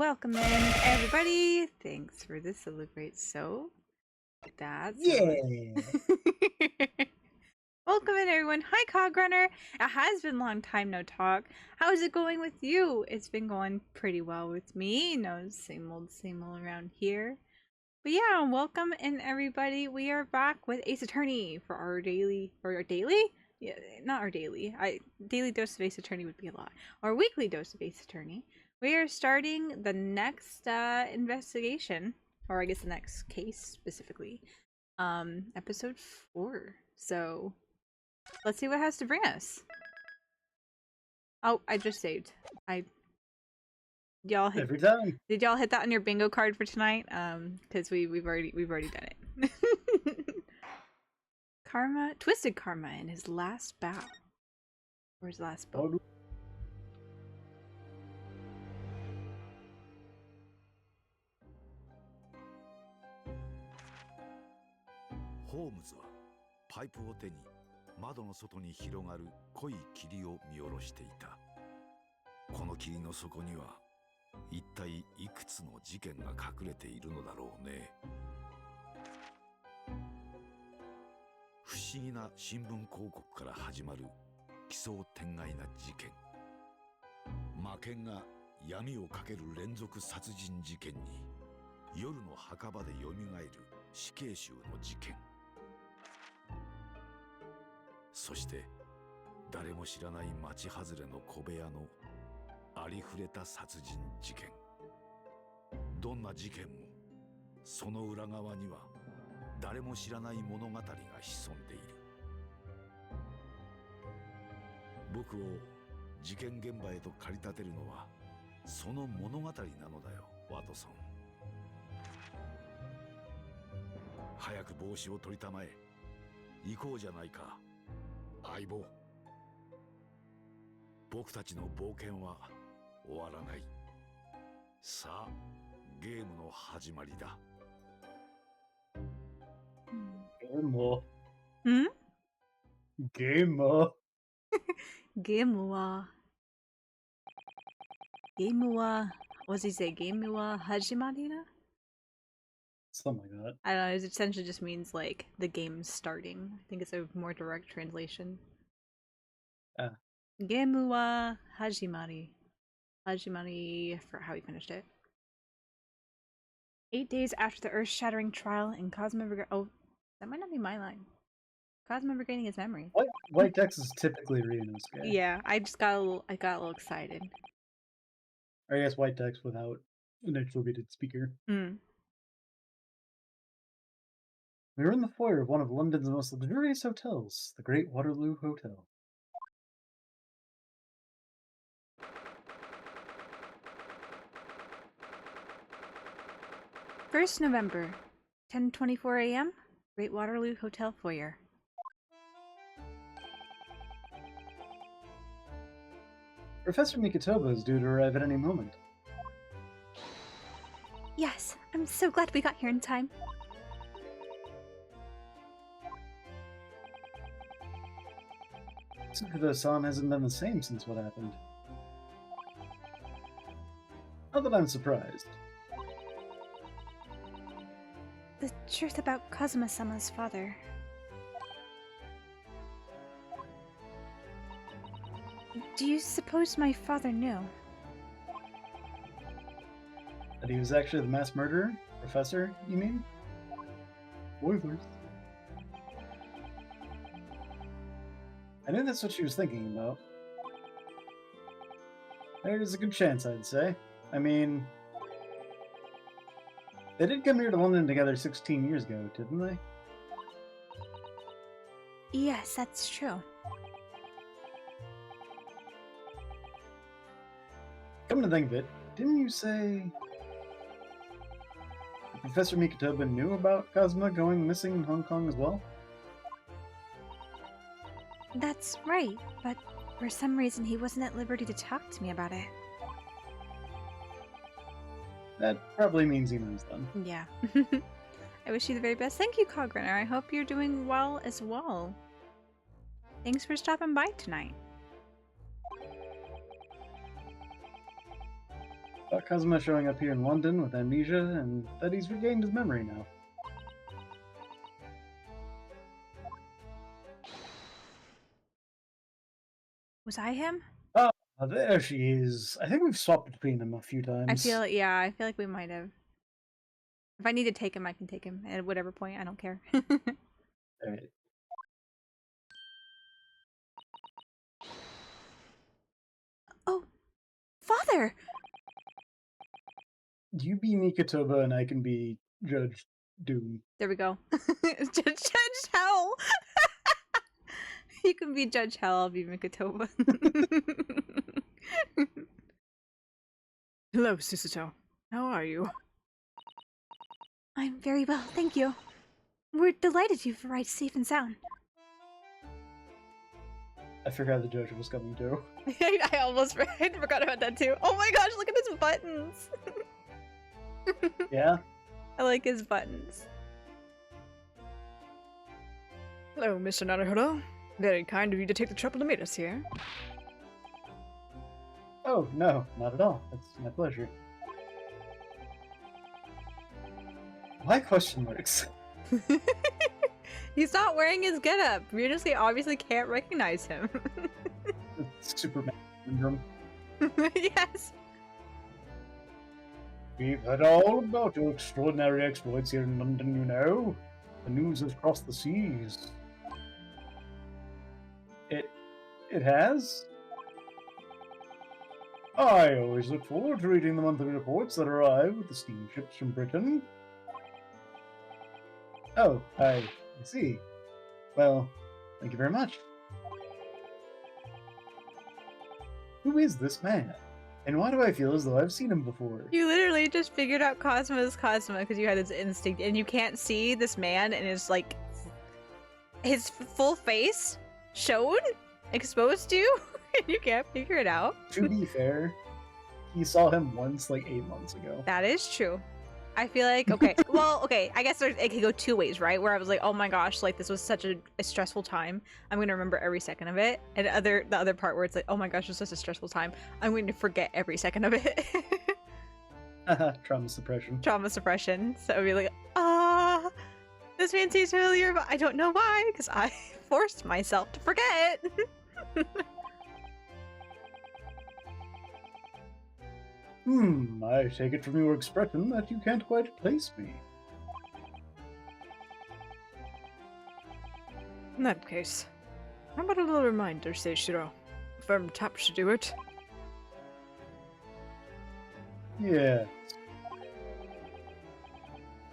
welcome in everybody. Thanks for the celebrate. So that's Yeah. welcome in everyone. Hi Cog Runner. It has been a long time no talk. How's it going with you? It's been going pretty well with me. No, same old around here. But yeah, welcome in everybody. We are back with Ace Attorney for our daily Yeah, not our daily. Daily dose of Ace Attorney would be a lot. Our weekly dose of Ace Attorney. We are starting the next investigation, or I guess the next case specifically. Episode 4. So let's see what it has to bring us. Oh, I just saved. Y'all hit Every time. Did y'all hit that on your bingo card for tonight? Because we've already done it. Karma, Twisted Karma in his last bow. Or his last bow. ホームズはパイプを手に窓の外に広がる濃い霧を見下ろしていた。この霧の底には一体いくつの事件が隠れているのだろうね。不思議な新聞広告から始まる奇想天外な事件。魔剣が闇をかける連続殺人事件に夜の墓場でよみがえる死刑囚の事件。そして誰も知らない町外れの小部屋のありふれた殺人事件。どんな事件もその裏側には誰も知らない物語が潜んでいる。僕を事件現場へと駆り立てるのはその物語なのだよ、ワトソン。早く帽子を取りたまえ。行こうじゃないか、相棒。僕たちの冒険は終わらない。さあ、ゲームの始まりだ。Game Game wa what does he say? Game wa hajimarina? Something like that. I don't know, it essentially just means like the game's starting. I think it's a more direct translation. Game wa hajimari. Hajimari, for how he finished it. 8 days after the earth-shattering trial in Cosmo oh, that might not be my line. Cosmo regaining his memory. White Dex is typically Rio's guy. Yeah, I got a little excited. Or I guess White Dex without an attributed speaker. Hmm. We were in the foyer of one of London's most luxurious hotels, the Great Waterloo Hotel. First November, 10:24 a.m. Great Waterloo Hotel foyer. Professor Mikitoba is due to arrive at any moment. Yes, I'm so glad we got here in time. Tsukuda-san hasn't been the same since what happened. Not that I'm surprised. The truth about Kazuma-sama's father. Do you suppose my father knew? That he was actually the mass murderer? Professor, you mean? Spoilers. I knew that's what she was thinking about. There's a good chance, I'd say. I mean, they did come here to London together 16 years ago, didn't they? Yes, that's true. Come to think of it, didn't you say Professor Mikitoba knew about Kazuma going missing in Hong Kong as well? That's right, but for some reason he wasn't at liberty to talk to me about it. That probably means he knows them. Yeah. I wish you the very best. Thank you, Cogrunner. I hope you're doing well as well. Thanks for stopping by tonight. Kazuma showing up here in London with amnesia, and that he's regained his memory now. Was I him? There she is. I think we've swapped between them a few times. I feel like we might have. If I need to take him, I can take him at whatever point. I don't care. Alright. Oh, father! You be Mikotoba and I can be Judge Doom. There we go. Judge Hell. You can be Judge Hell. I'll be Mikotoba. Hello, Susato. How are you? I'm very well, thank you. We're delighted you've arrived safe and sound. I forgot the judge was coming too. I almost forgot about that too. Oh my gosh, look at his buttons. Yeah? I like his buttons. Hello, Mr. Naruhodo. Very kind of you to take the trouble to meet us here. Oh, no, not at all. It's my pleasure. Why question marks? He's not wearing his getup. Ryunosuke obviously can't recognize him. It's Superman syndrome. Yes. We've heard all about your extraordinary exploits here in London, you know. The news has crossed the seas. It has? I always look forward to reading the monthly reports that arrive with the steamships from Britain. Oh, I see. Well, thank you very much. Who is this man? And why do I feel as though I've seen him before? You literally just figured out Cosmo's Cosmo because you had this instinct, and you can't see this man and his like his full face shown, exposed to you, and you can't figure it out. To be fair, he saw him once like 8 months ago. That is true. I feel like, okay, well, okay, I guess it could go two ways, right? Where I was like, oh my gosh, like this was such a stressful time. I'm going to remember every second of it. And the other part where it's like, oh my gosh, it was such a stressful time. I'm going to forget every second of it. Trauma suppression. Trauma suppression. So I'd be like, this man seems familiar, but I don't know why, because I forced myself to forget. I take it from your expression that you can't quite place me. In that case, how about a little reminder, Seishiro? A firm tap should do it. Yeah.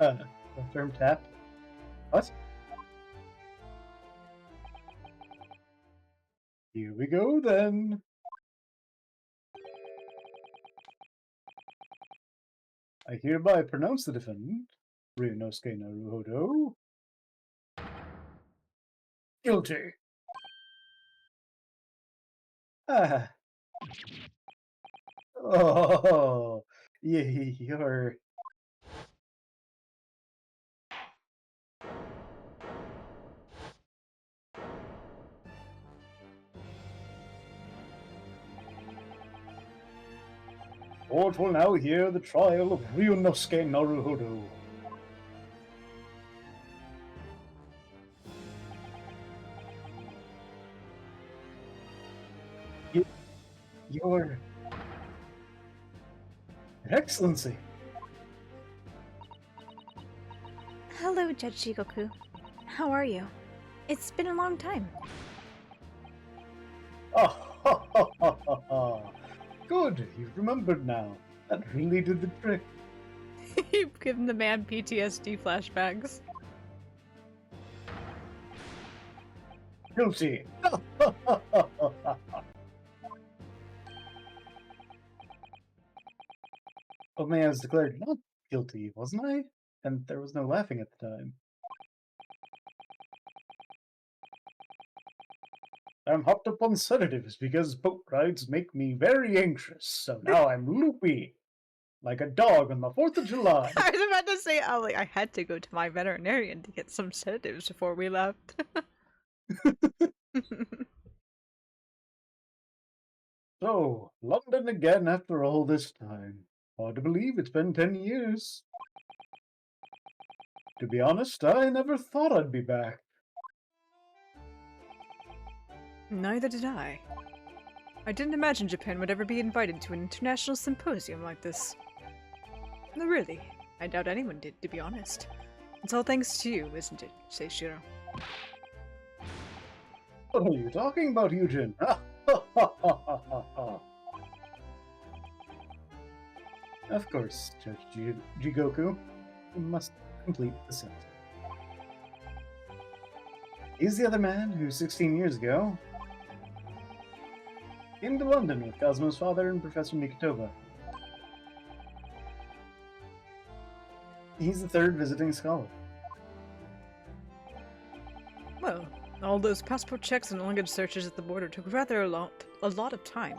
A firm tap? What? Here we go then. I hereby pronounce the defendant, Ryunosuke Naruhodo, guilty. Ah. Oh, you're... Court will now hear the trial of Ryunosuke Naruhodo. Your Excellency. Hello, Judge Shigoku. How are you? It's been a long time. Oh, good, you've remembered now. That really did the trick. You've given the man PTSD flashbacks. Guilty. Oh man, I was declared not guilty, wasn't I? And there was no laughing at the time. I'm hopped up on sedatives because boat rides make me very anxious, so now I'm loopy. Like a dog on the 4th of July. I was about to say, oh, like, I had to go to my veterinarian to get some sedatives before we left. So, London again after all this time. Hard to believe it's been 10 years. To be honest, I never thought I'd be back. Neither did I. I didn't imagine Japan would ever be invited to an international symposium like this. No, really, I doubt anyone did, to be honest. It's all thanks to you, isn't it, Seishiro? What are you talking about, Eugen? Of course, Judge Jigoku. You must complete the sentence. He's the other man who, 16 years ago, came to London with Cosmo's father and Professor Nikitova. He's the third visiting scholar. Well, all those passport checks and luggage searches at the border took rather a lot of time.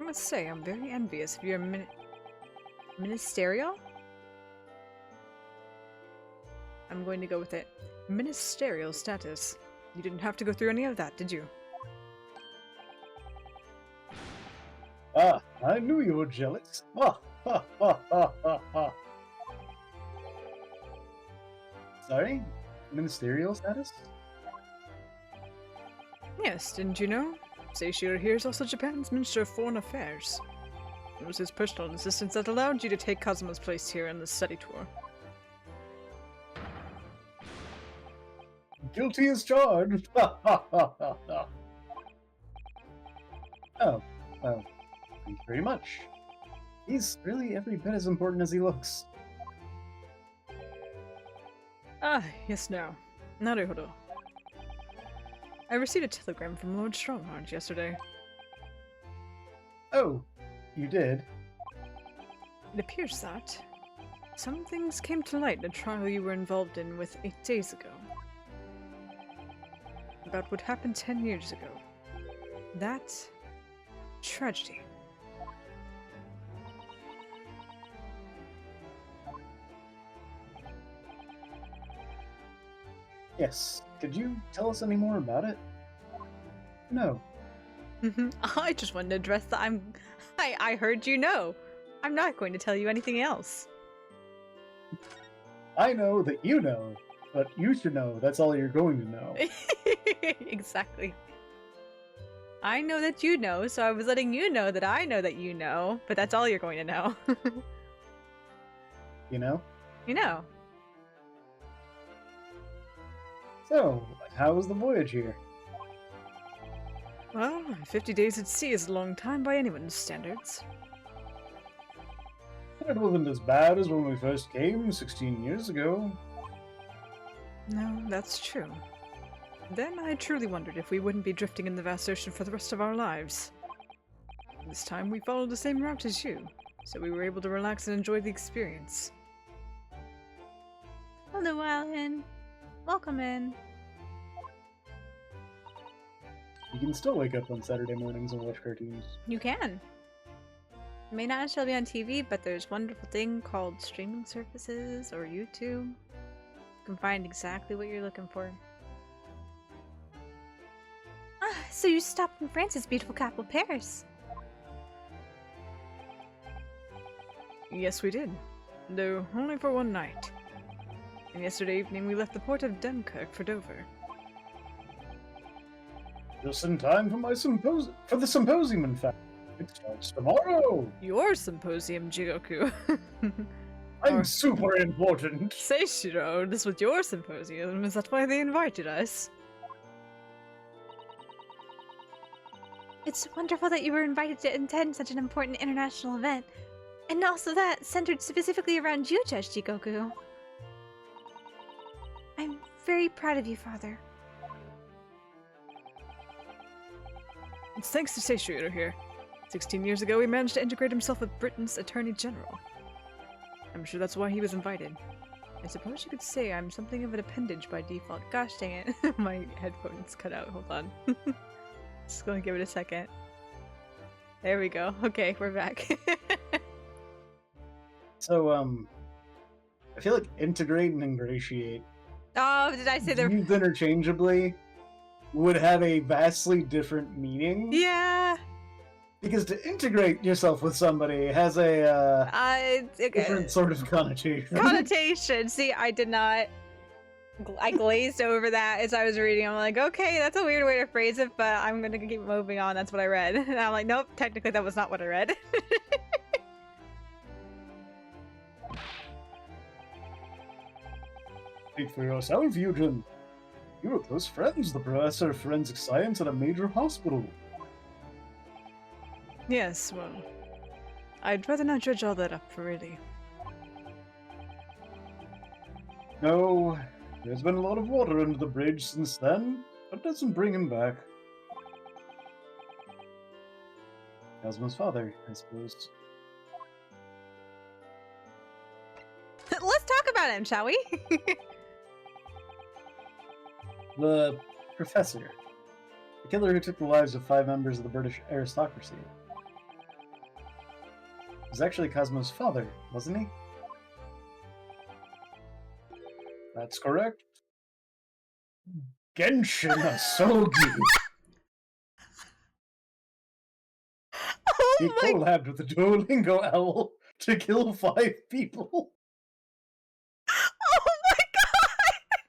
I must say, I'm very envious of your ministerial? I'm going to go with it. Ministerial status. You didn't have to go through any of that, did you? Ah, I knew you were jealous. Ha ha ha ha ha ha. Sorry? Ministerial status? Yes, didn't you know? Seishiro here is also Japan's Minister of Foreign Affairs. It was his personal insistence that allowed you to take Cosmo's place here on the study tour. Guilty as charged. Ha ha ha ha ha. Oh, well, thank you very much. He's really every bit as important as he looks. Ah, yes, no. Naruhodo. I received a telegram from Lord Strongheart yesterday. Oh, you did? It appears that some things came to light in a trial you were involved in with 8 days ago. About what happened 10 years ago. That tragedy. Yes. Could you tell us any more about it? No. I just wanted to address that I heard you know. I'm not going to tell you anything else. I know that you know, but you should know that's all you're going to know. Exactly. I know that you know, so I was letting you know that you know, but that's all you're going to know. You know? You know. So, how was the voyage here? Well, 50 days at sea is a long time by anyone's standards. It wasn't as bad as when we first came 16 years ago. No, that's true. Then I truly wondered if we wouldn't be drifting in the vast ocean for the rest of our lives. This time we followed the same route as you, so we were able to relax and enjoy the experience. Hello, Alan. Welcome in. You can still wake up on Saturday mornings and watch cartoons. You can. It may not necessarily be on TV, but there's a wonderful thing called streaming services or YouTube. You can find exactly what you're looking for. Ah, so you stopped in France's beautiful capital, Paris. Yes, we did. Though only for one night. And yesterday evening we left the port of Dunkirk for Dover. Just in time for my the symposium, in fact. It starts tomorrow! Your symposium, Jigoku. I'm Or- super important! Seishiro, this was your symposium. Is that why they invited us? It's wonderful that you were invited to attend such an important international event. And also that centered specifically around you, Judge Jigoku. I'm very proud of you, Father. It's thanks to Seishiro here. 16 years ago, he managed to integrate himself with Britain's Attorney General. I'm sure that's why he was invited. I suppose you could say I'm something of an appendage by default. Gosh dang it. My headphones cut out. Hold on. Just gonna give it a second. There we go. Okay, we're back. So, I feel like integrate and ingratiate, Oh, did I say they're... used interchangeably, would have a vastly different meaning. Yeah! Because to integrate yourself with somebody has a different sort of connotation. Connotation. See, I did not. I glazed over that as I was reading. I'm like, okay, that's a weird way to phrase it, but I'm gonna keep moving on. That's what I read. And I'm like, nope, technically that was not what I read. Speak for yourself, Eugen. You were close friends with the professor of forensic science at a major hospital. Yes, well, I'd rather not judge all that up, really. No, there's been a lot of water under the bridge since then, but it doesn't bring him back. Cosmo's father, I suppose. Let's talk about him, shall we? The professor. The killer who took the lives of 5 members of the British aristocracy. Was actually Cosmo's father, wasn't he? That's correct. Genshin Asogi. Oh He my collabed with the Duolingo owl to kill 5 people. Oh my god!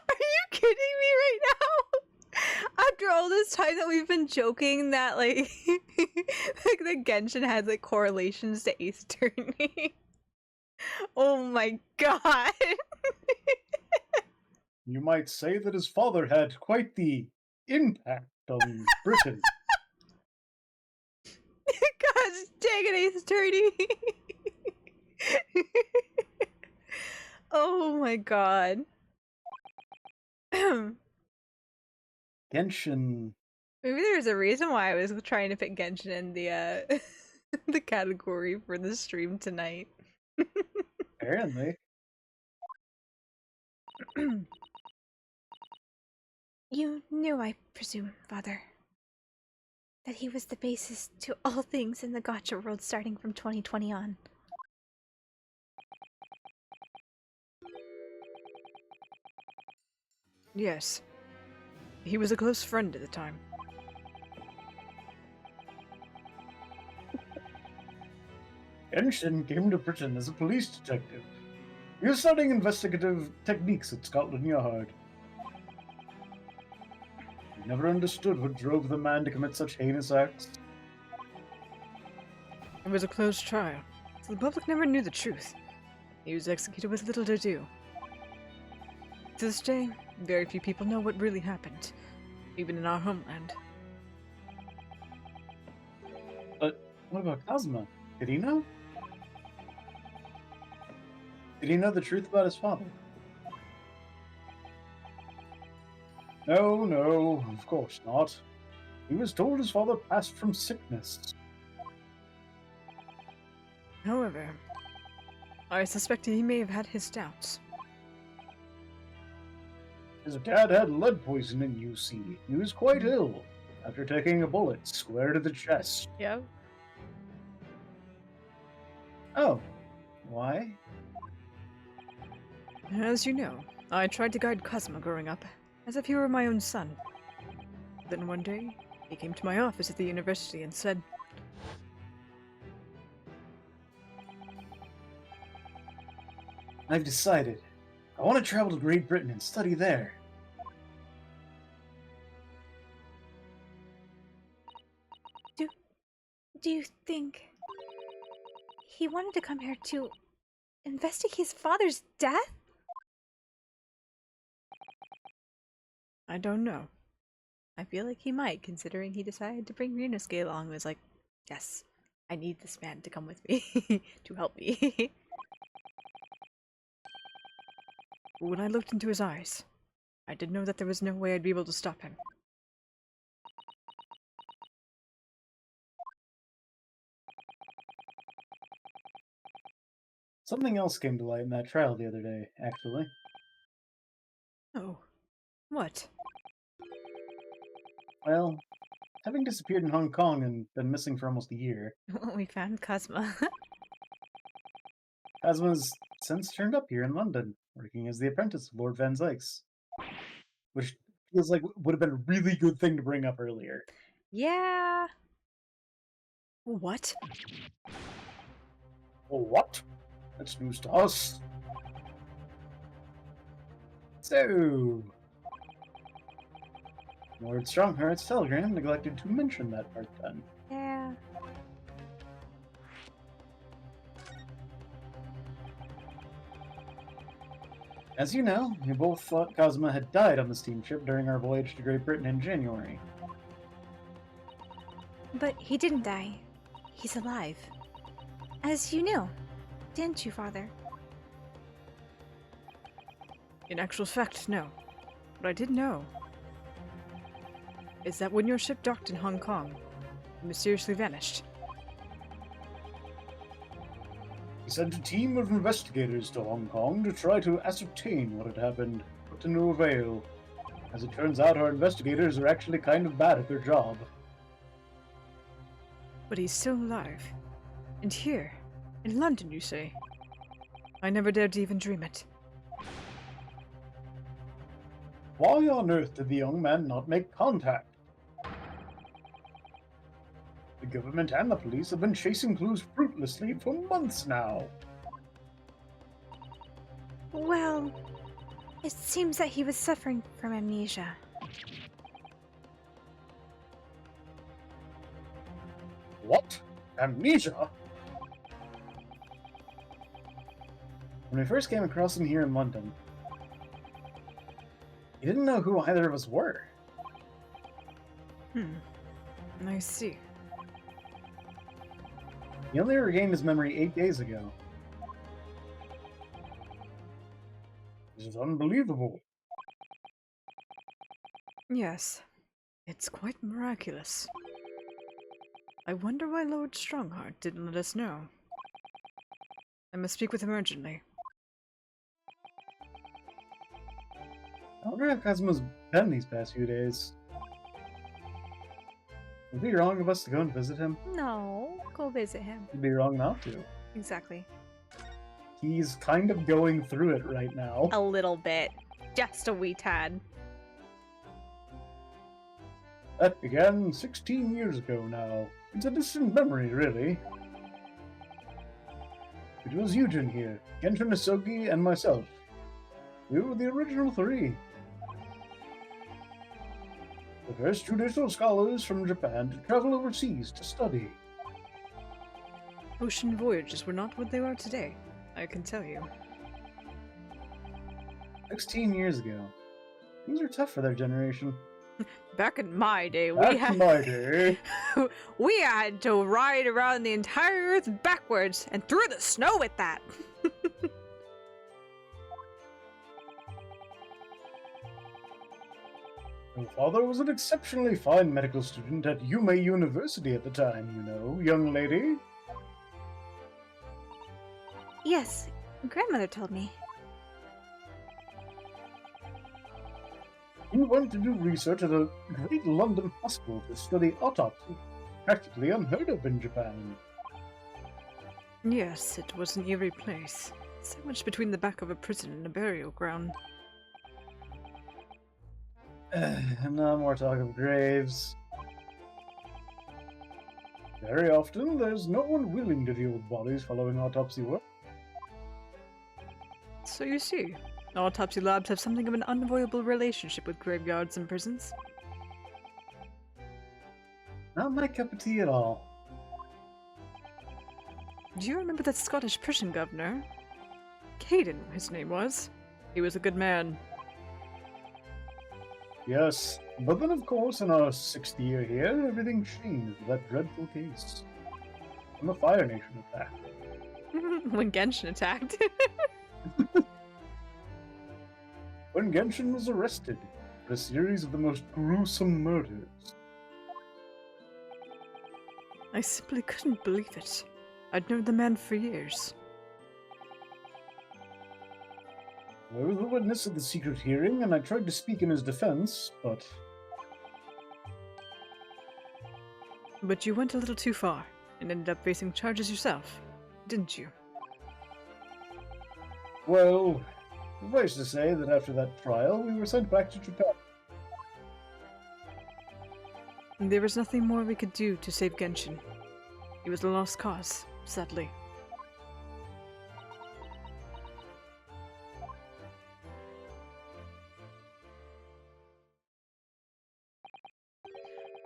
Are you kidding me right now? After all this time that we've been joking that like like the Genshin has like correlations to Ace Attorney. Oh my god. You might say that his father had quite the impact on Britain. God, dang it, Ace Attorney. Oh my god. Genshin. Maybe there's a reason why I was trying to fit Genshin in the the category for the stream tonight. Apparently. You knew, I presume, Father, that he was the basis to all things in the Gotcha world starting from 2020 on. Yes. He was a close friend at the time. Genshin came to Britain as a police detective. He was studying investigative techniques at Scotland Yard. He never understood what drove the man to commit such heinous acts. It was a closed trial, so the public never knew the truth. He was executed with little to do. To this day, very few people know what really happened, even in our homeland. But what about Cosmo? Did he know? Did he know the truth about his father? No, no, of course not. He was told his father passed from sickness. However, I suspect he may have had his doubts. His dad had lead poisoning, you see. He was quite ill after taking a bullet square to the chest. Yep. Oh, why? As you know, I tried to guide Cosmo growing up, as if he were my own son. Then one day, he came to my office at the university and said, I've decided. I want to travel to Great Britain and study there. Do you think he wanted to come here to investigate his father's death? I don't know. I feel like he might, considering he decided to bring Ryunosuke along and was like, yes, I need this man to come with me, to help me. But when I looked into his eyes, I did know that there was no way I'd be able to stop him. Something else came to light in that trial the other day, actually. Oh. What? Well, having disappeared in Hong Kong and been missing for almost a year, We found Cosmo. Cosmo's since turned up here in London, working as the apprentice of Lord Van Zykes. Which feels like would have been a really good thing to bring up earlier. Yeah. What? Oh, what? That's news to us. So, Lord Strongheart's telegram neglected to mention that part then. Yeah. As you know, we both thought Cosma had died on the steamship during our voyage to Great Britain in January. But he didn't die. He's alive. As you knew, didn't you, Father? In actual fact, no. What I did know is that when your ship docked in Hong Kong, it mysteriously vanished. We sent a team of investigators to Hong Kong to try to ascertain what had happened, but to no avail. As it turns out, our investigators are actually kind of bad at their job. But he's still alive. And here, in London, you say? I never dared to even dream it. Why on earth did the young man not make contact? The government and the police have been chasing clues fruitlessly for months now. Well, it seems that he was suffering from amnesia. What? Amnesia? When we first came across him here in London, he didn't know who either of us were. I see. He only regained his memory 8 days ago. This is unbelievable. Yes, it's quite miraculous. I wonder why Lord Strongheart didn't let us know. I must speak with him urgently. I wonder how Cosmo's been these past few days. Would it be wrong of us to go and visit him? No. Go visit him. It'd be wrong not to. Exactly. He's kind of going through it right now. A little bit. Just a wee tad. That began 16 years ago now. It's a distant memory, really. It was Eugen here, Genshin Isogi, and myself. We were the original three. The first judicial scholars from Japan to travel overseas to study. Ocean voyages were not what they are today, I can tell you. 16 years ago. Things are tough for their generation. Back in my day, Back in my day. we had to ride around the entire Earth backwards and through the snow with that. My father was an exceptionally fine medical student at Yume University at the time, you know, young lady. Yes, grandmother told me. He went to do research at a great London hospital to study autopsy, practically unheard of in Japan. Yes, it was an eerie place. Sandwiched between the back of a prison and a burial ground. No more talk of graves. Very often, there's no one willing to deal with bodies following autopsy work. So you see, autopsy labs have something of an unavoidable relationship with graveyards and prisons. Not my cup of tea at all. Do you remember that Scottish prison governor? Caden, his name was. He was a good man. Yes, but then of course in our 6th year here, everything changed with that dreadful case. When the Fire Nation attacked. When Genshin attacked. When Genshin was arrested for a series of the most gruesome murders. I simply couldn't believe it. I'd known the man for years. I was the witness of the secret hearing, and I tried to speak in his defense, but But you went a little too far, and ended up facing charges yourself, didn't you? well, suffice to say that after that trial, we were sent back to Japan. There was nothing more we could do to save Genshin. It was a lost cause, sadly.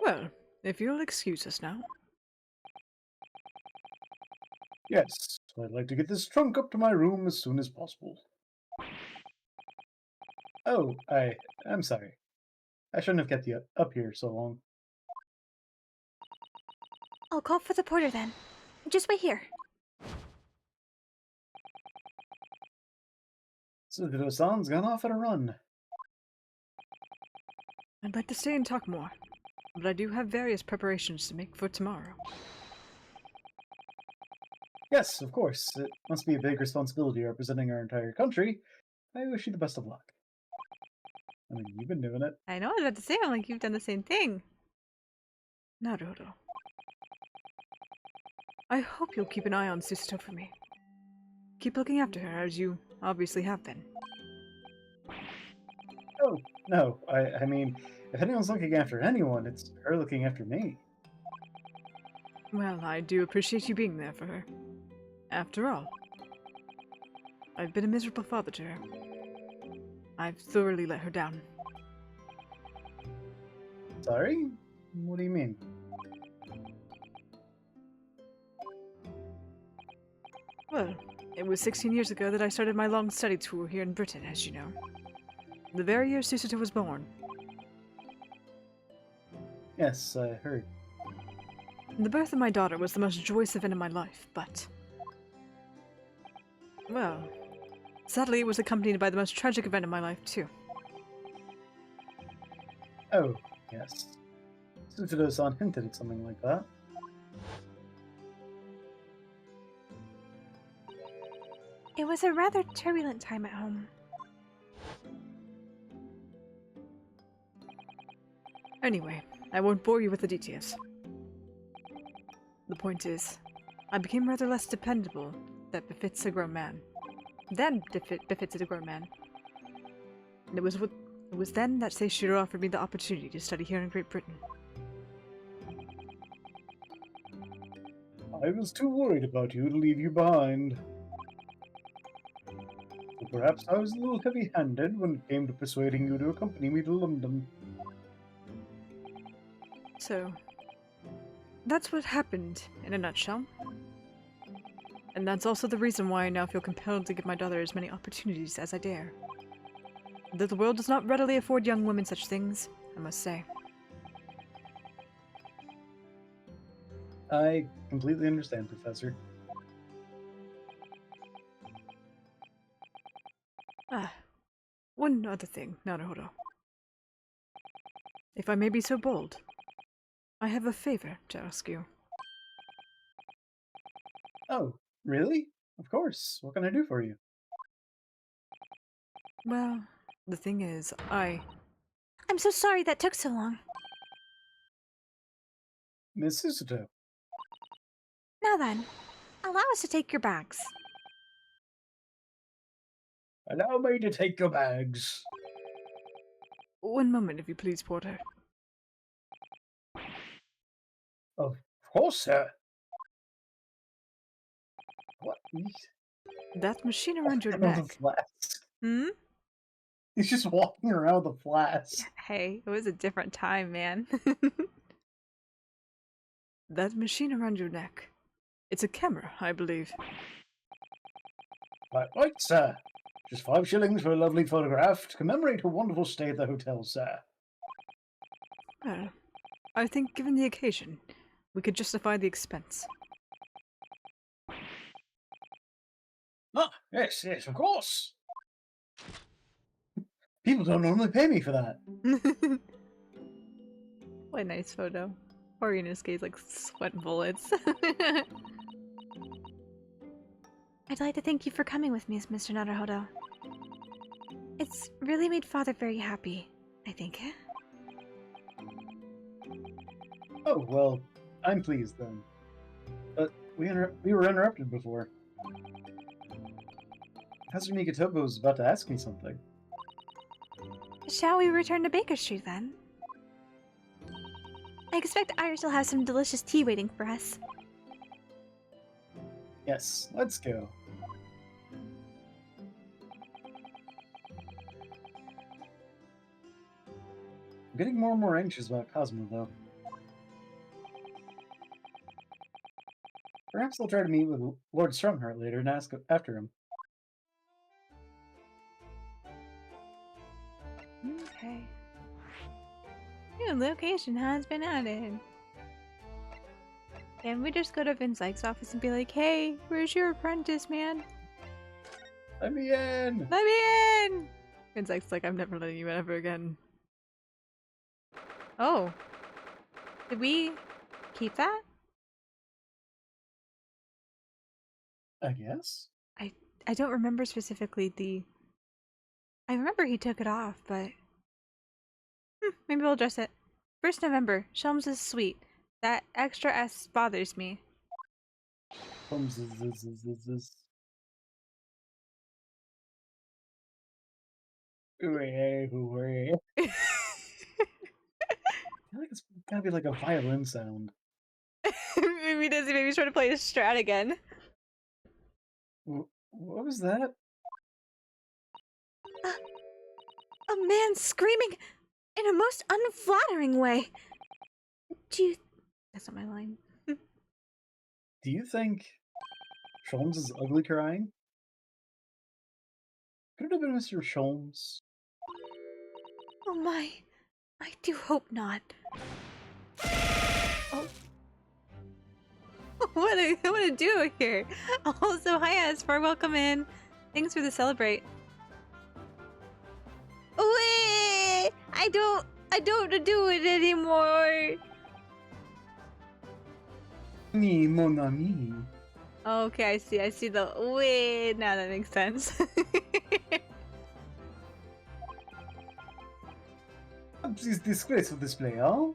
Well, if you'll excuse us now. Yes, I'd like to get this trunk up to my room as soon as possible. Oh, I'm sorry. I shouldn't have kept you up here so long. I'll call for the porter then. Just wait here. Suzuto-san's gone off at a run. I'd like to stay and talk more, but I do have various preparations to make for tomorrow. Yes, of course. It must be a big responsibility representing our entire country. I wish you the best of luck. I mean, you've been doing it. I know, I was about to say, I'm like, you've done the same thing. Naruto. I hope you'll keep an eye on Susato for me. Keep looking after her, as you obviously have been. Oh, no. I mean, if anyone's looking after anyone, it's her looking after me. Well, I do appreciate you being there for her. After all, I've been a miserable father to her. I've thoroughly let her down. Sorry? What do you mean? Well, it was 16 years ago that I started my long study tour here in Britain, as you know. The very year Susato was born. Yes, I heard. The birth of my daughter was the most joyous event in my life, but... well, sadly it was accompanied by the most tragic event in my life, too. Oh, yes. Suzuto-san hinted at something like that. It was a rather turbulent time at home. Anyway, I won't bore you with the details. The point is, I became rather less dependable that befits a grown man. Befits a grown man. And it was then that Seishiro offered me the opportunity to study here in Great Britain. I was too worried about you to leave you behind. Or perhaps I was a little heavy-handed when it came to persuading you to accompany me to London. So, that's what happened in a nutshell. And that's also the reason why I now feel compelled to give my daughter as many opportunities as I dare. Though the world does not readily afford young women such things, I must say. I completely understand, Professor. Ah, one other thing, Naruhodo. If I may be so bold, I have a favor to ask you. Oh, really? Of course. What can I do for you? Well, the thing is, I'm so sorry that took so long. Miss Susato. Now then, allow us to take your bags. Allow me to take your bags. One moment, if you please, Porter. Of course, sir. What? That machine around your Around the neck. flask. Hmm? He's just walking around with a flask. Hey, it was a different time, man. That machine around your neck. It's a camera, I believe. Right, sir. Just 5 shillings for a lovely photograph to commemorate a wonderful stay at the hotel, sir. Well, I think given the occasion, we could justify the expense. Ah, yes, of course. People don't normally pay me for that. What a nice photo. Or in his case, like sweat bullets. I'd like to thank you for coming with me, Mr. Naruhodo. It's really made Father very happy, I think. Oh, well, I'm pleased then. But we were interrupted before. Professor Nigatobo was about to ask me something. Shall we return to Baker Street then? I expect Iris will have some delicious tea waiting for us. Yes, let's go. I'm getting more and more anxious about Cosmo, though. Perhaps I'll try to meet with Lord Strongheart later and ask after him. Okay. New location has been added. Can we just go to Vince Ike's office and be like, hey, where's your apprentice, man? Let me in! Let me in! Vince Ike's like, I'm never letting you in ever again. Oh. Did we keep that? I guess? I don't remember specifically I remember he took it off, but... maybe we'll address it. 1st November. Shelms is sweet. That extra S bothers me. Hooray. I feel like it's gotta be like a violin sound. Maybe he's trying to play a strat again. What was that? A man screaming in a most unflattering way. That's not my line. Do you think Sholmes is ugly crying? Could it have been Mr. Sholmes? Oh my. I do hope not. Oh. What a duo here. Also, hi Aspar, welcome in. Thanks for the celebrate. Wait! I don't do it anymore. Me, mon ami. Okay, I see the wait. Now that makes sense. This disgraceful display, huh?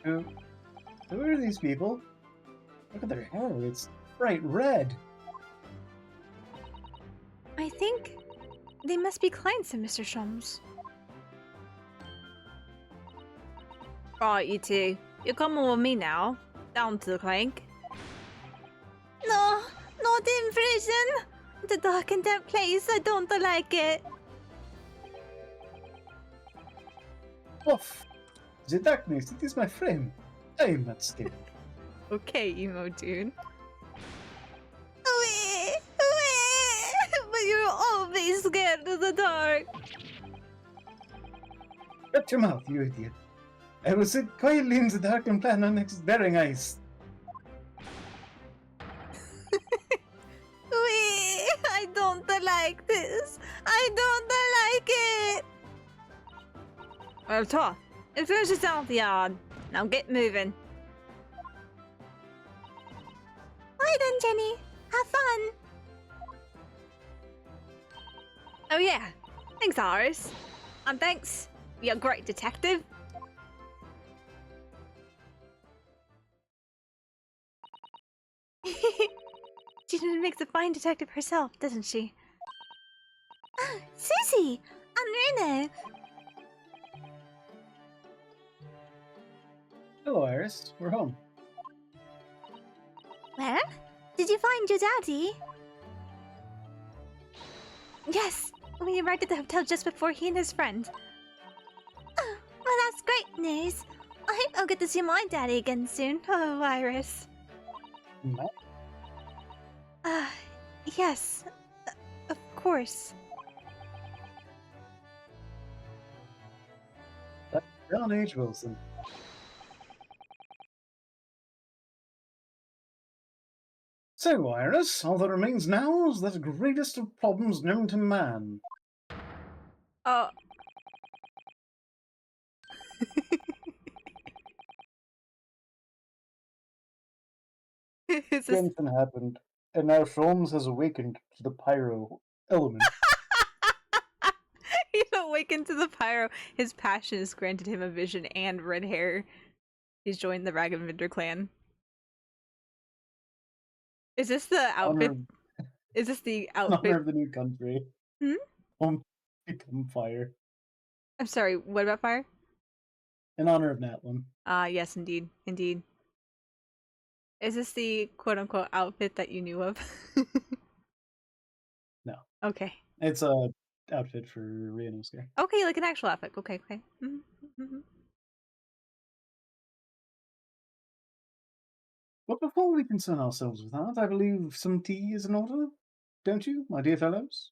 Who are these people? Look at their hair, it's bright red. I think they must be clients of Mr. Sholmes. Right, you two. You're coming with me now. Down to the clank. No, not in prison. The dark and damp place, I don't like it. Off! The darkness, it is my friend. I am not scared. Okay, emo dude. But you're always scared of the dark. Shut your mouth, you idiot. I will sit quietly in the dark and plan our next bearing ice. I don't like this. I don't like it. Well, tough. It finishes out the yard. Now get moving. Bye then, Jenny. Have fun. Oh yeah. Thanks, Iris. And thanks. You're a great detective. She makes a fine detective herself, doesn't she? Susie! And Reno! Hello, Iris. We're home. Where? Did you find your daddy? Yes, we arrived at the hotel just before he and his friend. Oh, well, that's great news. I hope I'll get to see my daddy again soon. Oh, Iris. Matt? Yes. Of course. That's John H. Wilson. So, Iris, all that remains now is that greatest of problems known to man. Oh. Is this... Something happened, and now Sholmes has awakened to the pyro element. He's awakened to the pyro. His passion has granted him a vision and red hair. He's joined the Ragamuffin clan. Is this the outfit? Is this the outfit? Honor of the new country. Hmm? Won't become fire. I'm sorry, what about fire? In honor of Natlin. Ah, yes, indeed. Indeed. Is this the quote-unquote outfit that you knew of? No. Okay. It's a outfit for Ryunosuke. Okay, like an actual outfit. Okay, okay. Mm-hmm. But before we concern ourselves with that, I believe some tea is in order, don't you, my dear fellows?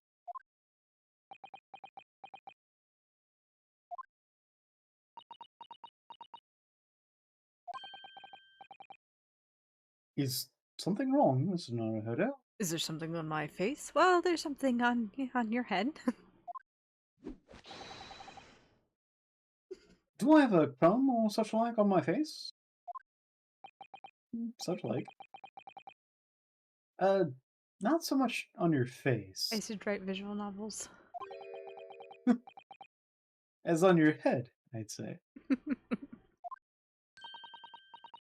Is something wrong, Mr. Naruhodo? Is there something on my face? Well, there's something on your head. Do I have a crumb or such like on my face? Such like. Not so much on your I face, should write visual novels. as on your head, I'd say.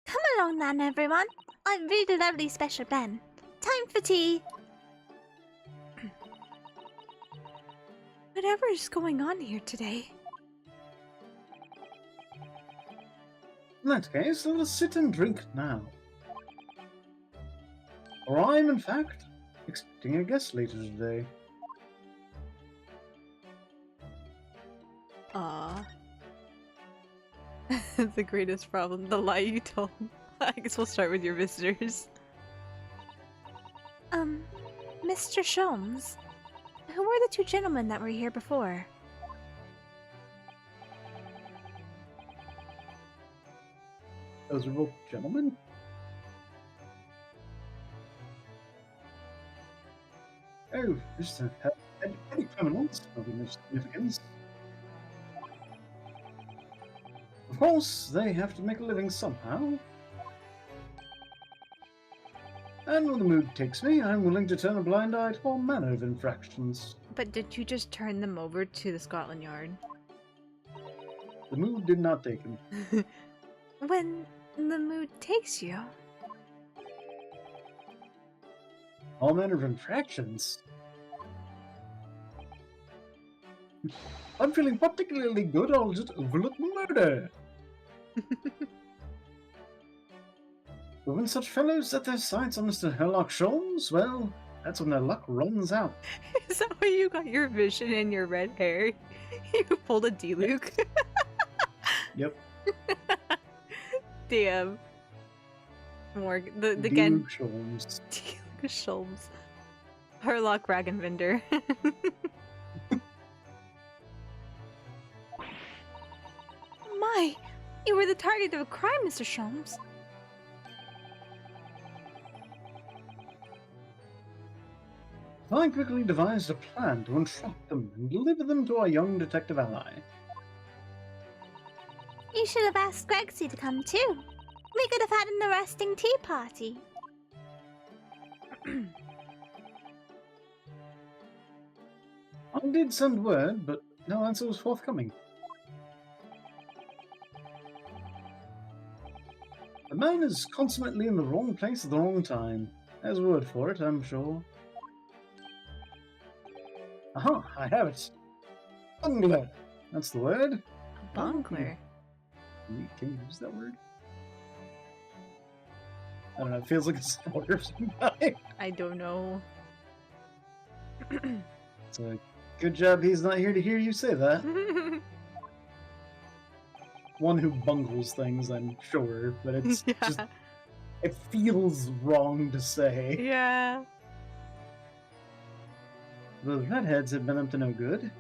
Come along then, everyone. I've brewed a lovely special blend. Time for tea. Whatever is going on here today? In that case, let us sit and drink now. For I am, in fact, expecting a guest later today. The greatest problem, the lie you told. I guess we'll start with your visitors. Mr. Sholmes, who were the two gentlemen that were here before? Those are both gentlemen? Oh, just petty criminals, nothing of significance. Of course, they have to make a living somehow. And when the mood takes me, I'm willing to turn a blind eye to all manner of infractions. But did you just turn them over to the Scotland Yard? The mood did not take him. When the mood takes you. All manner of infractions? I'm feeling particularly good, I'll just overlook murder. But when such fellows set their sights on Mr. Herlock Sholmes, well, that's when their luck runs out. Is that why you got your vision and your red hair? You pulled a D-Luke? Yep. Damn. More the Duke Sholmes. D-Luke Sholmes. Herlock Ragenvinder. My, you were the target of a crime, Mr. Sholmes. I quickly devised a plan to entrap them and deliver them to our young detective ally. You should have asked Gregsy to come too. We could have had an arresting tea party. I did send word, but no answer was forthcoming. The man is consummately in the wrong place at the wrong time. There's a word for it, I'm sure. Aha, I have it. Bungler. That's the word. Bungler. Can you use that word? I don't know, it feels like a spoiler sometimes. I don't know. It's a good job he's not here to hear you say that. One who bungles things, I'm sure, but it's Yeah. just... It feels wrong to say. Yeah. The redheads have been up to no good.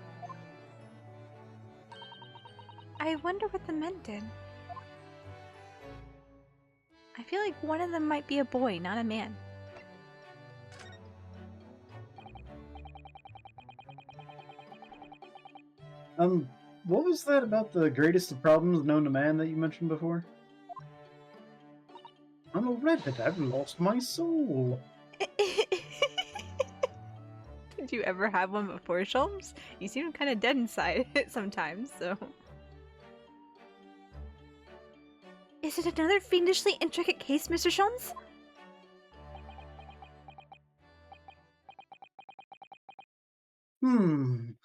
I wonder what the men did. I feel like one of them might be a boy, not a man. What was that about the greatest of problems known to man that you mentioned before? I'm a redhead, I've lost my soul. Did you ever have one before, Sholmes? You seem kind of dead inside sometimes, so... Is it another fiendishly intricate case, Mr. Sholmes?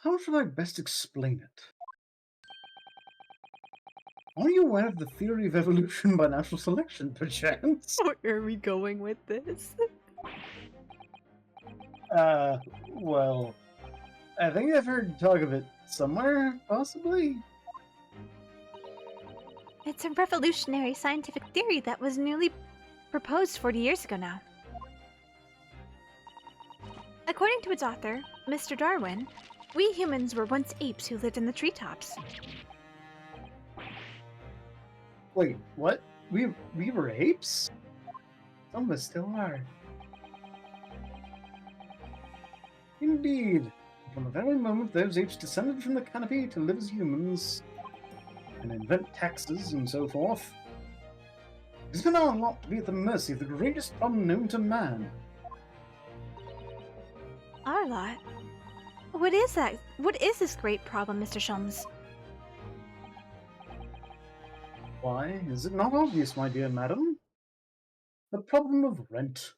How should I best explain it? Are you aware of the theory of evolution by natural selection, perchance? Where are we going with this? Well, I think I've heard talk of it somewhere, possibly? It's a revolutionary scientific theory that was newly proposed 40 years ago now. According to its author, Mr. Darwin, we humans were once apes who lived in the treetops. Wait, what? We were apes? Some of us still are. Indeed. From the very moment those apes descended from the canopy to live as humans and invent taxes and so forth, it's been our lot to be at the mercy of the greatest problem known to man. Our lot? What is that? What is this great problem, Mr. Shums? Why, is it not obvious, my dear madam? The problem of rent.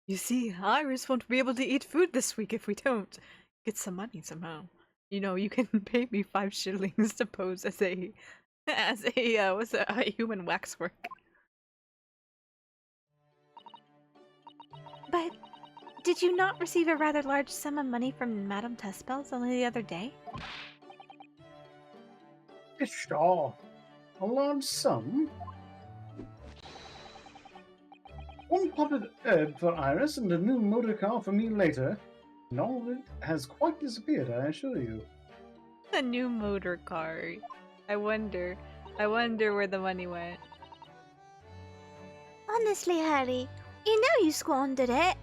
You see, Iris won't be able to eat food this week if we don't get some money somehow. You know, you can pay me 5 shillings to pose as a human waxwork. But did you not receive a rather large sum of money from Madame Tespels only the other day? Pshaw! A large sum? One potted herb for Iris and a new motor car for me later, and all of it has quite disappeared, I assure you. A new motor car. I wonder where the money went. Honestly, Harry, you know you squandered it.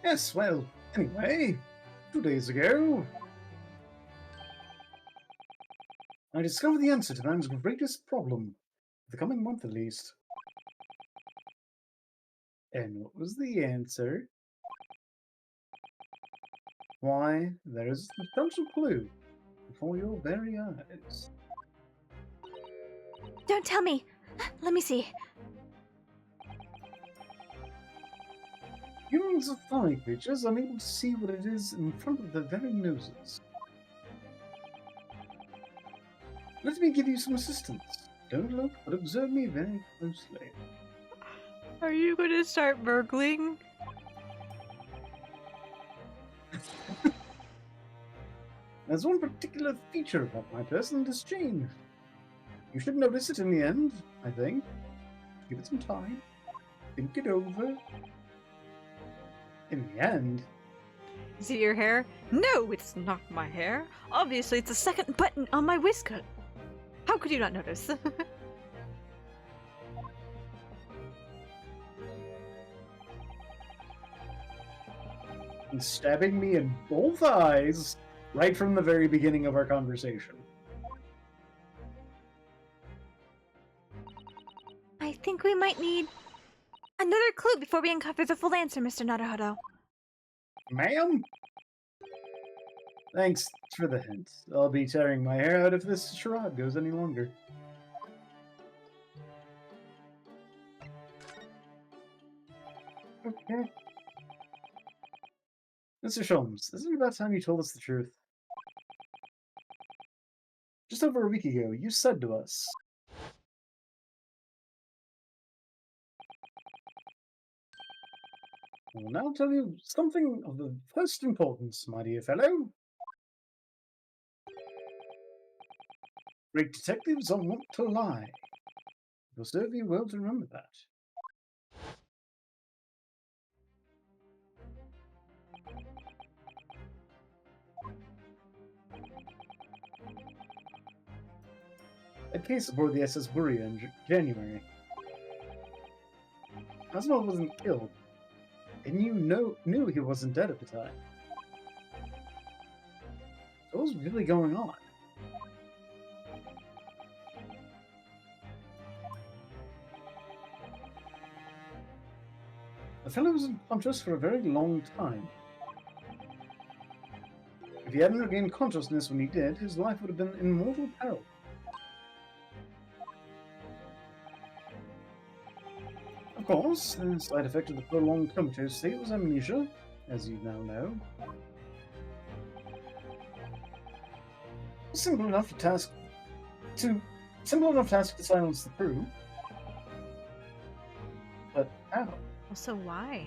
Yes, well, anyway, 2 days ago, I discovered the answer to man's greatest problem, for the coming month at least. And what was the answer? Why, there is a substantial clue before your very eyes. Don't tell me. Let me see. Humans are funny creatures, unable to see what it is in front of their very noses. Let me give you some assistance. Don't look, but observe me very closely. Are you gonna start burgling? There's one particular feature about my person that has changed. You should notice it in the end, I think. Give it some time. Think it over. In the end, Is it your hair? No, it's not my hair. Obviously, it's the second button on my waistcoat. How could you not notice? and stabbing me in both eyes right from the very beginning of our conversation. I think we might need another clue before we uncover the full answer, Mr. Naruhodo. Ma'am? Thanks for the hint. I'll be tearing my hair out if this charade goes any longer. Okay. Mr. Sholmes, isn't it about time you told us the truth? Just over a week ago, you said to us, I will now tell you something of the first importance, my dear fellow. Great detectives are wont to lie. It will serve you well to remember that. A case aboard the SS Buria in January. Oswald wasn't killed, and you knew he wasn't dead at the time. So what was really going on? The fellow was unconscious for a very long time. If he hadn't regained consciousness when he did, his life would have been in mortal peril. Of Of course, the side effect of the prolonged comatose state was amnesia, as you now know. Simple enough task to silence the crew. But how? Also, why?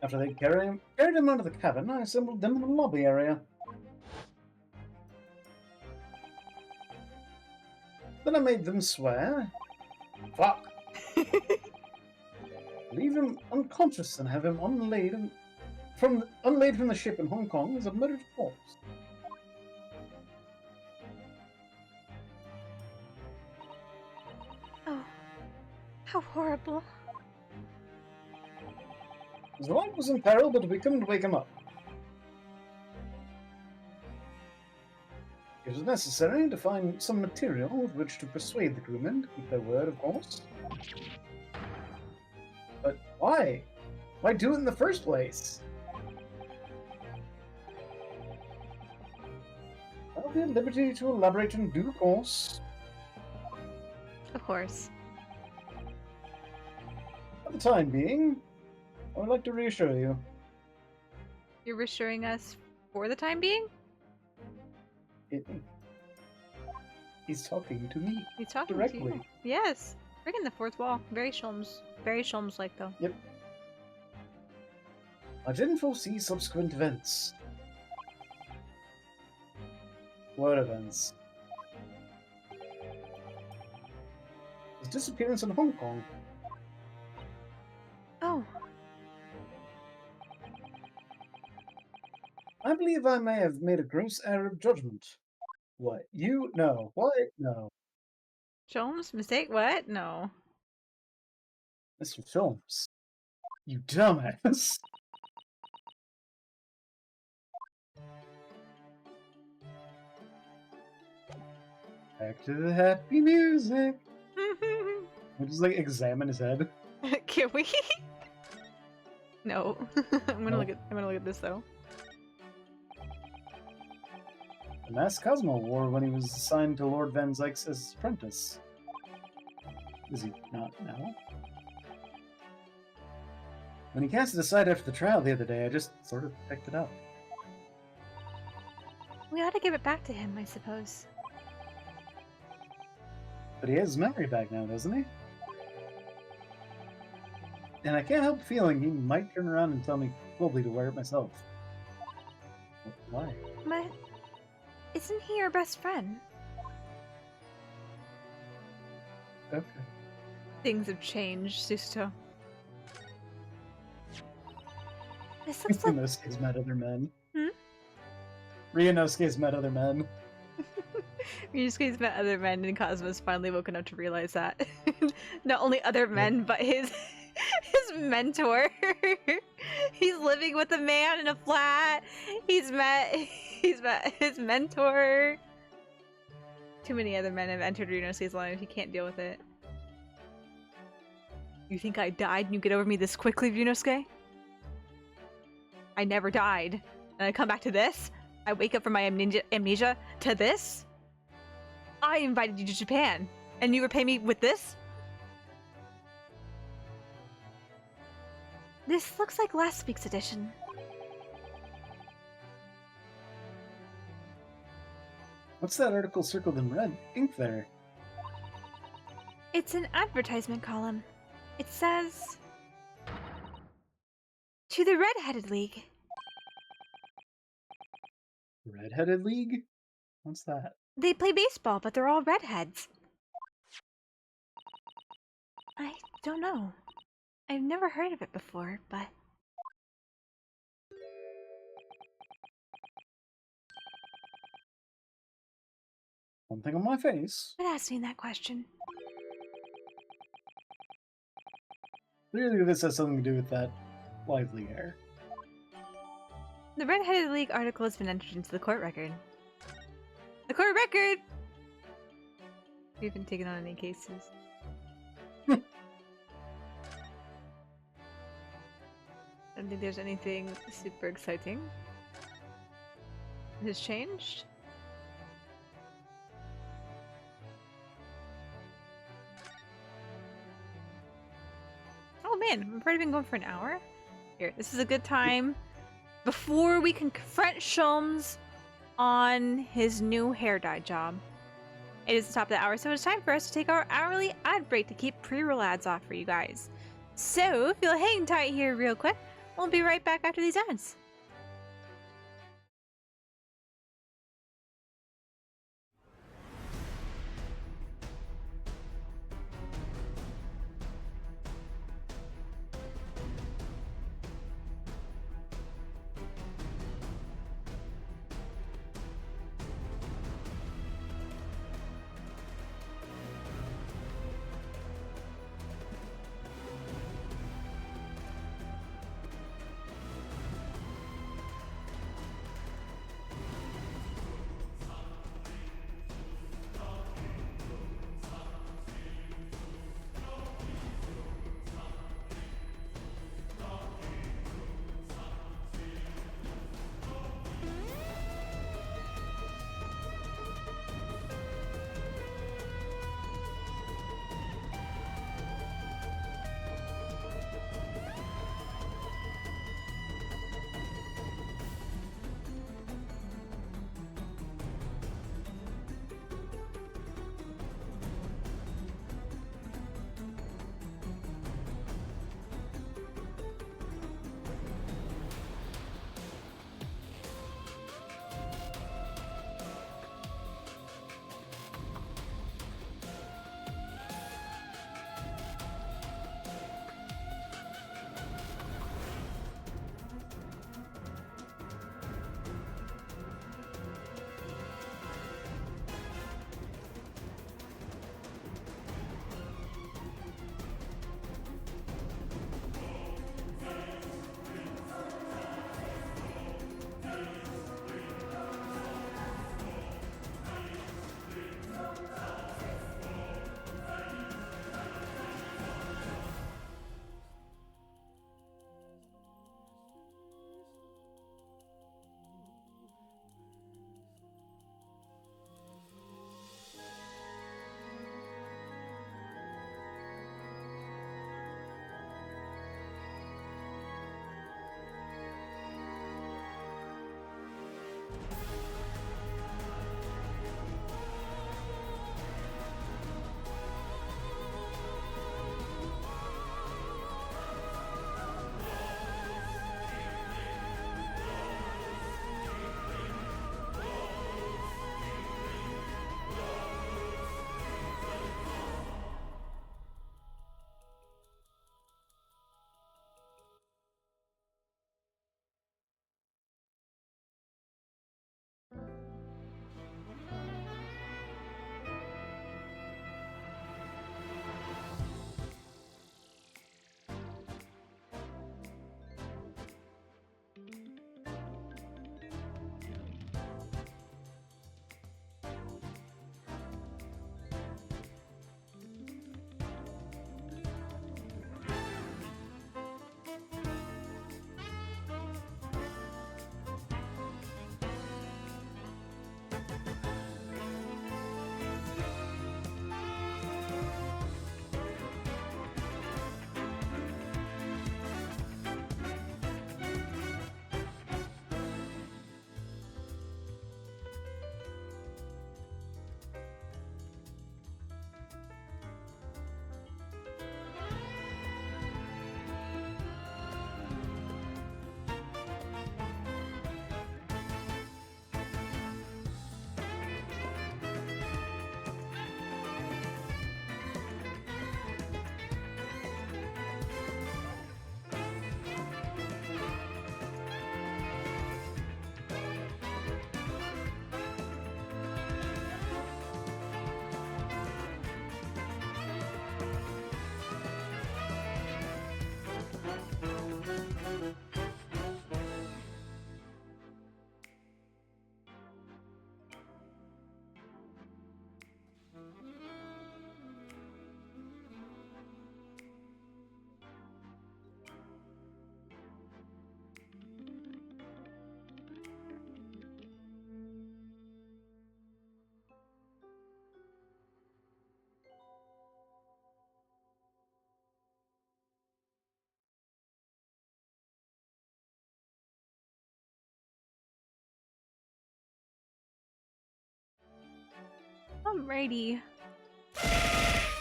After they carried him out of the cabin, I assembled them in the lobby area. Then I made them swear. Fuck. Leave him unconscious and have him unlaid from the ship in Hong Kong as a murdered corpse. Oh, how horrible. His life was in peril, but we couldn't wake him up. It was necessary to find some material with which to persuade the crewmen to keep their word, of course. But why? Why do it in the first place? I'll be at liberty to elaborate in due course. Of course. For the time being, I would like to reassure you. You're reassuring us for the time being? He's talking to me. He's talking directly. to you. Yes. Breaking the fourth wall. Very Sholmes-like, though. Yep. I didn't foresee subsequent events. What events? His disappearance in Hong Kong. Oh, I believe I may have made a gross error of judgment. What? You? No. What? No. Sholmes? Mistake? What? No. Mr. Films. You dumbass. Back to the happy music. I just like examine his head. Can we? No. I'm gonna No. look at this though. The mask Cosmo wore when he was assigned to Lord Van Zykes as his apprentice. Is he not now? When he cast it aside after the trial the other day, I just sort of picked it up. we ought to give it back to him, I suppose. But he has his memory back now, doesn't he? And I can't help feeling he might turn around and tell me probably to wear it myself. Why? But isn't he your best friend? Okay. Things have changed, Susto. This looks like Ryunosuke's met other men. Hmm? Ryunosuke's met other men. Ryusuke's met other men, and Cosmo's finally woken up to realize that. Not only other men, but his mentor. He's living with a man in a flat. He's met his mentor. Too many other men have entered Ryunosuke's life. He can't deal with it. You think I died and you get over me this quickly, Ryunosuke? I never died. And I come back to this? I wake up from my amnesia to this? I invited you to Japan, and you repay me with this? this looks like last week's edition. What's that article circled in red ink there? It's an advertisement column. It says, "To the Red-Headed League." Red-Headed League? What's that? They play baseball, but they're all redheads. I don't know. I've never heard of it before, but One thing on my face. quit asking that question. Clearly this has something to do with that lively hair. The Red-Headed League article has been entered into the court record. The court record! We haven't taken on any cases. I don't think there's anything super exciting that has changed. man, we've already been going for an hour. Here, this is a good time before we can confront Shulms on his new hair dye job. It is the top of the hour, so it's time for us to take our hourly ad break to keep pre-roll ads off for you guys. So, if you'll hang tight here real quick, we'll be right back after these ads. Alrighty.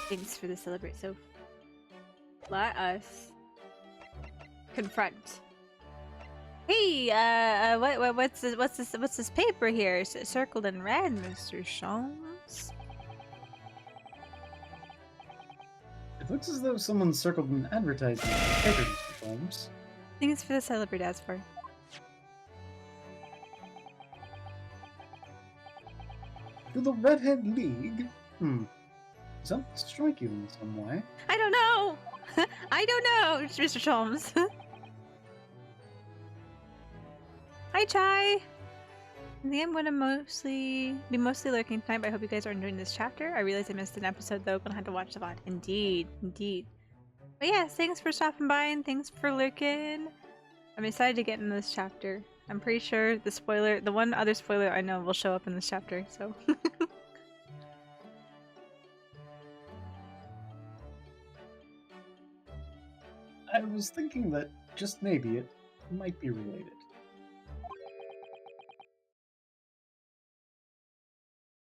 Thanks for the celebrate, Soph. Let us confront. Hey, what's this paper here? Is it circled in red, Mr. Sholmes? It looks as though someone circled an advertisement in the paper, Mr. Holmes. Thanks for the celebrate, Asper. To the Redhead League? Does that strike you in some way? I don't know. I don't know, Mr. Sholmes. Hi, Chai. I think I'm gonna be mostly lurking tonight, but I hope you guys are enjoying this chapter. I realized I missed an episode though, gonna have to watch the VOD. Indeed, indeed. But yeah, thanks for stopping by and thanks for lurking. I'm excited to get in this chapter. I'm pretty sure the one other spoiler I know will show up in this chapter, so. I was thinking that just maybe it might be related.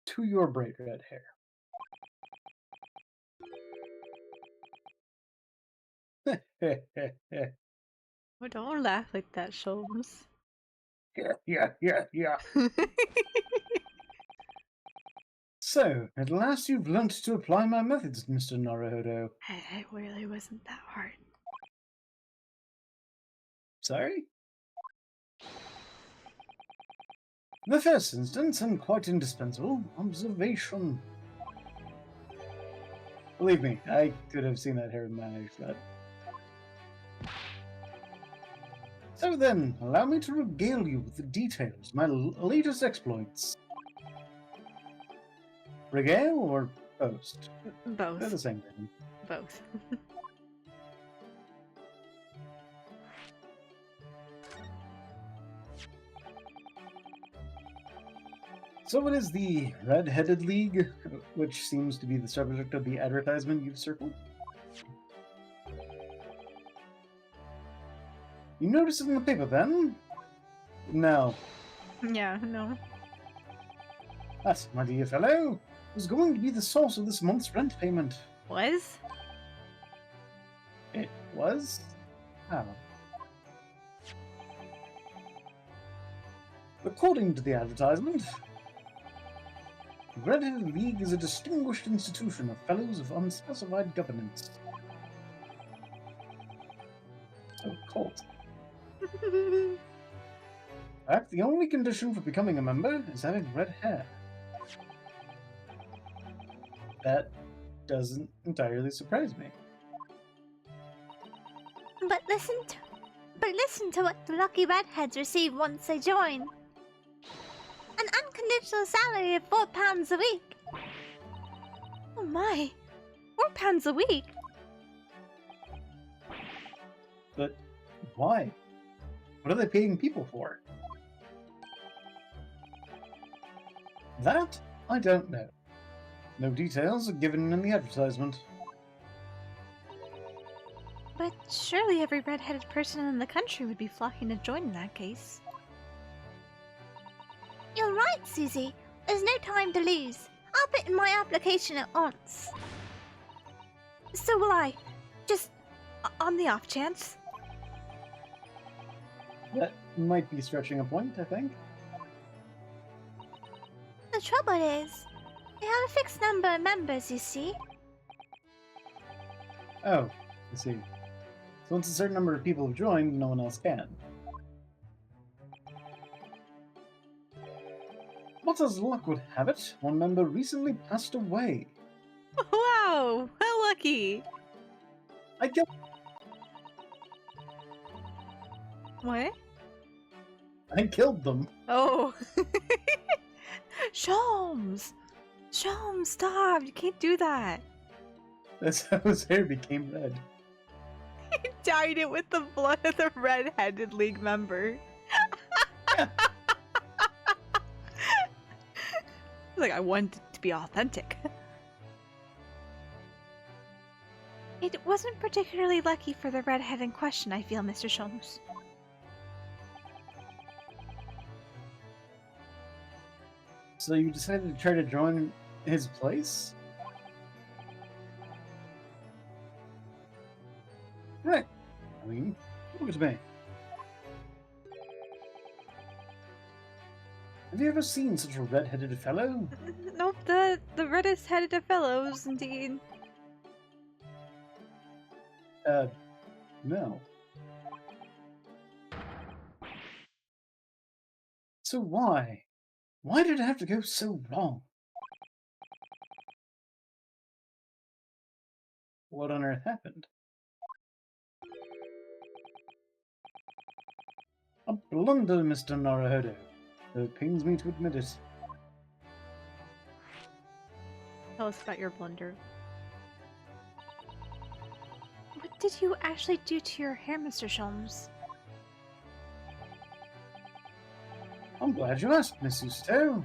To your bright red hair. Oh, don't laugh like that, Sholmes. Yeah. So, at last you've learnt to apply my methods, Mr. Naruhodo. It really wasn't that hard. Sorry? In the first instance, and quite indispensable, observation. Believe me, I could have seen that hair in my eyes, but... So then, allow me to regale you with the details of my latest exploits. Regale or boast? Both. They're the same thing. Both. So what is the Red-Headed League, which seems to be the subject of the advertisement you've circled? You noticed it in the paper then? No. Yeah, no. That, my dear fellow, was going to be the source of this month's rent payment. Was? It was? How? According to the advertisement, the Red-Headed League is a distinguished institution of fellows of unspecified governance. So, cult. In fact, the only condition for becoming a member is having red hair. That doesn't entirely surprise me. But listen to what the lucky redheads receive once they join. An unconditional salary of £4 a week. Oh my, £4 a week? But why? What are they paying people for? That I don't know. No details are given in the advertisement. But surely every red-headed person in the country would be flocking to join in that case. You're right, Susie. There's no time to lose. I'll put in my application at once. So will I. Just on the off chance. That might be stretching a point, I think. The trouble is, they have a fixed number of members, you see. Oh, I see. So once a certain number of people have joined, no one else can. But as luck would have it, one member recently passed away. Wow, how lucky. I killed What? them. Oh. Sholmes! Sholmes, stop! You can't do that. That's how his hair became red. He dyed it with the blood of the red-headed league member. Like, I want it to be authentic. It wasn't particularly lucky for the redhead in question, I feel, Mr. Sholmes. So you decided to try to join his place? Right. I mean, look at me. Have you ever seen such a red-headed fellow? Nope, the reddest headed fellows, indeed. No. So why? Why did it have to go so wrong? What on earth happened? A blunder, Mr. Naruhodo. Though it pains me to admit it. Tell us about your blunder. What did you actually do to your hair, Mr. Sholmes? I'm glad you asked, Miss Usto.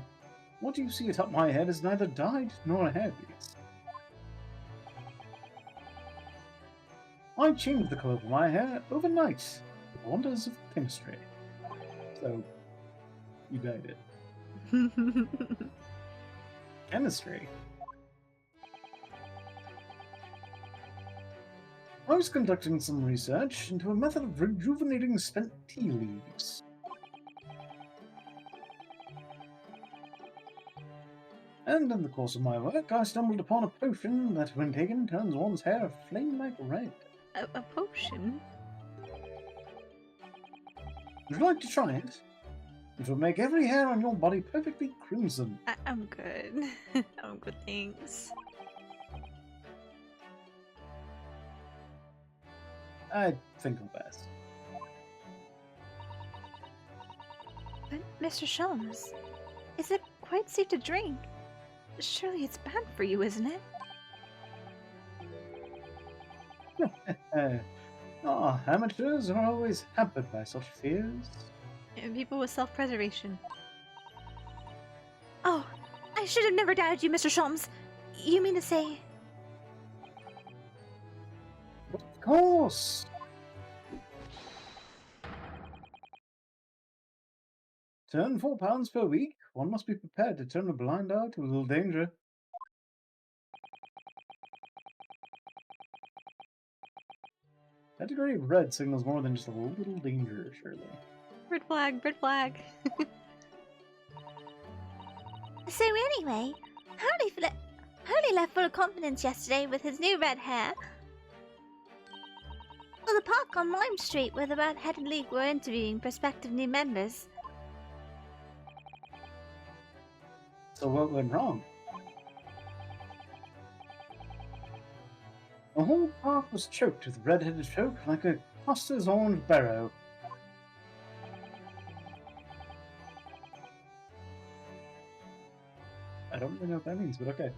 What you see atop my head is neither dyed nor a hairpiece. I changed the colour of my hair overnight. The wonders of chemistry. So, you dyed it. Chemistry? I was conducting some research into a method of rejuvenating spent tea leaves. And in the course of my work, I stumbled upon a potion that, when taken, turns one's hair flame-like red. A potion? Would you like to try it? It will make every hair on your body perfectly crimson. I'm good. I'm good, thanks. I think I'll pass. But, Mr. Sholmes, is it quite safe to drink? Surely it's bad for you, isn't it? Amateurs are always hampered by such fears. People with self-preservation. Oh, I should have never doubted you, Mr. Sholmes. You mean to say... Of course! Turn £4 per week. One must be prepared to turn a blind eye to a little danger. That degree of red signals more than just a little danger, surely. Red flag, red flag. So anyway, Harley left full of confidence yesterday with his new red hair. For the park on Lime Street where the Red-Headed League were interviewing prospective new members. So what went wrong? The whole park was choked with red-headed folk like a cluster's orange barrow. I don't really know what that means, but okay.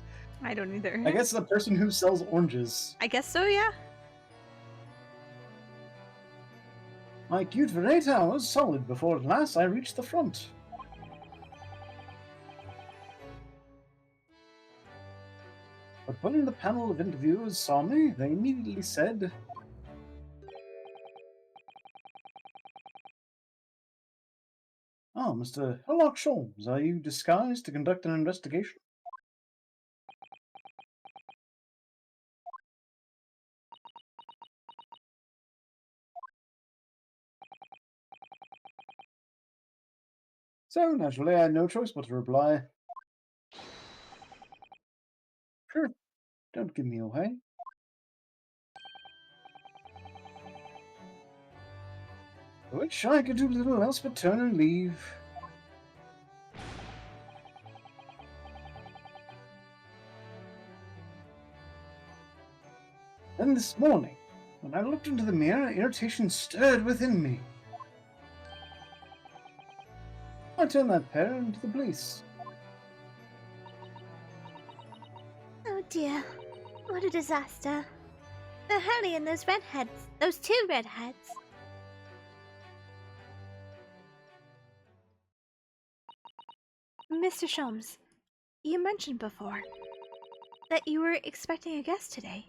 I don't either. I guess the person who sells oranges. I guess so, yeah. I queued for 8 hours solid before at last I reached the front. But when the panel of interviewers saw me, they immediately said, "Ah, Mr. Sherlock Sholmes, are you disguised to conduct an investigation?" So, naturally, I had no choice but to reply, "Sure, don't give me away." Which I could do little else but turn and leave. Then this morning, when I looked into the mirror, irritation stirred within me. I turned that pair into the police. Oh dear, what a disaster. The Harley and those redheads, those two redheads. Mr. Sholmes, you mentioned before that you were expecting a guest today.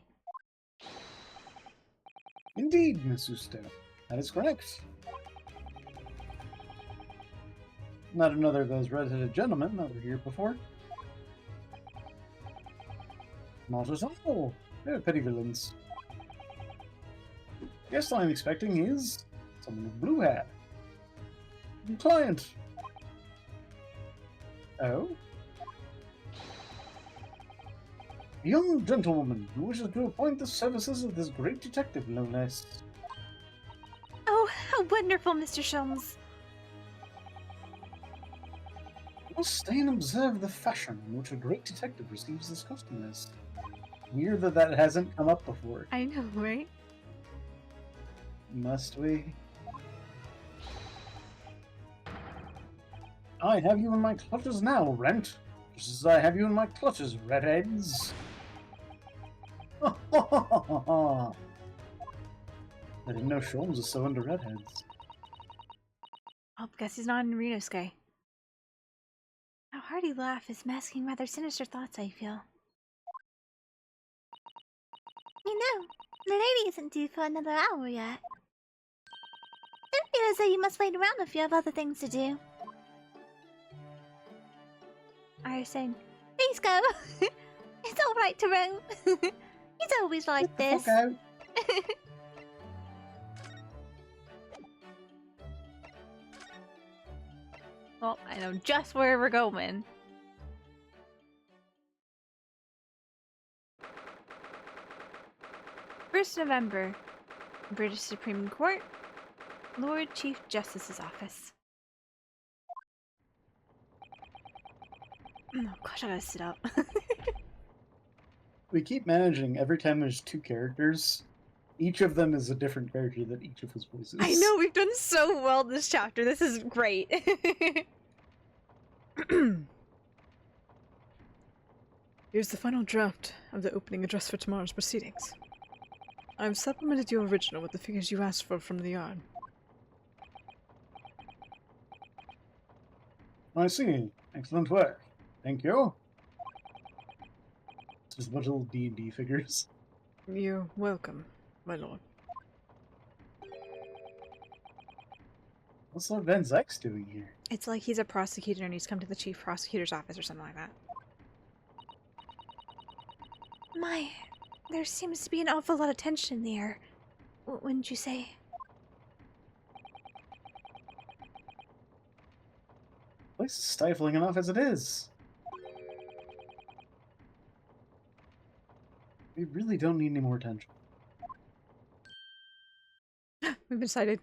Indeed, Miss Usto. That is correct. Not another of those red-headed gentlemen that were here before. Not at all. They're petty villains. Guess I'm expecting is someone with blue hair. Client. Oh? A young gentlewoman who wishes to appoint the services of this great detective, no less. Oh, how wonderful, Mr. Sholmes. We'll stay and observe the fashion in which a great detective receives his customers. Weird that that hasn't come up before. I know, right? Must we? I have you in my clutches now, Rent. Just as I have you in my clutches, redheads. I didn't know Sholmes was so into redheads. Oh, guess he's not in Renosuke. How hearty laugh is masking rather sinister thoughts, I feel. You know, the lady isn't due for another hour yet. Don't feel as though you must wait around if you have other things to do. I was saying, please go. It's alright to roam. He's always like Get the this. fuck out. Well, I know just where we're going. First November, British Supreme Court, Lord Chief Justice's office. Oh gosh, I gotta sit up. We keep managing every time there's two characters. Each of them is a different character that each of his voices. I know, we've done so well this chapter. This is great. Here's the final draft of the opening address for tomorrow's proceedings. I've supplemented your original with the figures you asked for from the yard. I see. Excellent work. Thank you. It's just a bunch of little D&D figures. You're welcome, my lord. What's Lord Van Zyx doing here? It's like he's a prosecutor and he's come to the chief prosecutor's office or something like that. My, there seems to be an awful lot of tension in the air. Wouldn't you say? The place is stifling enough as it is. We really don't need any more tension. We've been cited.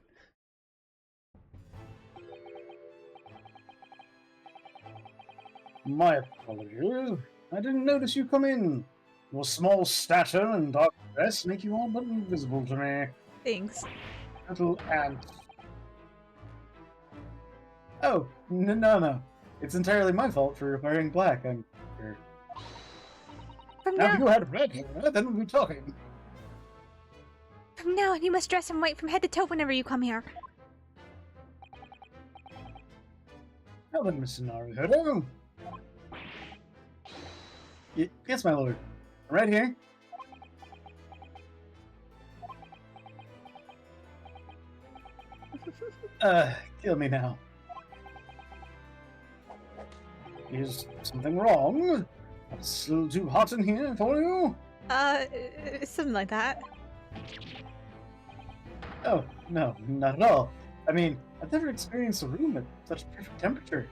My apologies. I didn't notice you come in. Your small stature and dark dress make you all but invisible to me. Thanks. Little ant. Oh, no. It's entirely my fault for wearing black, I'm sure. From Now, if now, you had red hair, then we'd be talking. from now on, you must dress in white from head to toe whenever you come here. Now then, Mr. Naruhodo. Yes, my lord. Right here. Kill me now. Is something wrong? It's still too hot in here for you? Something like that. Oh, no, not at all. I mean, I've never experienced a room at such perfect temperature.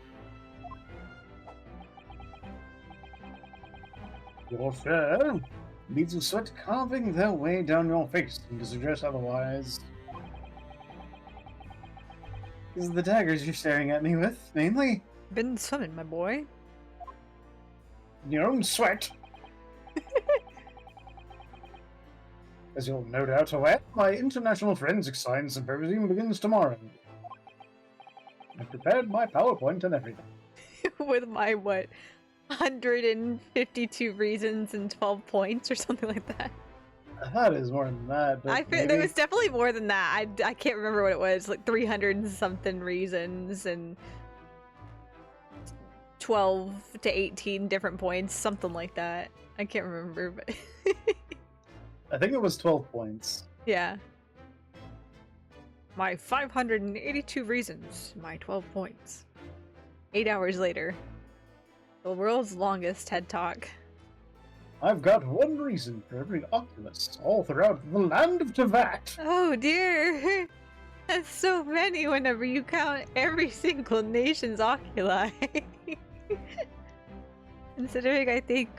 Your fur beads of sweat carving their way down your face and to suggest otherwise. These are the daggers you're staring at me with, mainly. Been summoned, my boy. In your own sweat. As you're no doubt aware, my International Forensic Science Symposium begins tomorrow. I've prepared my PowerPoint and everything. With my, what, 152 reasons and 12 points or something like that. That is more than that, but There maybe... was definitely more than that. I can't remember what it was. Like 300 and something reasons and 12 to 18 different points, something like that. I can't remember, but I think it was 12 points. yeah. My 582 reasons, my 12 points. 8 hours later. The world's longest TED Talk. I've got one reason for every Oculus all throughout the land of Tevat. Oh dear. That's so many whenever you count every single nation's oculi. Considering I think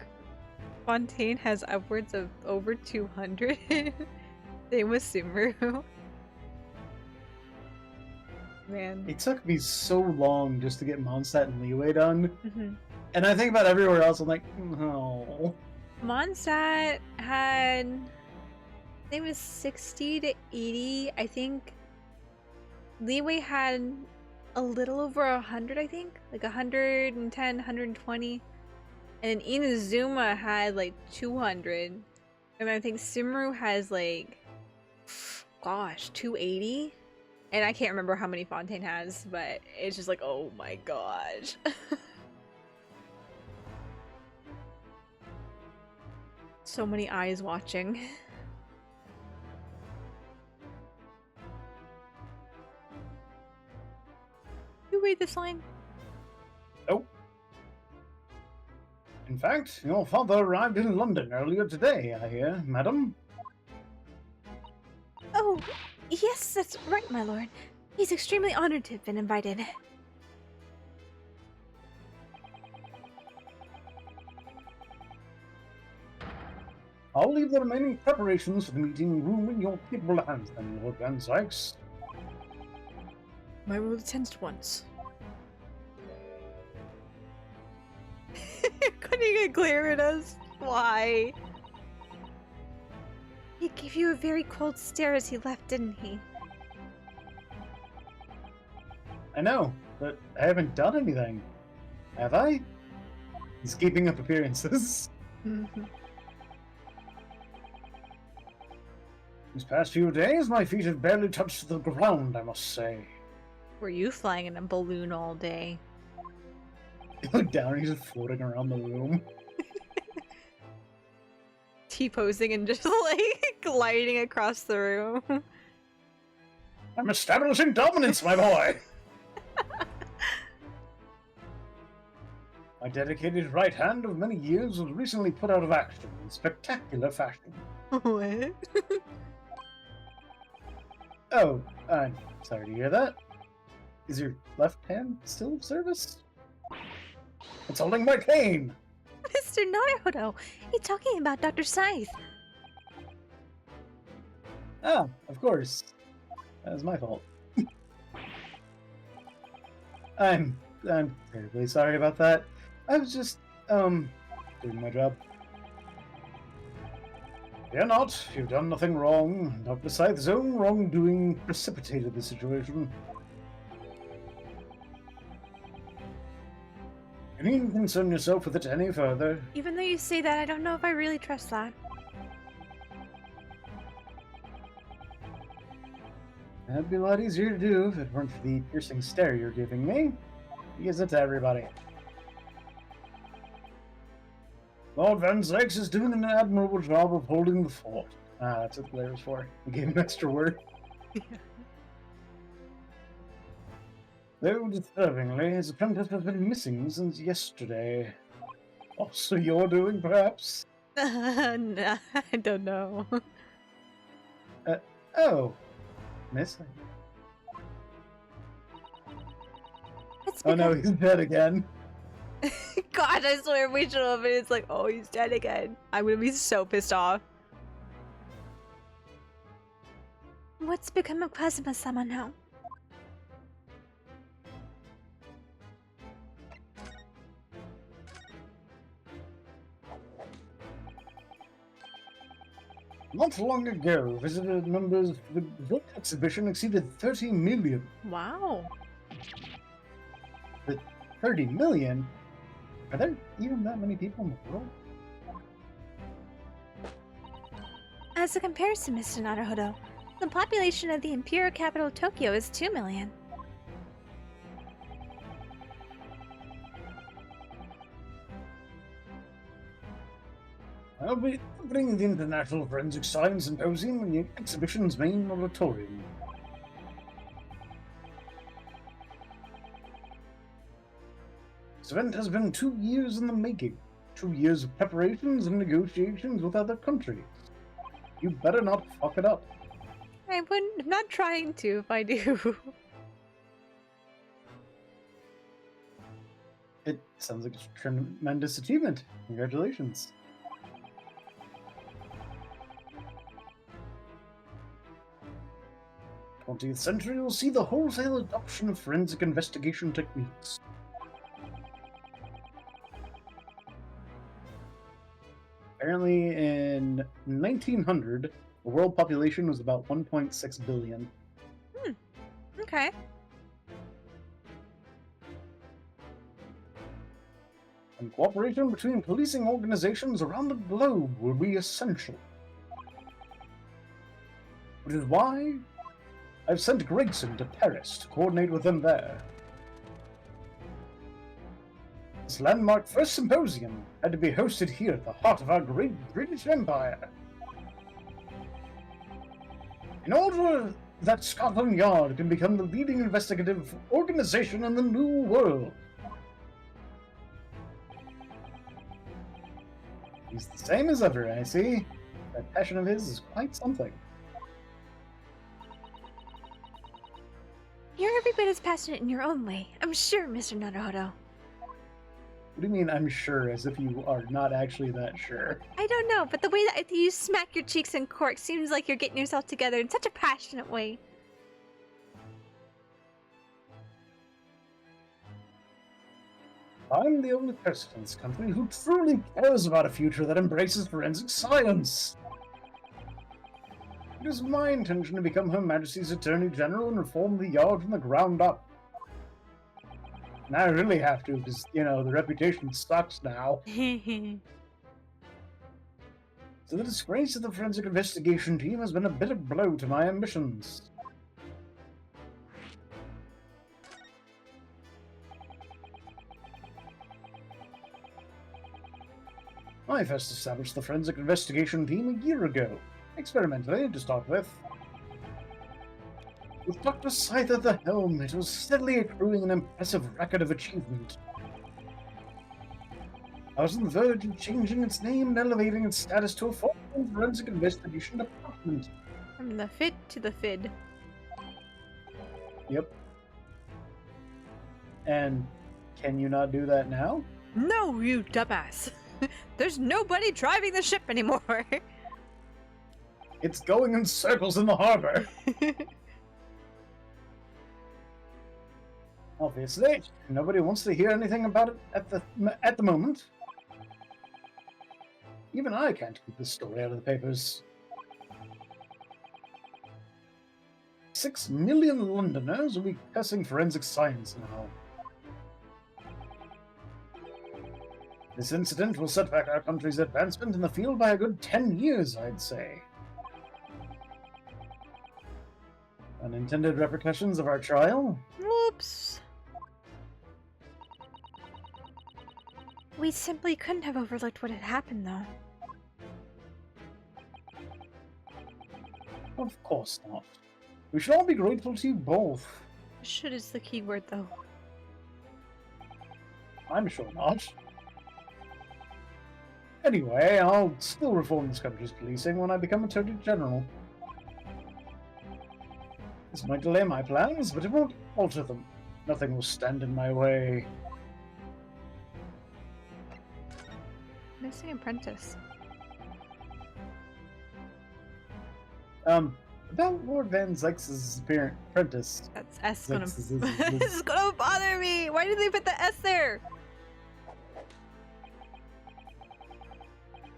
Fontaine has upwards of over 200. Same with Sumeru. Man. It took me so long just to get Mondstadt and Leeway done. Mm-hmm. And I think about everywhere else, I'm like, no. Mondstadt had, I think it was 60 to 80. I think Leeway had a little over 100, I think. Like 110, 120. And Inazuma had like 200. And I think Sumeru has like, gosh, 280. And I can't remember how many Fontaine has, but it's just like, oh my gosh. So many eyes watching. You read this line? Nope. In fact, your father arrived in London earlier today, I hear, madam. Oh, yes, that's right, my lord. He's extremely honored to have been invited. I'll leave the remaining preparations for the meeting room in your capable hands, then, Lord Van Sykes. My will attends once. Couldn't even glare at us. Why? He gave you a very cold stare as he left, didn't he? I know, but I haven't done anything. Have I? He's keeping up appearances. These past few days, my feet have barely touched the ground, I must say. Were you flying in a balloon all day? You look down and he's just floating around the room. T-posing and just like gliding across the room. I'm establishing dominance, my boy! My dedicated right hand of many years was recently put out of action in spectacular fashion. What? Oh, I'm sorry to hear that. Is your left hand still of service? It's holding my cane! Mr. Naruhodo, he's talking about Dr. Scythe. Ah, of course. That was my fault. I'm terribly sorry about that. I was just, doing my job. Fear not, you've done nothing wrong. Dr. Scythe's own wrongdoing precipitated the situation. You needn't concern yourself with it any further. Even though you say that, I don't know if I really trust that. That'd be a lot easier to do if it weren't for the piercing stare you're giving me. He gives it to everybody. Lord Van Sykes is doing an admirable job of holding the fort. Ah, that's what Blair was for. We gave him extra work. Though disturbingly, his apprentice has been missing since yesterday. Also you're doing, perhaps? Nah, I don't know. Oh. Missing? It's Oh no, because- he's dead again. God, I swear if we show up and it's like, oh, he's dead again. I'm gonna be so pissed off. What's become of Kazuma-sama now? Not long ago, visitor numbers for the book exhibition exceeded 30 million. Wow. 30 million? Are there even that many people in the world? As a comparison, Mr. Naruhodo, the population of the imperial capital Tokyo is 2 million. I'll be opening the International Forensic Science Symposium in the exhibition's main auditorium. This event has been 2 years in the making. 2 years of preparations and negotiations with other countries. You better not fuck it up. I wouldn't. I'm not trying to if I do. It sounds like a tremendous achievement. Congratulations. The 20th century will see the wholesale adoption of forensic investigation techniques. Apparently, in 1900, the world population was about 1.6 billion. Okay. And cooperation between policing organizations around the globe will be essential. Which is why I've sent Gregson to Paris to coordinate with them there. This landmark first symposium had to be hosted here at the heart of our great British Empire. In order that Scotland Yard can become the leading investigative organization in the New World. He's the same as ever, I see. That passion of his is quite something. You're every bit as passionate in your own way, I'm sure, Mr. Naruhodo. What do you mean, I'm sure, as if you are not actually that sure? I don't know, but the way that you smack your cheeks and cork seems like you're getting yourself together in such a passionate way. I'm the only person in this country who truly cares about a future that embraces forensic science. It is my intention to become Her Majesty's Attorney General and reform the Yard from the ground up. And I really have to, because, you know, the reputation sucks now. So the disgrace of the forensic investigation team has been a bitter blow to my ambitions. I first established the forensic investigation team a year ago, experimentally to start with. With Dr. Scythe at the helm, it was steadily accruing an impressive record of achievement. I was on the verge of changing its name and elevating its status to a full forensic investigation department. From the fit to the fid. Yep. And can you not do that now? No, you dumbass. There's nobody driving the ship anymore. It's going in circles in the harbor. Obviously, nobody wants to hear anything about it at the moment. Even I can't keep this story out of the papers. 6 million Londoners will be cursing forensic science now. This incident will set back our country's advancement in the field by a good 10 years, I'd say. Unintended repercussions of our trial? Whoops. We simply couldn't have overlooked what had happened, though. Of course not. We should all be grateful to you both. Should is the key word, though. I'm sure not. Anyway, I'll still reform this country's policing when I become Attorney General. This might delay my plans, but it won't alter them. Nothing will stand in my way. Missing apprentice. About Lord Van Zykes' apprentice. That's S gonna. Zykes This is gonna bother me. Why did they put the S there?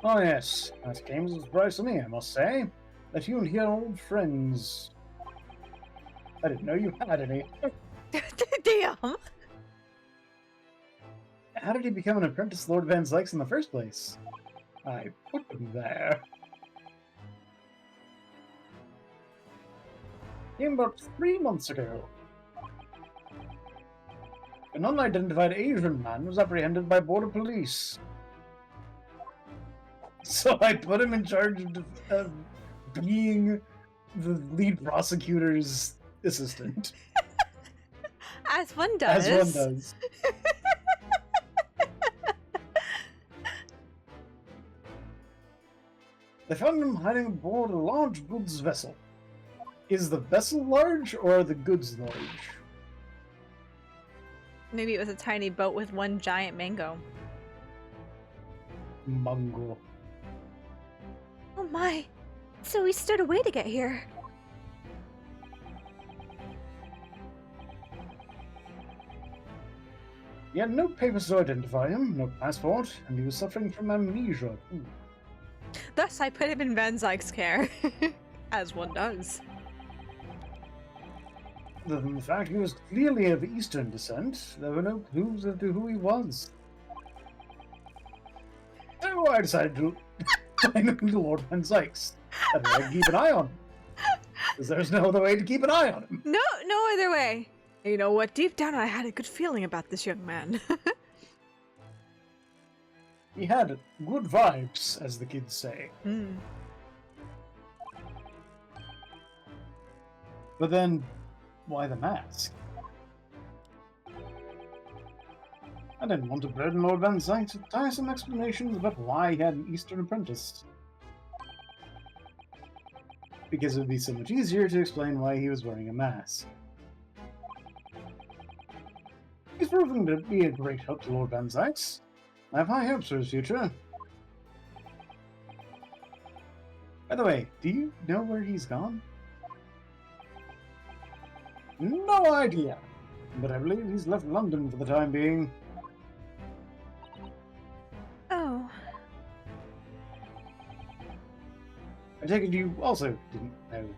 Oh yes, that came as a surprise to me, I must say. That you and he are old friends. I didn't know you had any. Damn. How did he become an apprentice Lord Van Zykes in the first place? I put him there. Came about 3 months ago. An unidentified Asian man was apprehended by border police. So I put him in charge of being the lead prosecutor's assistant. As one does. As one does. They found him hiding aboard a large goods vessel. Is the vessel large or are the goods large? Maybe it was a tiny boat with one giant mango. Mungo. Oh my. So we stood away to get here. He had no papers to identify him, no passport, and he was suffering from amnesia. Ooh. Thus, I put him in Van Zyke's care. As one does. Other than the fact he was clearly of Eastern descent, there were no clues as to who he was. So I decided to find him to Lord Van Zyke's. That way I could keep an eye on him. Because there's no other way to keep an eye on him. No other way. You know what? Deep down, I had a good feeling about this young man. He had good vibes, as the kids say. Hmm. But then, why the mask? I didn't want to burden Lord Van Zyke with tiresome explanations about why he had an Eastern apprentice. Because it would be so much easier to explain why he was wearing a mask. He's proven to be a great help to Lord Van Zyke's. I have high hopes for his future. By the way, do you know where he's gone? No idea, but I believe he's left London for the time being. Oh. I take it you also didn't know.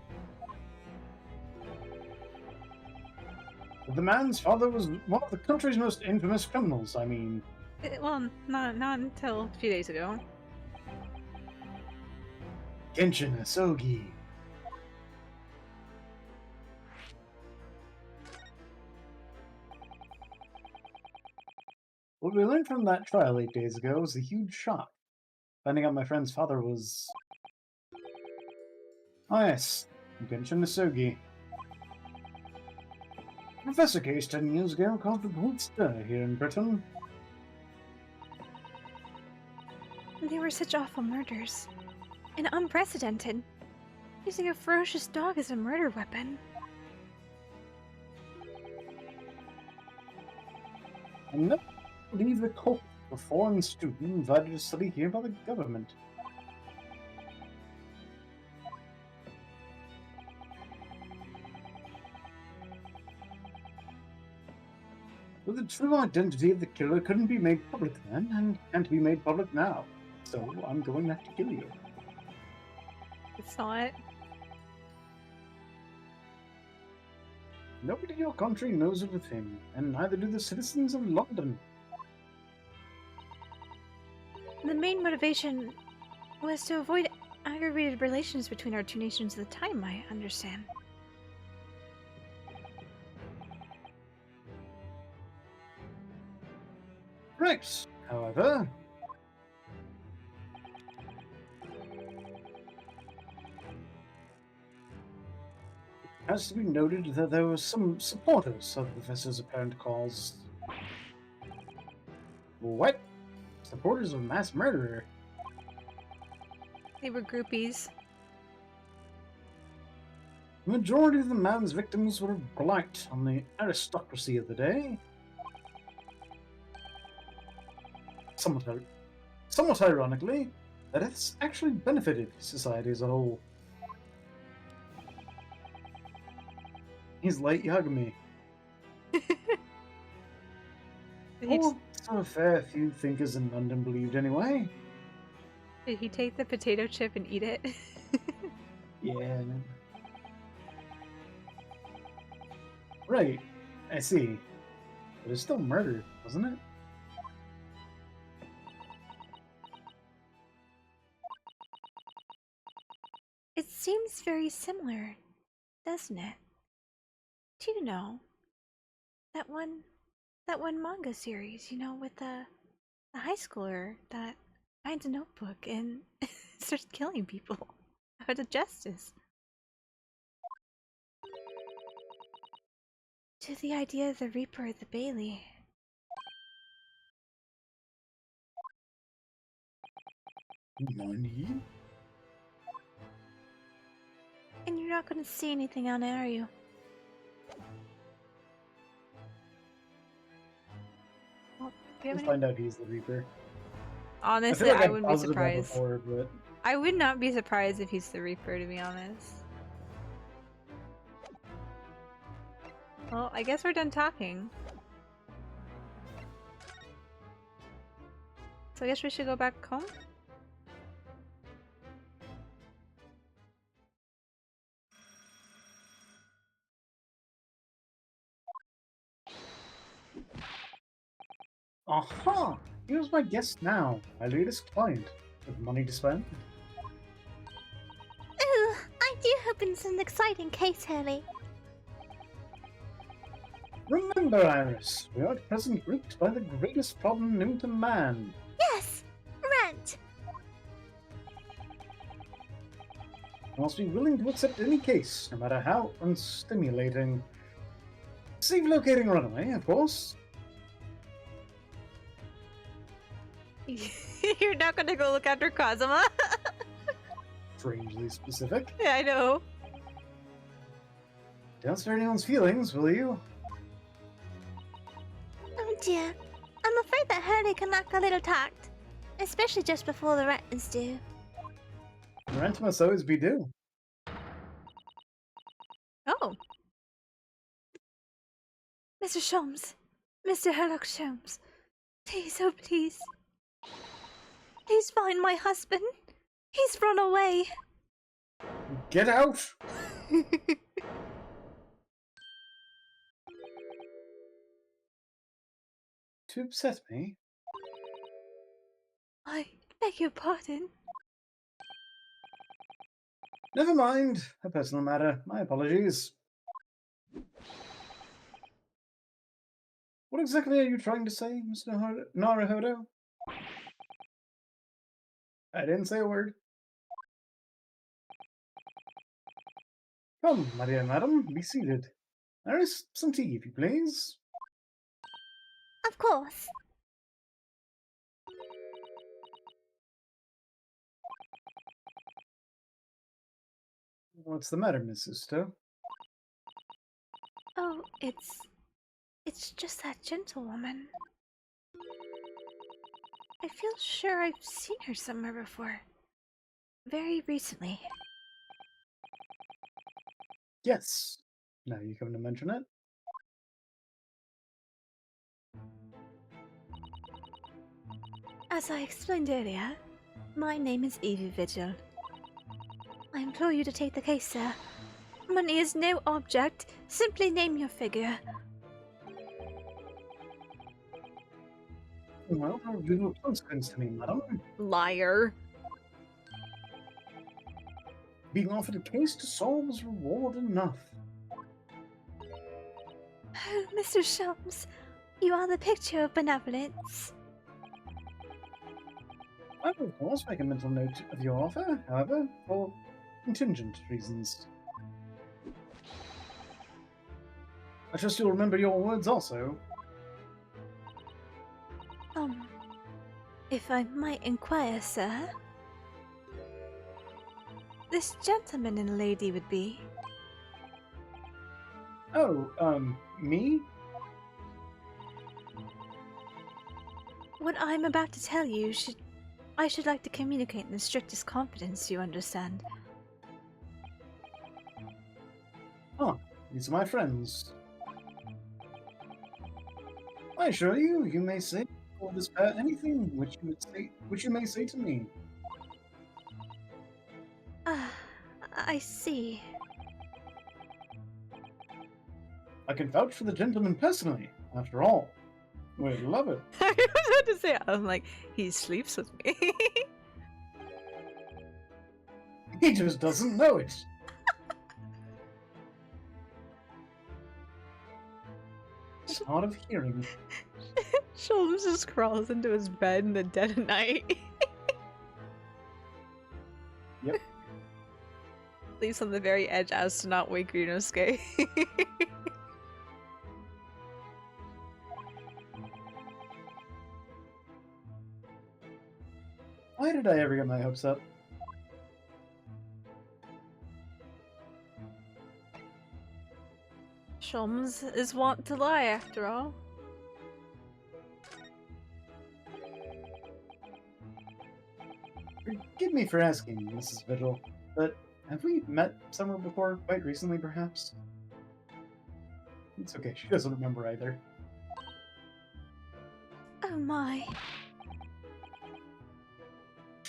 But the man's father was one of the country's most infamous criminals, I mean. Well, not until a few days ago. Genshin Asogi. What we learned from that trial 8 days ago was a huge shock. Finding out my friend's father was... Oh yes, Genshin Asogi. Professor case 10 years ago caused a great stir here in Britain. They were such awful murders. And unprecedented. Using a ferocious dog as a murder weapon. I never believe the cult of a foreign student invited to study here by the government. But the true identity of the killer couldn't be made public then, and can't be made public now. So I'm going to have to kill you. It's not. Nobody in your country knows it with him, and neither do the citizens of London. The main motivation was to avoid aggravated relations between our two nations at the time, I understand. Right, however... It has to be noted that there were some supporters of the Professor's apparent cause. What? Supporters of mass murderer? They were groupies. The majority of the man's victims were blight on the aristocracy of the day. Somewhat ironically, that it's actually benefited society as a whole. He's late Yagami. Did he, Oh, so a fair few thinkers in London believed anyway. did he take the potato chip and eat it? Yeah. Right, I see. But it's still murder, wasn't it? It seems very similar, doesn't it? Do you know that one manga series, you know, with the high schooler that finds a notebook and starts killing people out of justice? To the idea of the Reaper of the Bailey. Nani? And you're not gonna see anything on it, are you? Well, do you have Let's any? find out he's the Reaper. Honestly, I feel like I I've wouldn't be posited that surprised. before, but I would not be surprised if he's the Reaper, to be honest. Well, I guess we're done talking. So I guess we should go back home? aha! Here's my guest now, my latest client. With money to spend? Ooh, I do hope it's an exciting case, Hurley. Remember, Iris, we are at present gripped by the greatest problem known to man. Yes! Rent! I must be willing to accept any case, no matter how unstimulating. Save locating runaway, of course. You're not gonna go look after Kazuma? Strangely specific. Yeah, I know. Don't hurt anyone's feelings, will you? Oh dear. I'm afraid that Hurley can lack a little tact. Especially just before the rent is due. Rent must always be due. Oh. Mr. Sholmes. Mr. Herlock Sholmes. Please, oh please. Please find my husband. He's run away. Get out! To upset me? I beg your pardon. Never mind. A personal matter. My apologies. What exactly are you trying to say, Mr. Naruhodo? I didn't say a word. Come, my dear madam, be seated. There is some tea, if you please. Of course. What's the matter, Mrs. Stowe? Oh, it's just that gentlewoman. I feel sure I've seen her somewhere before. Very recently. Yes. Now you come to mention it. As I explained earlier, my name is Evie Vigil. I implore you to take the case, sir. Money is no object. Simply name your figure. Well, there will be no consequence to me, madam. Liar. Being offered a case to solve is reward enough. Oh, Mr. Sholmes, you are the picture of benevolence. I will, of course, make a mental note of your offer, however, for contingent reasons. I trust you'll remember your words also. If I might inquire, sir, this gentleman and lady would be. Oh, me? What I'm about to tell you I should like to communicate in the strictest confidence, you understand. Ah, these are my friends. I assure you, you may say or despair anything which you may say to me. Ah, I see. I can vouch for the gentleman personally, after all. We'd love it. I was about to say, I'm like, he sleeps with me. He just doesn't know it. It's hard of hearing. Sholmes just crawls into his bed in the dead of night. Yep. Leaves on the very edge as to not wake Ryunosuke. Why did I ever get my hopes up? Shulms is wont to lie, after all. Forgive me for asking, Mrs. Vigil, but have we met somewhere before, quite recently, perhaps? It's okay, she doesn't remember either. Oh my.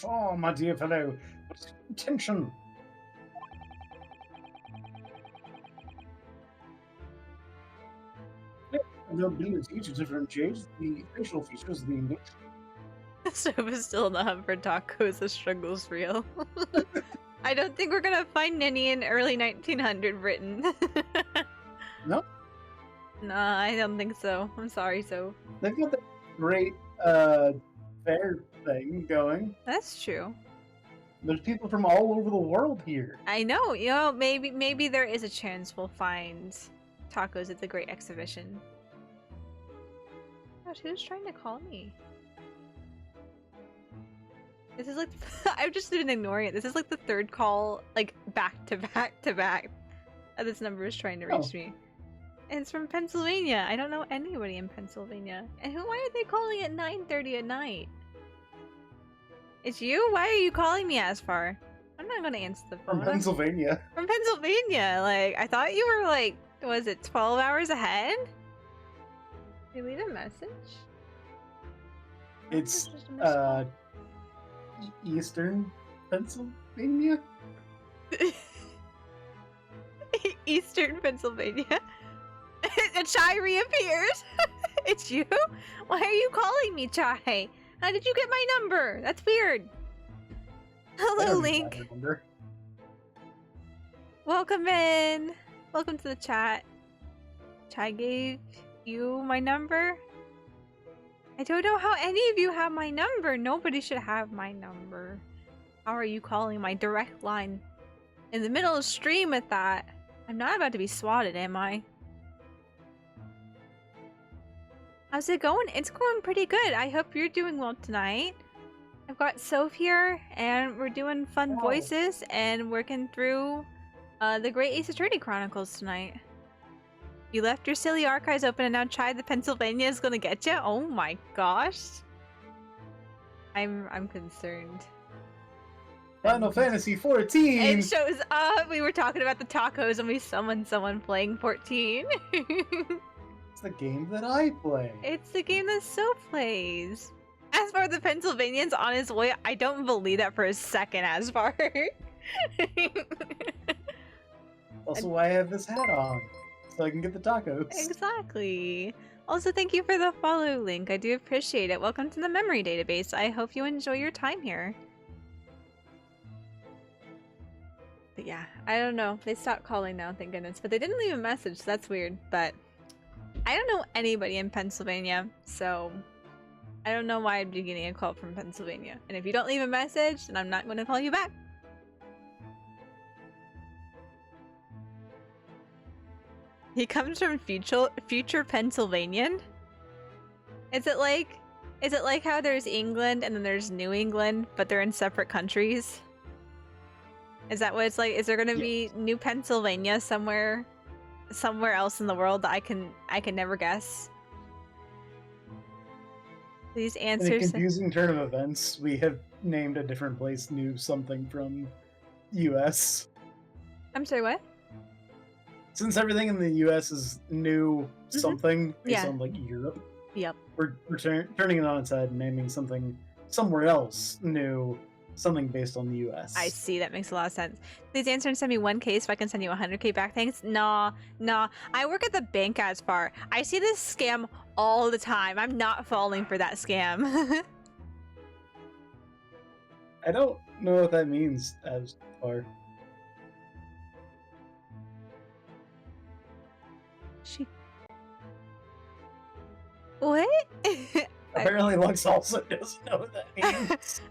Oh, my dear fellow, what's your intention? The ability to differentiate the facial features of the English. Soph is still in the hunt for tacos. The struggle's real. I don't think we're gonna find any in early 1900 Britain. No? Nah, I don't think so. I'm sorry, Soph. They've got that great fair thing going. That's true. There's people from all over the world here. I know. You know, maybe there is a chance we'll find tacos at the Great Exhibition. Gosh, who's trying to call me? This is like I've just been ignoring it. This is like the third call, like back to back to back. This number is trying to reach me. And it's from Pennsylvania. I don't know anybody in Pennsylvania. And why are they calling at 9:30 at night? It's you? Why are you calling me as far? I'm not gonna answer the phone. From Pennsylvania. From Pennsylvania. Like, I thought you were like, was it 12 hours ahead? Did you leave a message? It's Just a missed call. Eastern Pennsylvania. Eastern Pennsylvania. A Chai reappears. It's you? Why are you calling me, Chai? How did you get my number? That's weird. I Hello, don't Link. remember. Welcome in. Welcome to the chat. Chai gave you my number? I don't know how any of you have my number. Nobody should have my number. How are you calling my direct line in the middle of stream with that? I'm not about to be swatted, am I? How's it going? It's going pretty good. I hope you're doing well tonight. I've got Soph here, and we're doing fun voices and working through the Great Ace Attorney Chronicles tonight. You left your silly archives open and now Chai the Pennsylvania is gonna get you? Oh my gosh. I'm concerned. Final Fantasy 14! It shows up! We were talking about the tacos and we summoned someone playing 14. It's the game that I play. It's the game that Soph plays. As far as the Pennsylvanian's on his way, I don't believe that for a second, as far. Also why I have this hat on. So I can get the tacos. Exactly. Also, thank you for the follow link. I do appreciate it. Welcome to the memory database. I hope you enjoy your time here. But yeah, I don't know. They stopped calling now, thank goodness. But they didn't leave a message, so that's weird. But I don't know anybody in Pennsylvania, so I don't know why I'd be getting a call from Pennsylvania. And if you don't leave a message, then I'm not going to call you back. He comes from future Pennsylvanian? Is it like how there's England and then there's New England, but they're in separate countries? Is that what it's like? Is there gonna be New Pennsylvania somewhere else in the world that I can never guess? These In a answers. confusing turn of events, we have named a different place New something from US. I'm sorry, what? Since everything in the US is new something based Yeah. on like Europe, Yep. we're turning it on its head and naming something somewhere else new something based on the US. I see, that makes a lot of sense. Please answer and send me 1K so I can send you 100K back. Thanks. Nah. I work at the bank, Asfar. I see this scam all the time. I'm not falling for that scam. I don't know what that means as far. What? Apparently Lux also doesn't know what that means.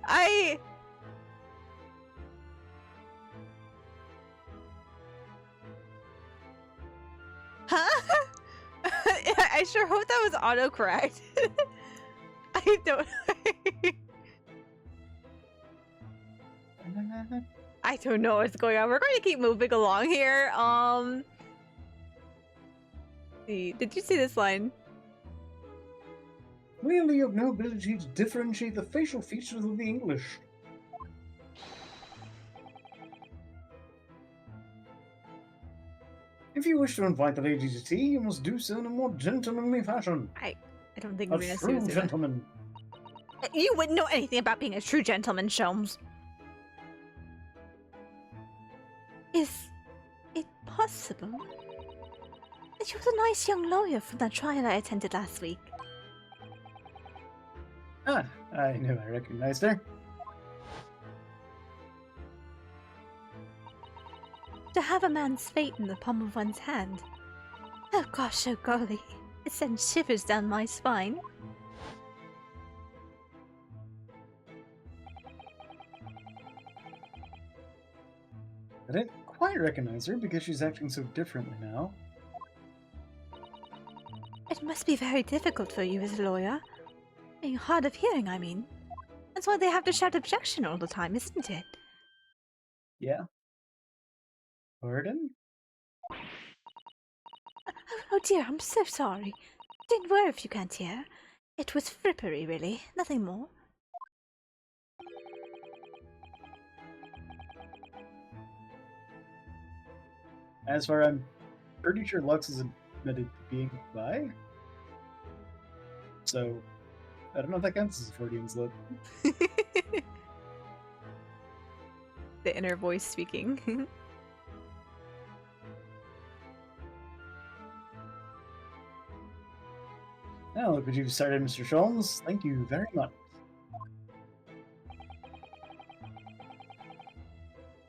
Huh? I sure hope that was autocorrect. I don't. I don't know what's going on. We're going to keep moving along here. Did you see this line? Clearly you have no ability to differentiate the facial features of the English. If you wish to invite the lady to tea, you must do so in a more gentlemanly fashion. I don't think A we're gonna see true what's in gentleman. You wouldn't know anything about being a true gentleman, Sholmes. Is it possible that you was a nice young lawyer from that trial I attended last week? Ah, I knew I recognized her. To have a man's fate in the palm of one's hand. Oh gosh, oh golly. It sends shivers down my spine. I didn't quite recognize her because she's acting so differently now. It must be very difficult for you as a lawyer. Being hard of hearing, I mean. That's why they have to shout objection all the time, isn't it? Yeah. Pardon? Oh dear, I'm so sorry. Don't worry if you can't hear. It was frippery, really. Nothing more. As far I'm pretty sure Lux is admitted to being bi. So, I don't know if that counts as a Freudian slip. The inner voice speaking. Now look what you've started, Mr. Sholmes. Thank you very much.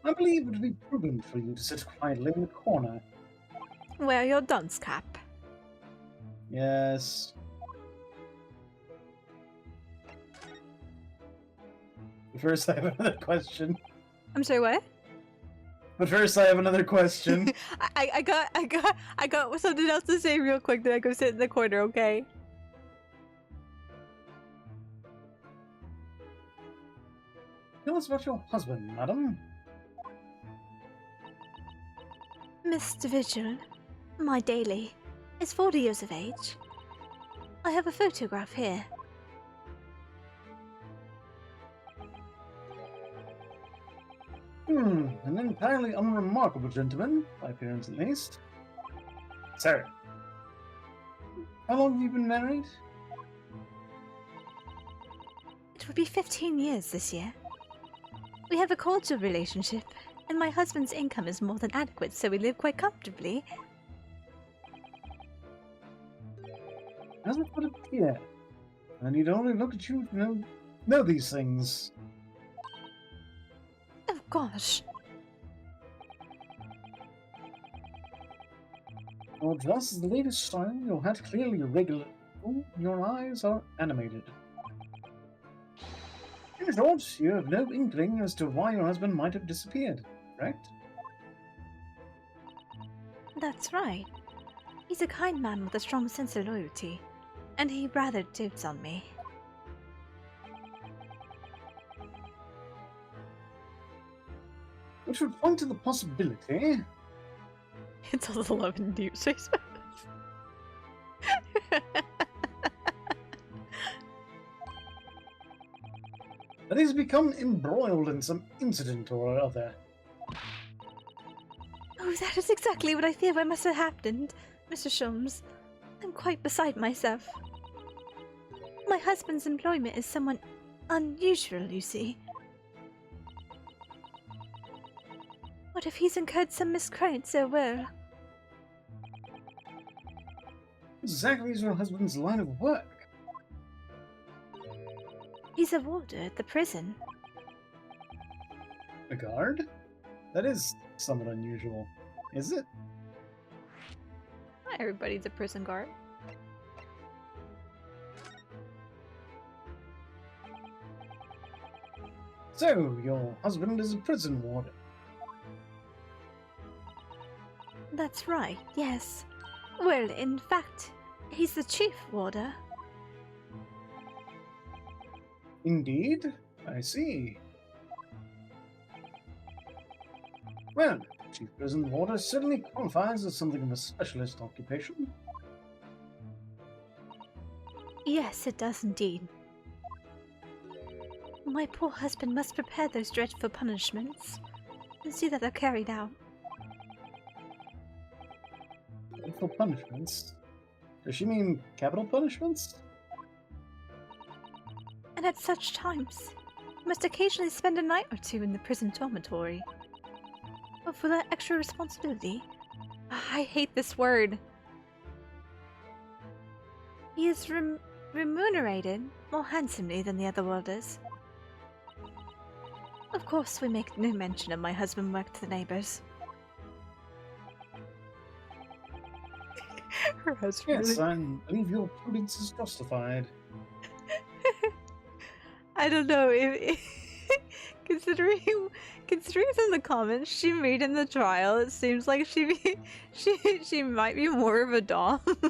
I believe it would be prudent for you to sit quietly in the corner. Wear your dunce cap. Yes. But first, I have another question. I'm sorry, what? But first, I have another question. I got something else to say real quick. Then I go sit in the corner, okay? Tell us about your husband, madam. Mr. Vigil, my daily, is 40 years of age. I have a photograph here. An entirely unremarkable gentleman, by appearance at least. Sir, how long have you been married? It would be 15 years this year. We have a cordial relationship, and my husband's income is more than adequate, so we live quite comfortably. As it would appear. I need only look at you to know these things. Oh gosh. Your dress is the latest style, your hat clearly irregular, your eyes are animated. In short, you have no inkling as to why your husband might have disappeared, right? That's right. He's a kind man with a strong sense of loyalty, and he rather dotes on me. Which would point to the possibility It's a little love and deep space. that he's become embroiled in some incident or other. Oh, that is exactly what I fear what must have happened, Mr. Sholmes. I'm quite beside myself. My husband's employment is somewhat unusual, you see. What if he's incurred some miscredit so well? Exactly is your husband's line of work. He's a warder at the prison. A guard? That is somewhat unusual. Is it? Not everybody's a prison guard. So, your husband is a prison warden. That's right, yes. Well, in fact, he's the chief warder. Indeed? I see. Well, chief prison warder certainly qualifies as something of a specialist occupation. Yes, it does indeed. My poor husband must prepare those dreadful punishments and see that they're carried out. For punishments? Does she mean capital punishments? And at such times, he must occasionally spend a night or two in the prison dormitory. But for that extra responsibility, I hate this word. he is remunerated more handsomely than the other worlders. Of course, we make no mention of my husband work to the neighbors. Her husband. Yes, I believe your prudence is justified. I don't know if considering some of the comments she made in the trial, it seems like she might be more of a dom. At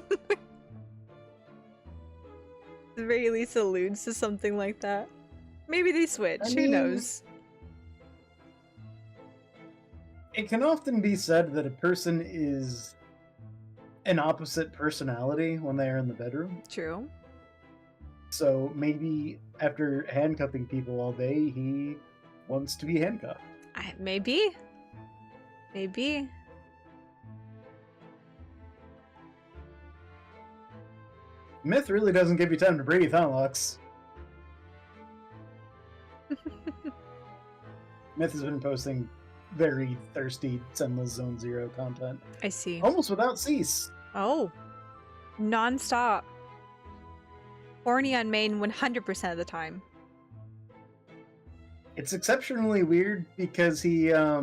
the very least alludes to something like that. Maybe they switch, I who mean, knows? It can often be said that a person is an opposite personality when they are in the bedroom. True. So maybe after handcuffing people all day, he wants to be handcuffed. Maybe. Maybe. Myth really doesn't give you time to breathe, huh, Lux? Myth has been posting very thirsty Senless Zone Zero content. I see. Almost without cease. Oh. Non-stop. Horny on main 100% of the time. It's exceptionally weird because he, I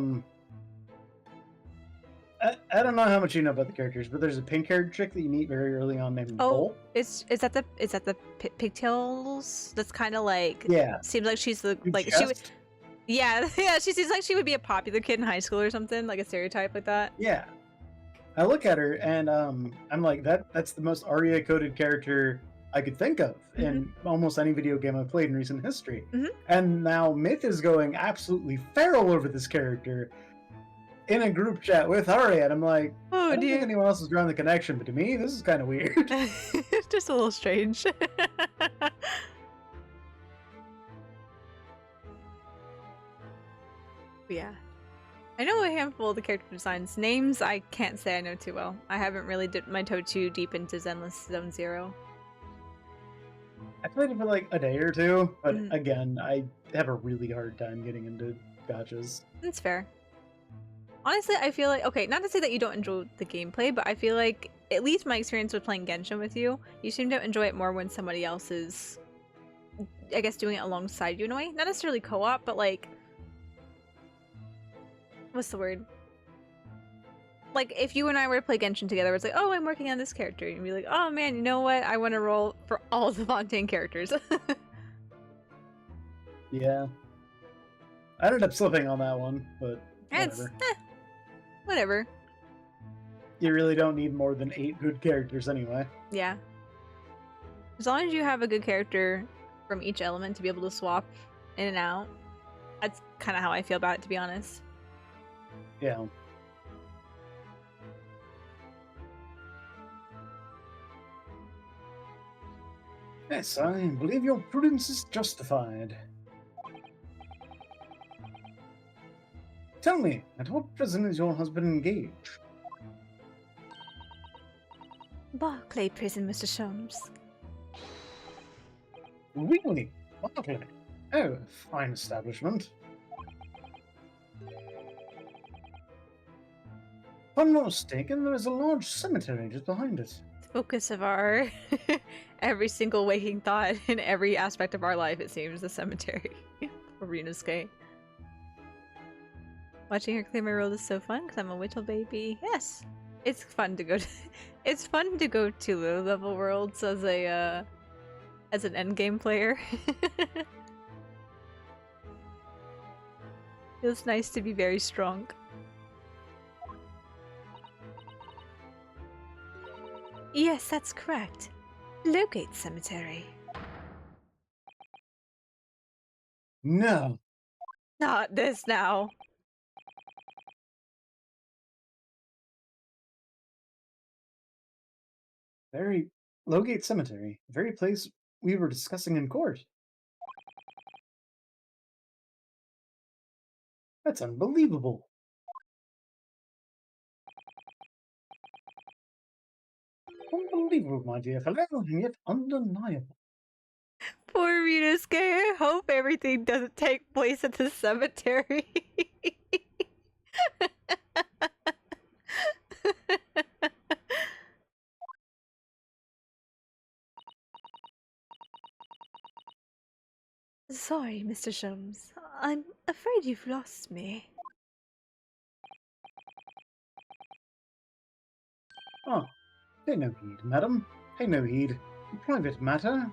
don't know how much you know about the characters, but there's a pink-haired chick that you meet very early on named Oh, Bolt. is that the pigtails? That's kind of like Yeah. seems like she's the Huge like she would. chest. Yeah, yeah. She seems like she would be a popular kid in high school or something, like a stereotype like that. Yeah. I look at her and I'm like, that's the most Arya coded character I could think of in almost any video game I've played in recent history. Mhm. And now Myth is going absolutely feral over this character in a group chat with Arya, and I'm like, I Oh don't think dear. anyone else has drawn the connection, but to me, this is kind of weird. It's just a little strange. Yeah. I know a handful of the character designs. Names I can't say I know too well. I haven't really dipped my toe too deep into Zenless Zone Zero. I played it for like a day or two, but Mhm. again, I have a really hard time getting into gotchas. That's fair. Honestly, I feel like, okay, not to say that you don't enjoy the gameplay, but I feel like, at least my experience with playing Genshin with you, you seem to enjoy it more when somebody else is, I guess, doing it alongside you in a way. Not necessarily co-op, but like, what's the word? Like, if you and I were to play Genshin together, it's like, oh, I'm working on this character. And you'd be like, oh man, you know what? I want to roll for all the Fontaine characters. Yeah. I ended up slipping on that one, but It's, whatever. whatever. You really don't need more than 8 good characters anyway. Yeah. As long as you have a good character from each element to be able to swap in and out, that's kind of how I feel about it, to be honest. Yeah. Yes, I believe your prudence is justified. Tell me, at what prison is your husband engaged? Barclay Prison, Mr. Sholmes. Really? Lovely. Oh, fine establishment. If I'm not mistaken, there is a large cemetery just behind it. The focus of our every single waking thought in every aspect of our life, it seems, the cemetery. Arena's Watching her clear my road is so fun because I'm a Whittle baby. Yes, it's fun to go. It's fun to go to low level worlds as a as an endgame player. Feels nice to be very strong. Yes, that's correct. Lowgate Cemetery. No. Not this now. Very Lowgate Cemetery, the very place we were discussing in court. That's unbelievable. Unbelievable, my dear fellow, and yet undeniable. Poor Ryunosuke, I hope everything doesn't take place at the cemetery. Sorry, Mr. Shums. I'm afraid you've lost me. Ah, pay no heed, madam. Pay no heed. A private matter.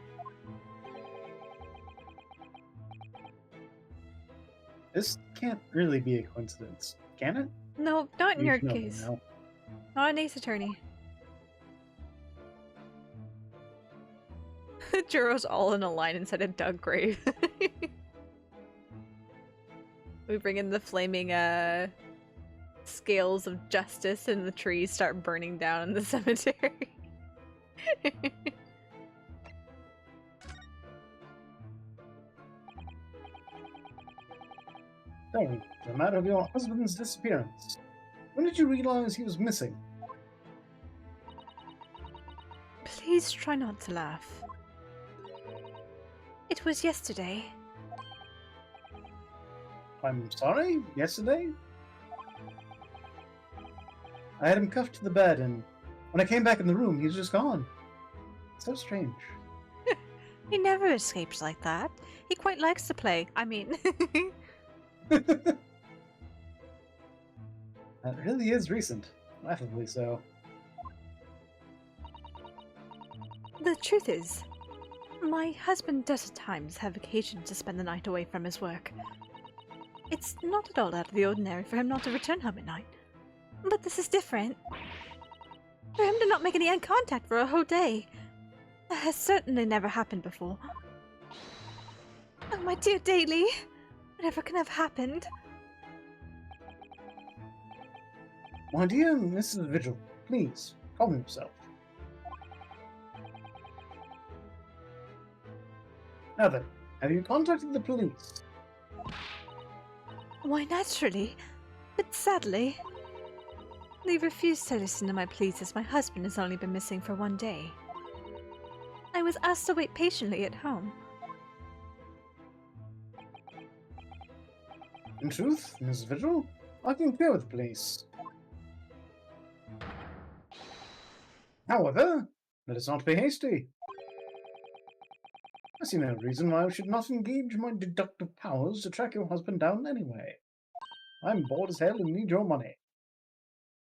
This can't really be a coincidence, can it? No, not in You your should know by case. now. Not an Ace Attorney. Juro's all in a line inside a dug grave. We bring in the flaming scales of justice and the trees start burning down in the cemetery. Tell me, the matter of your husband's disappearance. When did you realize he was missing? Please try not to laugh. It was yesterday. I'm sorry? Yesterday? I had him cuffed to the bed, and when I came back in the room, he was just gone. So strange. He never escapes like that. He quite likes to play. I mean, That really is recent. Laughably so. the truth is, my husband does at times have occasion to spend the night away from his work. It's not at all out of the ordinary for him not to return home at night. But this is different. For him to not make any eye contact for a whole day. That has certainly never happened before. Oh, my dear Daily. Whatever can have happened? My dear Mrs. Vigil, please, calm yourself. Now then, have you contacted the police? Why, naturally. But sadly, they refused to listen to my pleas as my husband has only been missing for one day. I was asked to wait patiently at home. In truth, Mrs. Vigil, I concur with the police. However, let us not be hasty. I see no reason why I should not engage my deductive powers to track your husband down anyway. I'm bored as hell and need your money.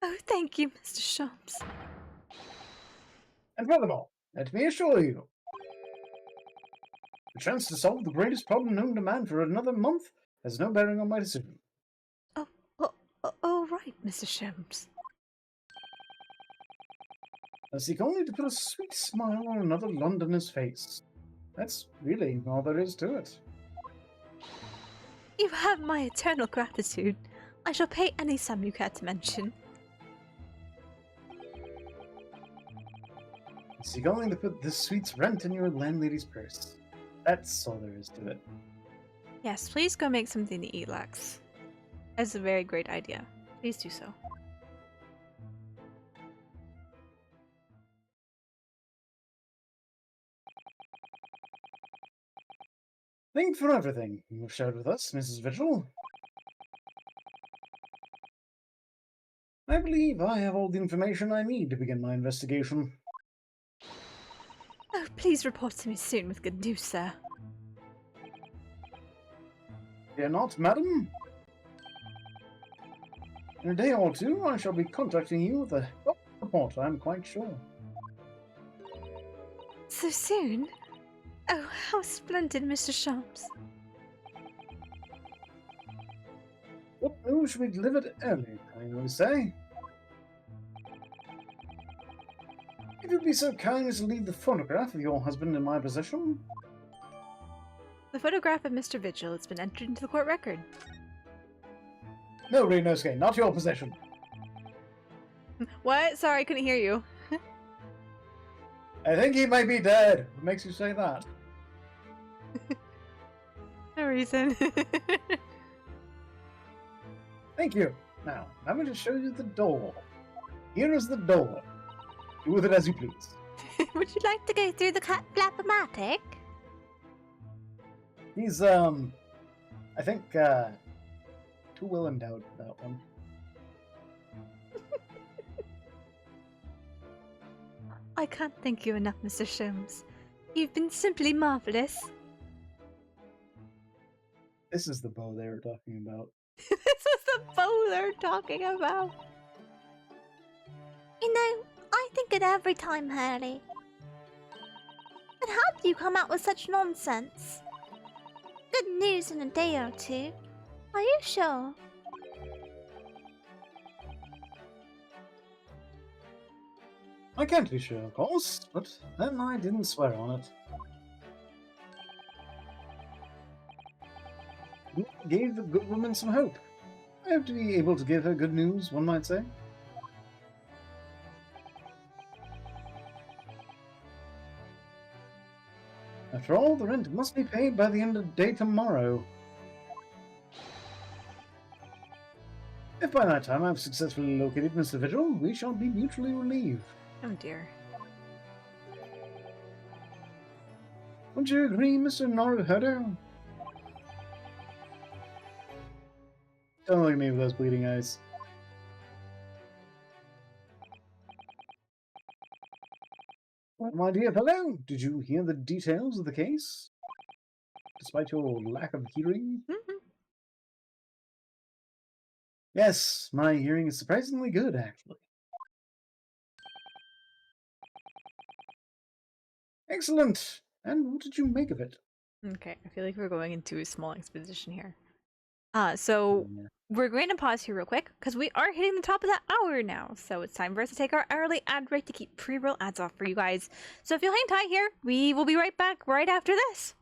Oh, thank you, Mr. Shums. And furthermore, let me assure you, the chance to solve the greatest problem known to man for another month has no bearing on my decision. Oh, right, Mr. Shums. I seek only to put a sweet smile on another Londoner's face. That's really all there is to it. You have my eternal gratitude. I shall pay any sum you care to mention. I seek only to put this sweet's rent in your landlady's purse. That's all there is to it. Yes, please go make something to eat, Lex. That's a very great idea. Please do so. Thank you for everything you've shared with us, Mrs. Vigil. I believe I have all the information I need to begin my investigation. Oh, please report to me soon with good news, sir. Fear not, madam. In a day or two, I shall be contacting you with a report, I'm quite sure. So soon? Oh, how splendid, Mr. Shums. What news should be delivered early, I will say? If you'd be so kind as to leave the photograph of your husband in my possession. The photograph of Mr. Vigil has been entered into the court record. No, Ryunosuke, not your possession. What? Sorry, I couldn't hear you. I think he might be dead. What makes you say that? No reason. Thank you. Now, I'm going to show you the door. Here is the door. Do with it as you please. Would you like to go through the flap-o-matic? He's, I think, too well endowed for that one. I can't thank you enough, Mr. Sholmes. You've been simply marvelous. This is the bow they were talking about. This is the bow they're talking about. You know, I think it every time, Hurley. But how do you come out with such nonsense? Good news in a day or two. Are you sure? I can't be sure, of course, but then I didn't swear on it. You gave the good woman some hope. I hope to be able to give her good news, one might say. After all, the rent must be paid by the end of the day tomorrow. If by that time I've successfully located Mr. Vigil, we shall be mutually relieved. Oh dear. Would you agree, Mr. Naruhodo? Don't look at me with those bleeding eyes. Well, my dear fellow, did you hear the details of the case? Despite your lack of hearing? Yes, my hearing is surprisingly good, actually. Excellent! And what did you make of it? Okay, I feel like we're going into a small exposition here. So we're going to pause here real quick because we are hitting the top of the hour now. So it's time for us to take our hourly ad break to keep pre-roll ads off for you guys. So if you'll hang tight here, we will be right back right after this.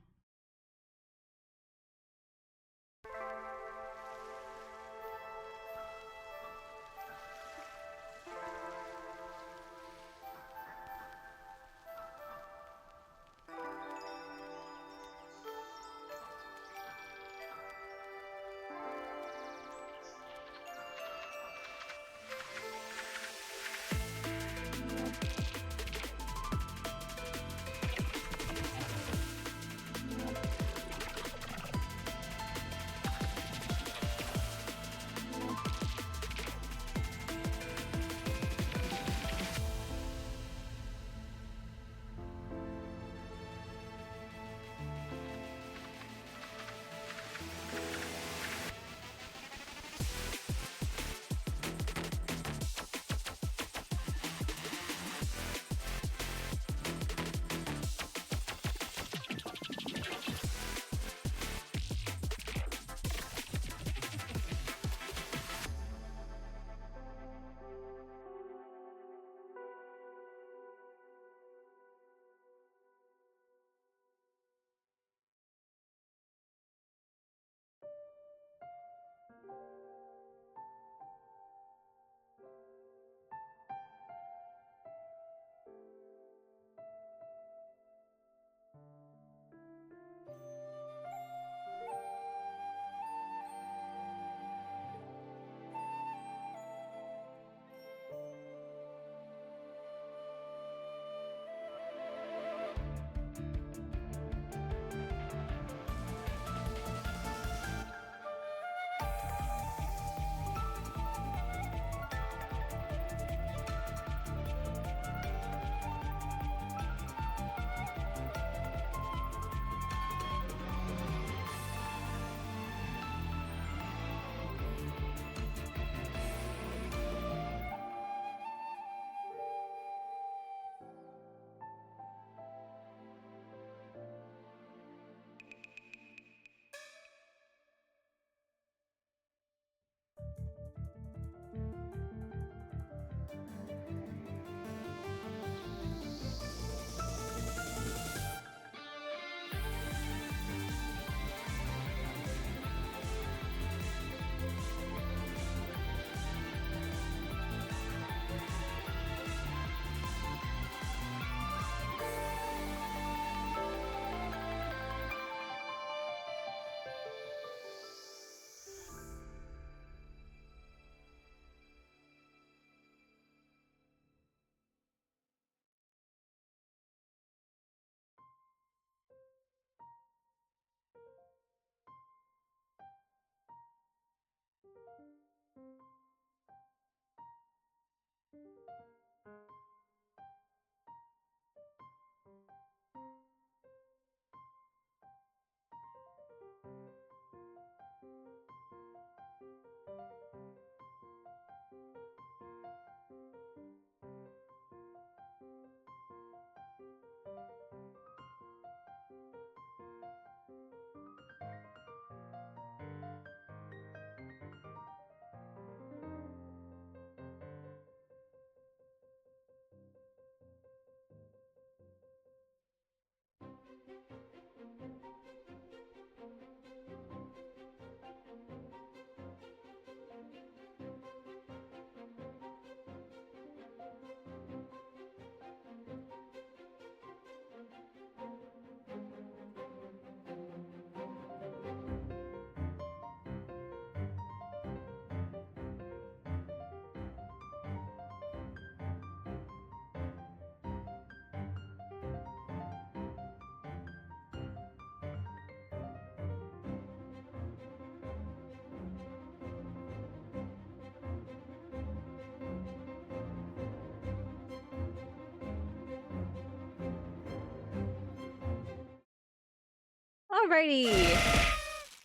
Alrighty.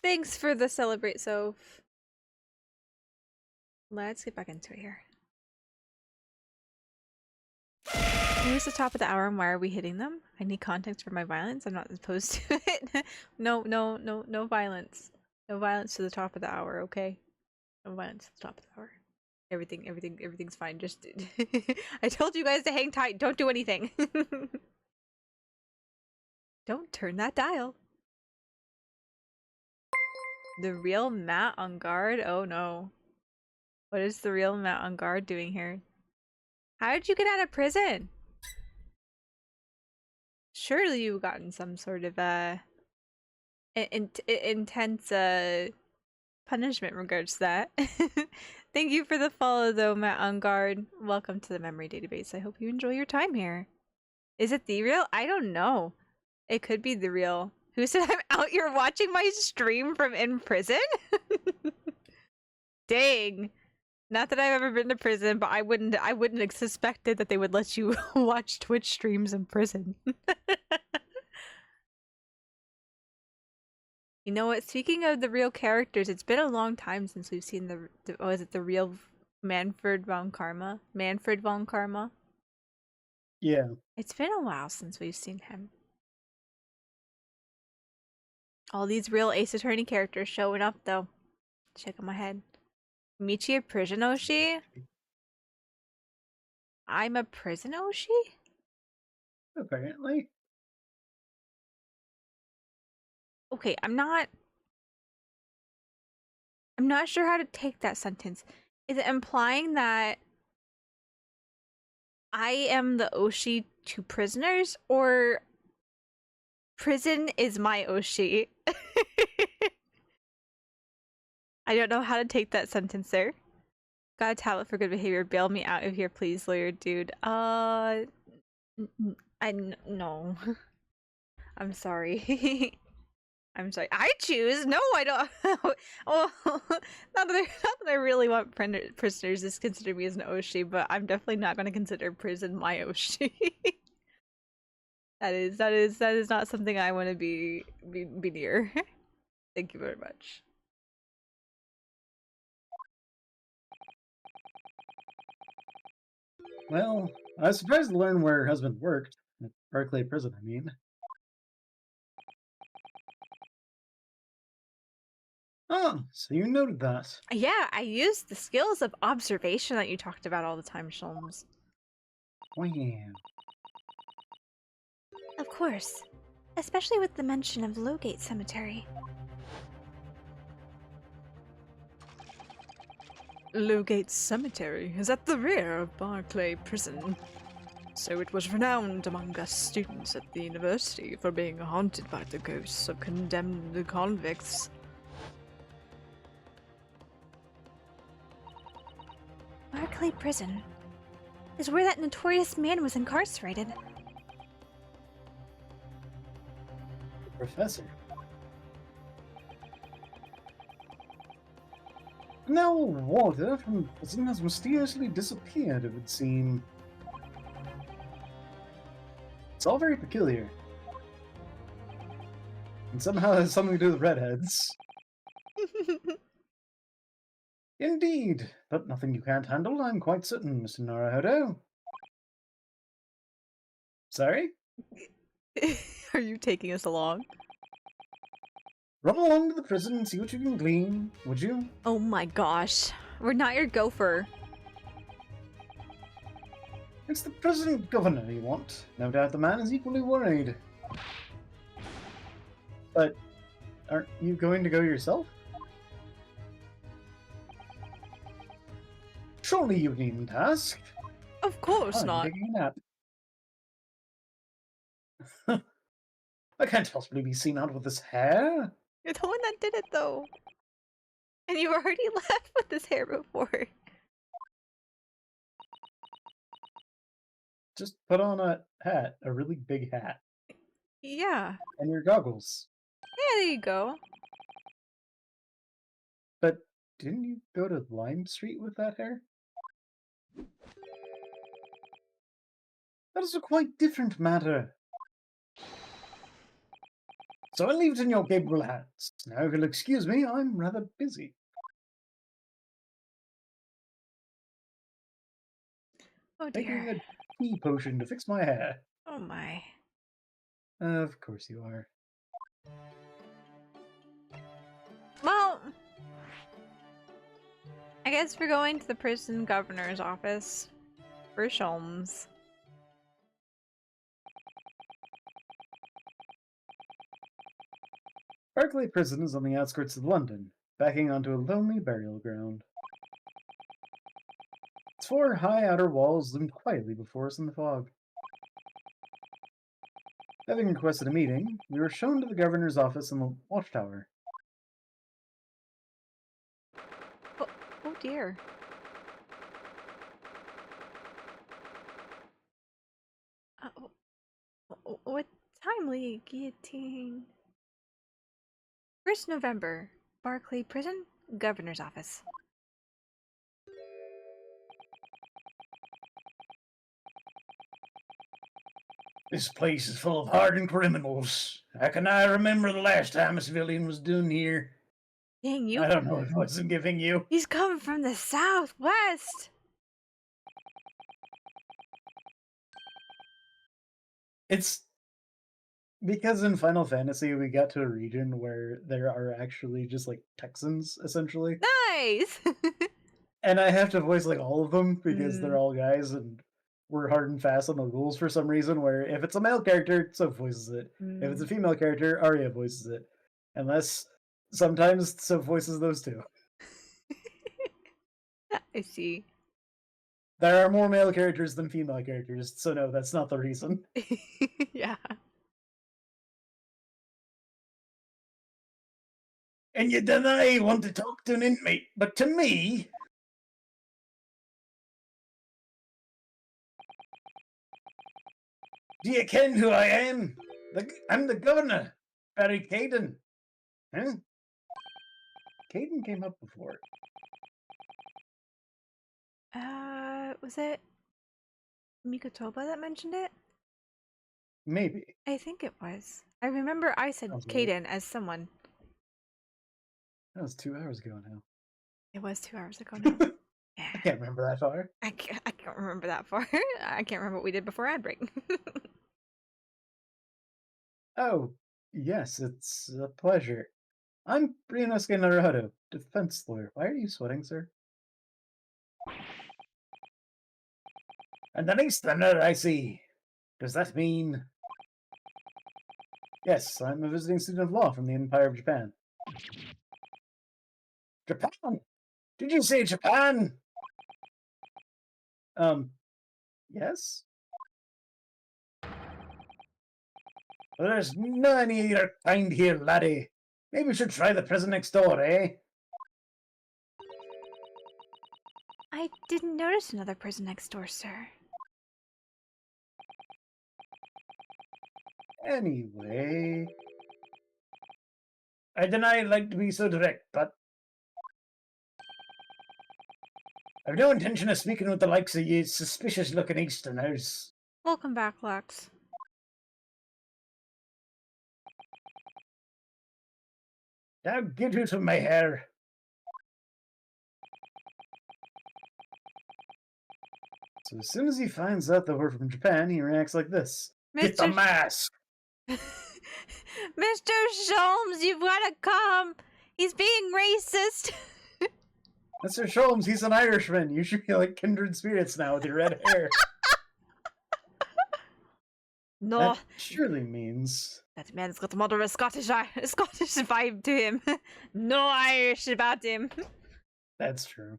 Thanks for the celebrate, Soph. Let's get back into it here. Who's the top of the hour and why are we hitting them? I need context for my violence. I'm not opposed to it. No violence. No violence to the top of the hour, okay? No violence to the top of the hour. Everything's fine. Just I told you guys to hang tight. Don't do anything. Don't turn that dial. The real Matt on guard? Oh no. What is the real Matt on guard doing here? How did you get out of prison? Surely you've gotten some sort of intense punishment in regards to that. Thank you for the follow though, Matt on guard. Welcome to the memory database. I hope you enjoy your time here. Is it the real? I don't know. It could be the real. Who said I'm out here watching my stream from in prison? Dang. Not that I've ever been to prison, but I wouldn't have suspected that they would let you watch Twitch streams in prison. You know what? Speaking of the real characters, it's been a long time since we've seen the is it the real Manfred von Karma? Manfred von Karma? Yeah. It's been a while since we've seen him. All these real Ace Attorney characters showing up though. Shaking my head. Michi a prison Oshi? I'm a prison Oshi? Apparently. Okay, I'm not sure how to take that sentence. Is it implying that I am the Oshi to prisoners, or prison is my Oshi? I don't know how to take that sentence there. Got a tablet for good behavior. Bail me out of here, please, lawyer dude. No. I'm sorry. I'm sorry. I choose. No, I don't. Well, not that I really want prisoners to consider me as an Oshi, but I'm definitely not going to consider prison my Oshi. That is not something I want to be near. Thank you very much. Well, I was surprised to learn where her husband worked. At Berkeley Prison, I mean. Oh, so you noted that. Yeah, I used the skills of observation that you talked about all the time, Sholmes. Oh yeah. Of course. Especially with the mention of Lowgate Cemetery. Lowgate Cemetery is at the rear of Barclay Prison. So it was renowned among us students at the university for being haunted by the ghosts of condemned convicts. Barclay Prison is where that notorious man was incarcerated. Professor. Now water from the prison has mysteriously disappeared, it would seem. It's all very peculiar. And somehow it has something to do with redheads. Indeed, but nothing you can't handle, I'm quite certain, Mr. Naruhodo. Sorry? Are you taking us along? Run along to the prison and see what you can glean, would you? Oh my gosh. We're not your gopher. It's the prison governor you want. No doubt the man is equally worried. But aren't you going to go yourself? Surely you needn't ask. Of course I'm not. taking a nap. I can't possibly be seen out with this hair. You're the one that did it though. And you already left with this hair before. Just put on a hat, a really big hat, Yeah. and your goggles. Yeah, there you go. But didn't you go to Lime Street with that hair? That is a quite different matter. So I'll leave it in your capable hands. Now, if you'll excuse me, I'm rather busy. Oh Making dear. a tea potion to fix my hair. Oh my. Of course you are. Well, I guess we're going to the prison governor's office for Sholmes. Barclay Prison is on the outskirts of London, backing onto a lonely burial ground. Its four high outer walls loomed quietly before us in the fog. Having requested a meeting, we were shown to the governor's office in the watchtower. Oh dear. What timely guillotine? 1st November, Barclay Prison, Governor's Office. This place is full of hardened criminals. How can I remember the last time a civilian was done here? Dang you! I don't know if I wasn't giving you. He's coming from the southwest! It's because in Final Fantasy we got to a region where there are actually just like Texans, essentially. Nice! And I have to voice like all of them because they're Mm. all guys and we're hard and fast on the rules for some reason. Where if it's a male character, Soph voices it. If it's a female character, Arya voices it. Unless sometimes Soph voices those too. I see. There are more male characters than female characters, so no, that's not the reason. Yeah. And you deny you want to talk to an inmate, but to me, do you ken who I am? I'm the governor, Barry Caden. Huh? Caden came up before. Was it Mikotoba that mentioned it? Maybe. I think it was. I remember I said Sounds right. Kaden as someone. That was 2 hours ago now. It was 2 hours ago now. Yeah. I can't remember that far. I can't remember that far. I can't remember what we did before ad break. Oh, yes, it's a pleasure. I'm Ryunosuke Naruhodo, defense lawyer. Why are you sweating, sir? And an Easterner, I see. Does that mean... Yes, I'm a visiting student of law from the Empire of Japan. Japan? Did you say Japan? Yes? Well, there's no any of your kind here, laddie. Maybe we should try the prison next door, eh? I didn't notice another prison next door, sir. Anyway... I deny I'd like to be so direct, but... I've no intention of speaking with the likes of you suspicious-looking Easterners. Welcome back, Lex. Now get out of my hair. So as soon as he finds out that we're from Japan, he reacts like this. Get the Mr. mask! Mr. Sholmes, you've gotta come! He's being racist! Mr. Sholmes, he's an Irishman. You should be like kindred spirits now with your red hair. No, That surely means... that man's got more of a Scottish vibe to him. No Irish about him. That's true.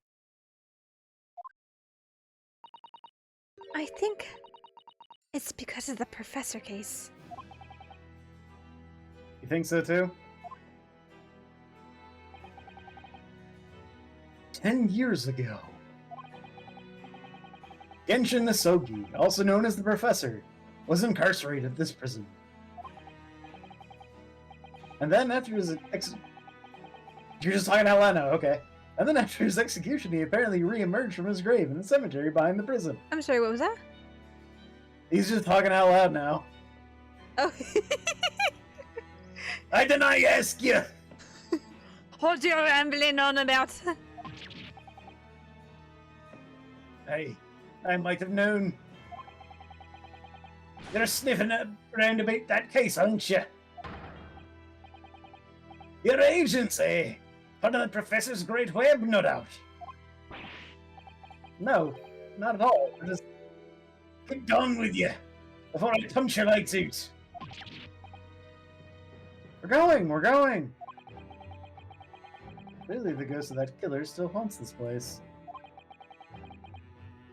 I think it's because of the professor case. You think so too? 10 years ago, Genshin Nasogi, also known as the Professor, was incarcerated at this prison. And then after his You're just talking out loud now, okay. And then after his execution, he apparently re-emerged from his grave in the cemetery behind the prison. I'm sorry, what was that? He's just talking out loud now. Oh. I deny you ask you! What you're rambling on about? Hey, I might have known. You're sniffing around about that case, aren't you? You're agents, eh? Part of the Professor's Great Web, no doubt. No, not at all. Just get done with you before I punch your lights out. We're going! Clearly the ghost of that killer still haunts this place.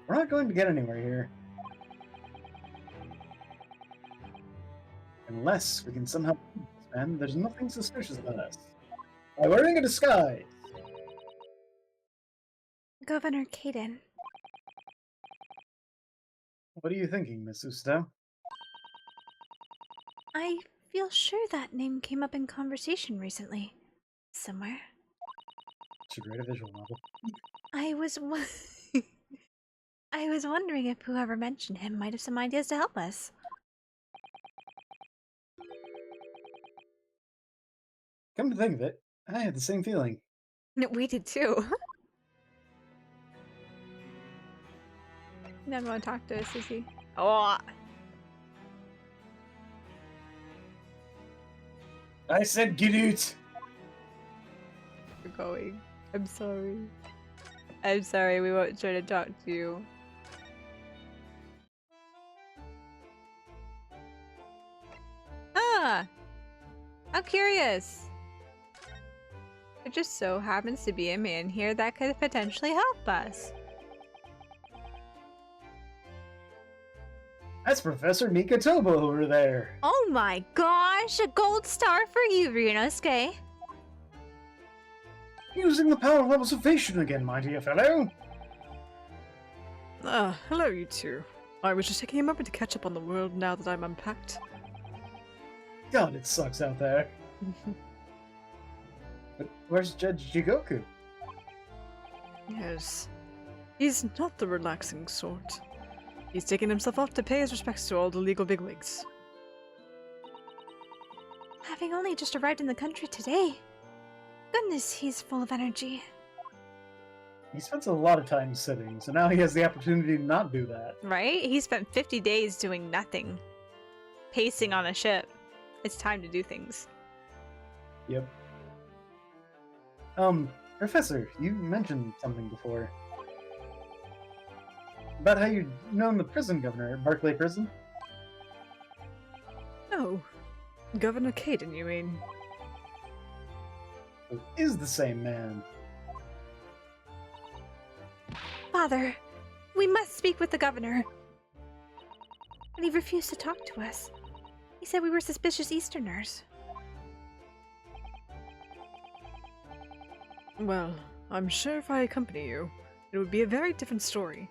We're not going to get anywhere here. Unless we can somehow prove this man there's nothing suspicious about us. By wearing a disguise. Governor Caden. What are you thinking, Miss Usto? I feel sure that name came up in conversation recently. Somewhere. Should write a visual novel. I was wondering if whoever mentioned him might have some ideas to help us. Come to think of it, I had the same feeling. We did too. Never want to talk to us, Sissy. Oh. I said get out! We're going. I'm sorry. I'm sorry, we won't try to talk to you. Ah! How curious! There just so happens to be a man here that could potentially help us. That's Professor Mikatoba over there. Oh my gosh, a gold star for you, Ryunosuke. Using the power of observation again, my dear fellow. Hello you two. I was just taking a moment to catch up on the world now that I'm unpacked. God, it sucks out there. But where's Judge Jigoku? Yes. He's not the relaxing sort. He's taken himself off to pay his respects to all the legal bigwigs. Having only just arrived in the country today. Goodness, he's full of energy. He spends a lot of time sitting, so now he has the opportunity to not do that. Right? He spent 50 days doing nothing. Pacing on a ship. It's time to do things. Yep. Professor, you mentioned something before. About how you'd known the prison governor at Barclay Prison? Oh. Governor Caden, you mean? It is the same man. Father, we must speak with the governor. But he refused to talk to us. He said we were suspicious Easterners. Well, I'm sure if I accompany you, it would be a very different story.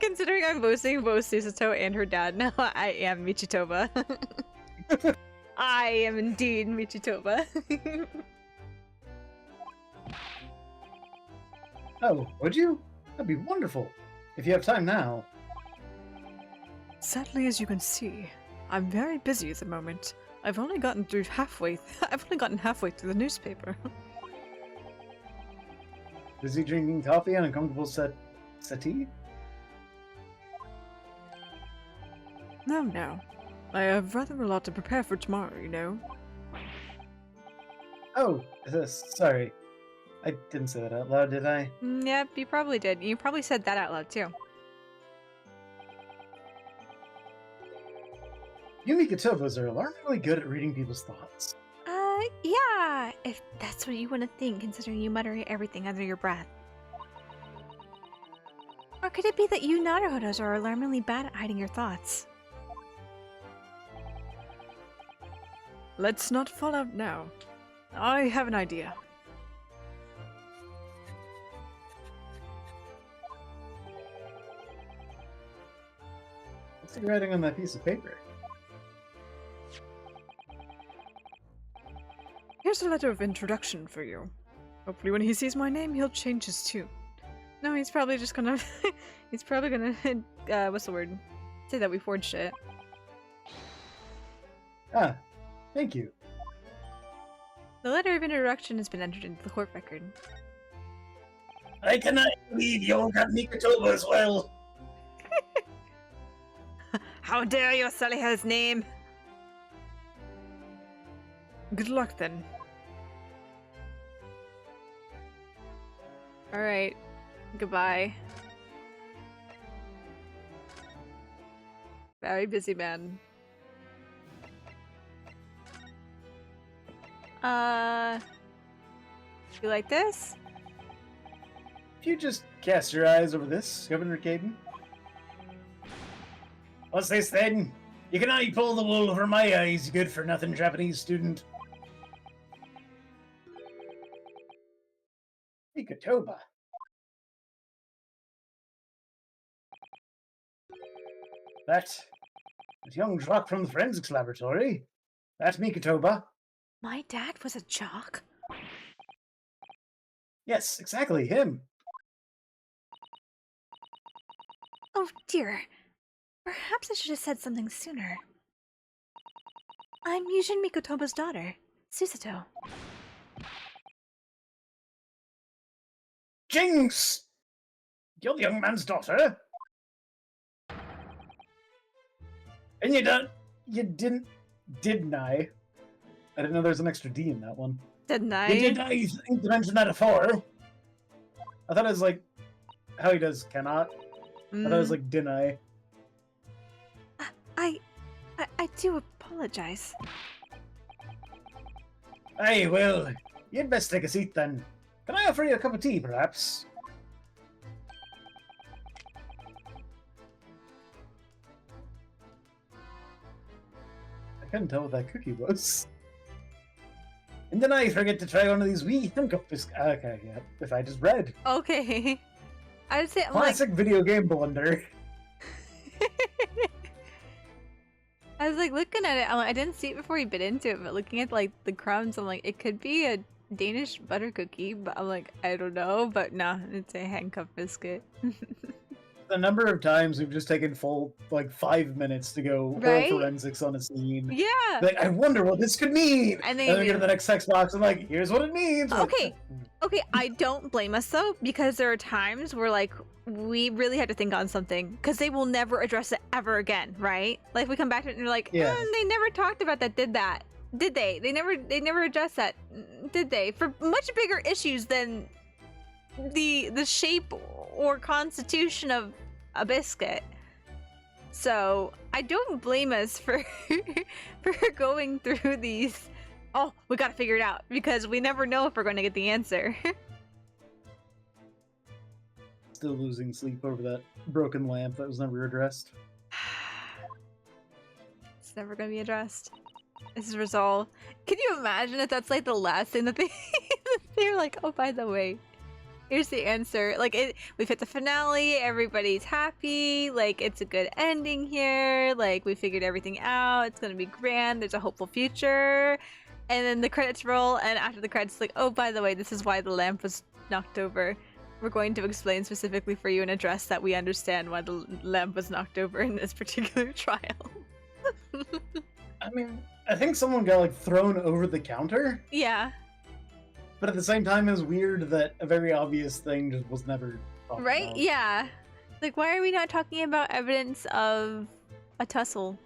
Considering I'm voicing both Susato and her dad, now I am Michitoba. I am indeed Michitoba. Oh, would you? That'd be wonderful. If you have time now. Sadly, as you can see, I'm very busy at the moment. I've only gotten halfway through the newspaper. Busy drinking coffee on a comfortable settee? No. I have rather a lot to prepare for tomorrow, you know. Oh, sorry. I didn't say that out loud, did I? Yep, you probably did. You probably said that out loud too. You Mikitobas are alarmingly good at reading people's thoughts. Yeah, if that's what you want to think, considering you mutter everything under your breath. Or could it be that you Naruhodos are alarmingly bad at hiding your thoughts? Let's not fall out now. I have an idea. What's he writing on that piece of paper? Here's a letter of introduction for you. Hopefully when he sees my name, he'll change his tune. No, he's probably just gonna... he's probably gonna... what's the word? Say that we forged it. Ah, thank you. The letter of introduction has been entered into the court record. I cannot believe you got Mikitoba as well. How dare you sully his name? Good luck then. Alright. Goodbye. Very busy man. You like this? If you just cast your eyes over this, Governor Caden. What's this then? You can only pull the wool over my eyes, you good for nothing Japanese student. Mikitoba. That young jock from the forensics laboratory. That's Mikitoba. My dad was a jock? Yes, exactly, him. Oh dear. Perhaps I should have said something sooner. I'm Yujin Mikotoba's daughter, Susato. Jinx! You're the young man's daughter? And didn't I? I didn't know there was an extra D in that one. Didn't I? You did I think to mention that before? I thought it was like how he does cannot. I thought it was like didn't I? I do apologize. Aye, well, you'd best take a seat then. Can I offer you a cup of tea, perhaps? I couldn't tell what that cookie was. And then I forget to try one of these wee handcuff biscuits. Okay, yeah, if I just read. Okay. I'd say I'm Classic video game blunder. I was like looking at it. I didn't see it before he bit into it, but looking at like the crumbs, I'm like, it could be a Danish butter cookie, but I'm like, I don't know. But nah, it's a handcuff biscuit. The number of times we've just taken full, like, 5 minutes to go Right? roll forensics on a scene. Yeah. Like, I wonder what this could mean! And then we they get to the next text box and like, here's what it means! Okay. Okay, I don't blame us though, because there are times where like we really had to think on something, because they will never address it ever again, right? Like we come back to it and they're like, Yeah. they never talked about that, did they? They never addressed that, did they? For much bigger issues than the shape or constitution of a biscuit. So I don't blame us for for going through these. Oh, we gotta figure it out because we never know if we're going to get the answer. Still losing sleep over that broken lamp that was never addressed. It's never going to be addressed. This is resolved. Can you imagine if that's like the last thing that they're like, oh, by the way, here's the answer. Like we've hit the finale. Everybody's happy. Like it's a good ending here. Like we figured everything out. It's going to be grand. There's a hopeful future. And then the credits roll, and after the credits, like, oh, by the way, this is why the lamp was knocked over. We're going to explain specifically for you and address that we understand why the lamp was knocked over in this particular trial. I mean, I think someone got like thrown over the counter, Yeah. but at the same time, it's weird that a very obvious thing just was never talked Right? about. Yeah. Like, why are we not talking about evidence of a tussle.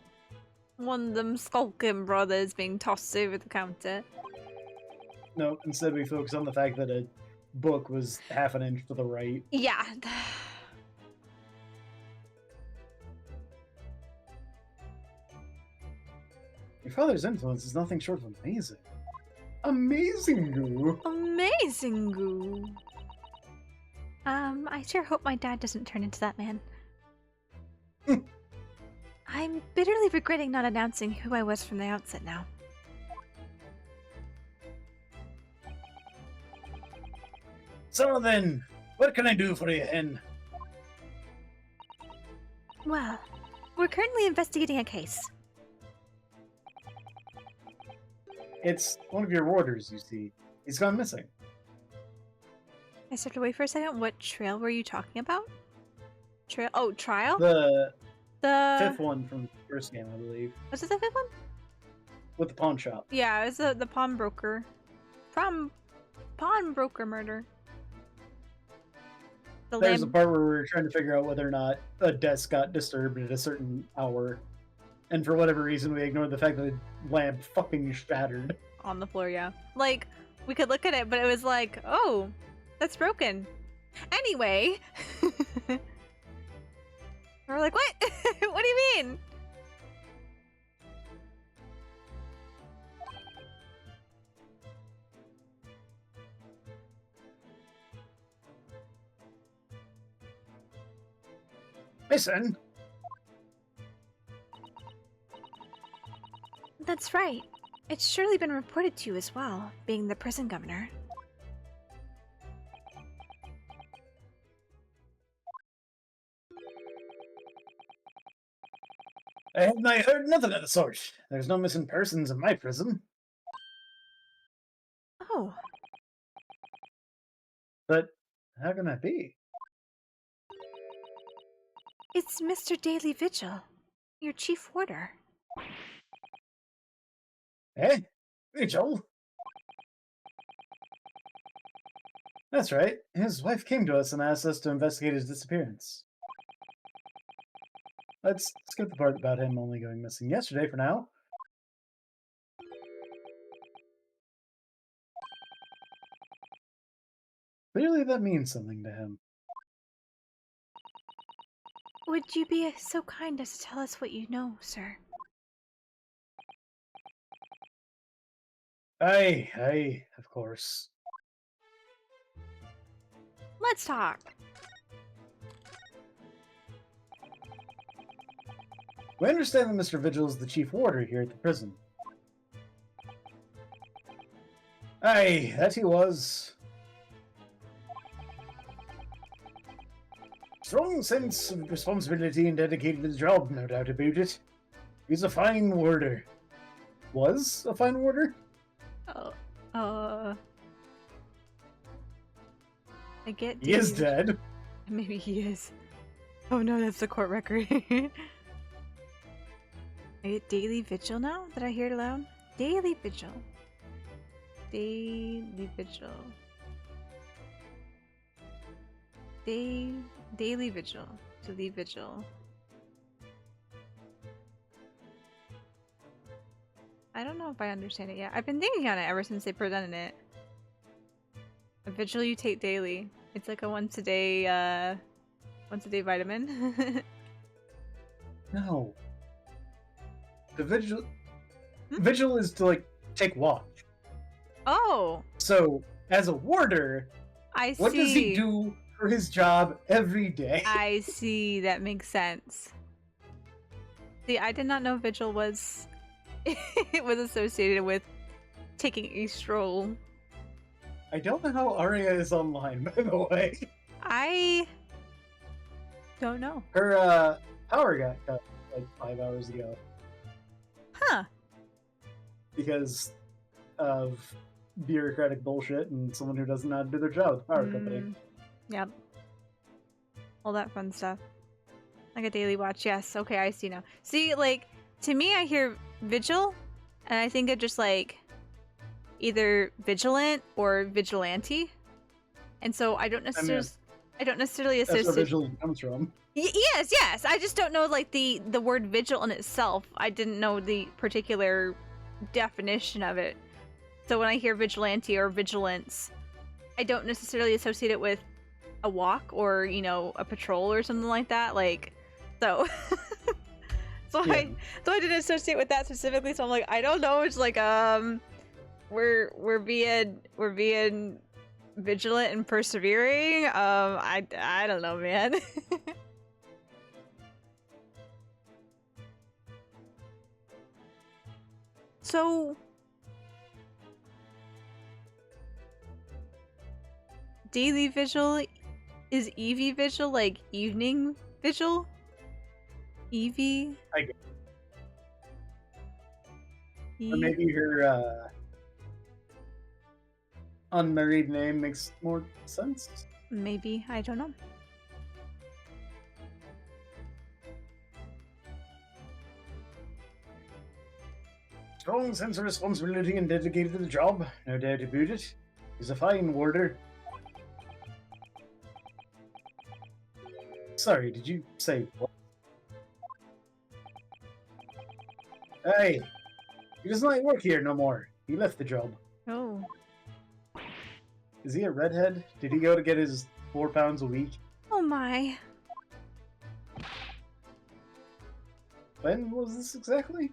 One of them skulking brothers being tossed over the counter. No, instead we focus on the fact that a book was half an inch to the right. Yeah. Your father's influence is nothing short of amazing. Amazing, Goo! Amazing goo. I sure hope my dad doesn't turn into that man. I'm bitterly regretting not announcing who I was from the outset now. So then, what can I do for you, Hen? Well, we're currently investigating a case. It's one of your warders, you see. He's gone missing. I stepped away for a second. What trail were you talking about? Trail? Oh, trial? The The fifth one from the first game, I believe. Was it the fifth one? With the pawn shop. Yeah, it was the pawnbroker. Pawnbroker murder. The There's a lamb. part where we were trying to figure out whether or not a desk got disturbed at a certain hour. And for whatever reason, we ignored the fact that the lamp fucking shattered. On the floor, yeah. Like, we could look at it, but it was like, oh, that's broken. Anyway. We're like, what? What do you mean? Listen, That's right. It's surely been reported to you as well, being the prison governor. I have not heard nothing of the sort. There's no missing persons in my prison. Oh, But how can that be? it's Mr. Daily Vigil, your chief warder. Eh? Vigil? That's right. His wife came to us and asked us to investigate his disappearance. Let's skip the part about him only going missing yesterday for now. Clearly that means something to him. Would you be so kind as to tell us what you know, sir? Aye, of course. Let's talk. We understand that Mr. Vigil is the chief warder here at the prison. Aye, that he was. Strong sense of responsibility and dedicated to the job, no doubt about it. He's a fine warder. Was a fine warder? I get He is Daily- dead. Maybe he is. Oh no, that's the court record. I get Daily Vigil now? Did I hear it loud? Daily Vigil. Daily Vigil. Daily Vigil. Daily Vigil. I don't know if I understand it yet. I've been thinking on it ever since they presented it. A vigil you take daily. It's like a once a day vitamin. No. The vigil. Hmm? Vigil is to like take watch. Oh, So as a warder, I see. what does he do for his job every day? I see. That makes sense. See, I did not know vigil was it was associated with taking a stroll. I don't know how Arya is online, by the way. I don't know. Her power got cut like 5 hours ago Huh. because of bureaucratic bullshit and someone who doesn't know how to do their job at the power company. Yep. All that fun stuff. Like a daily watch. Yes. Okay, I see now. See, like, to me, I hear vigil, and I think of just like either vigilant or vigilante. And so I don't necessarily. I don't necessarily That's where associate. vigil comes from. Yes, yes. I just don't know like the word vigil in itself. I didn't know the particular definition of it. So when I hear vigilante or vigilance, I don't necessarily associate it with a walk or, you know, a patrol or something like that. Like, so so Yeah. I didn't associate with that specifically. So I'm like, I don't know. It's like we're being vigilant and persevering. I don't know, man. So daily vigil is Eevee vigil like evening vigil? Eevee? I guess. Or E- maybe her unmarried name makes more sense. Maybe, I don't know. Strong sense of responsibility and dedicated to the job, no doubt about it. He's a fine warder. Sorry, did you say what? Hey, he does not work here no more. He left the job. Oh. Is he a redhead? Did he go to get his 4 pounds a week? Oh my. When was this exactly?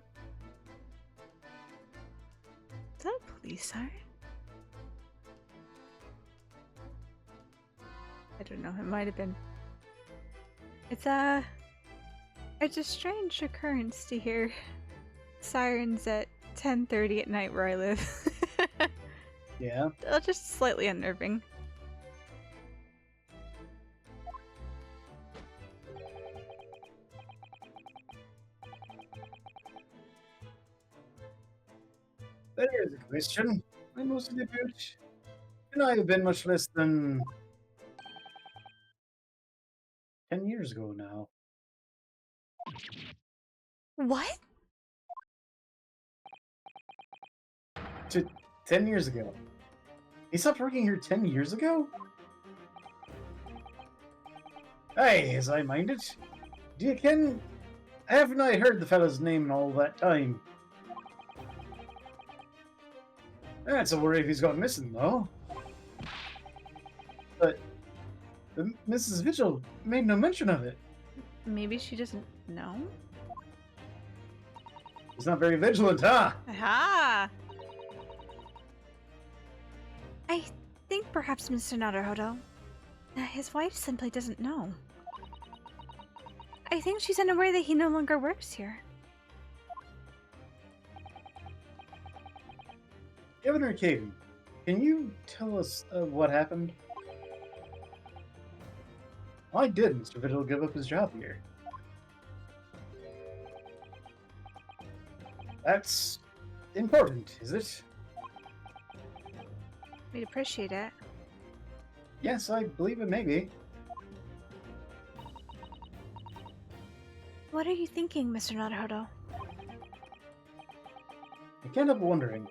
Is that a police siren? I don't know, it might have been. It's a strange occurrence to hear sirens at 10:30 at night where I live. Yeah. Just slightly unnerving. There's a question. I mostly about. Can I have been much less than 10 years ago now? What? To 10 years ago. He stopped working here 10 years ago? Hey, as I mind it. Do you ken? Haven't I heard the fellow's name in all that time? That's a worry if he's gone missing, though. But Mrs. Vigil made no mention of it. Maybe she doesn't know? He's not very vigilant, huh? Aha! I think perhaps Mr. Naruhodo. His wife simply doesn't know. I think she's unaware that he no longer works here. Governor Caden, can you tell us what happened? Why did Mr. Vigil give up his job here? That's important, is it? We'd appreciate it. Yes, I believe it may be. What are you thinking, Mr. Naruhodo? I can't help wondering,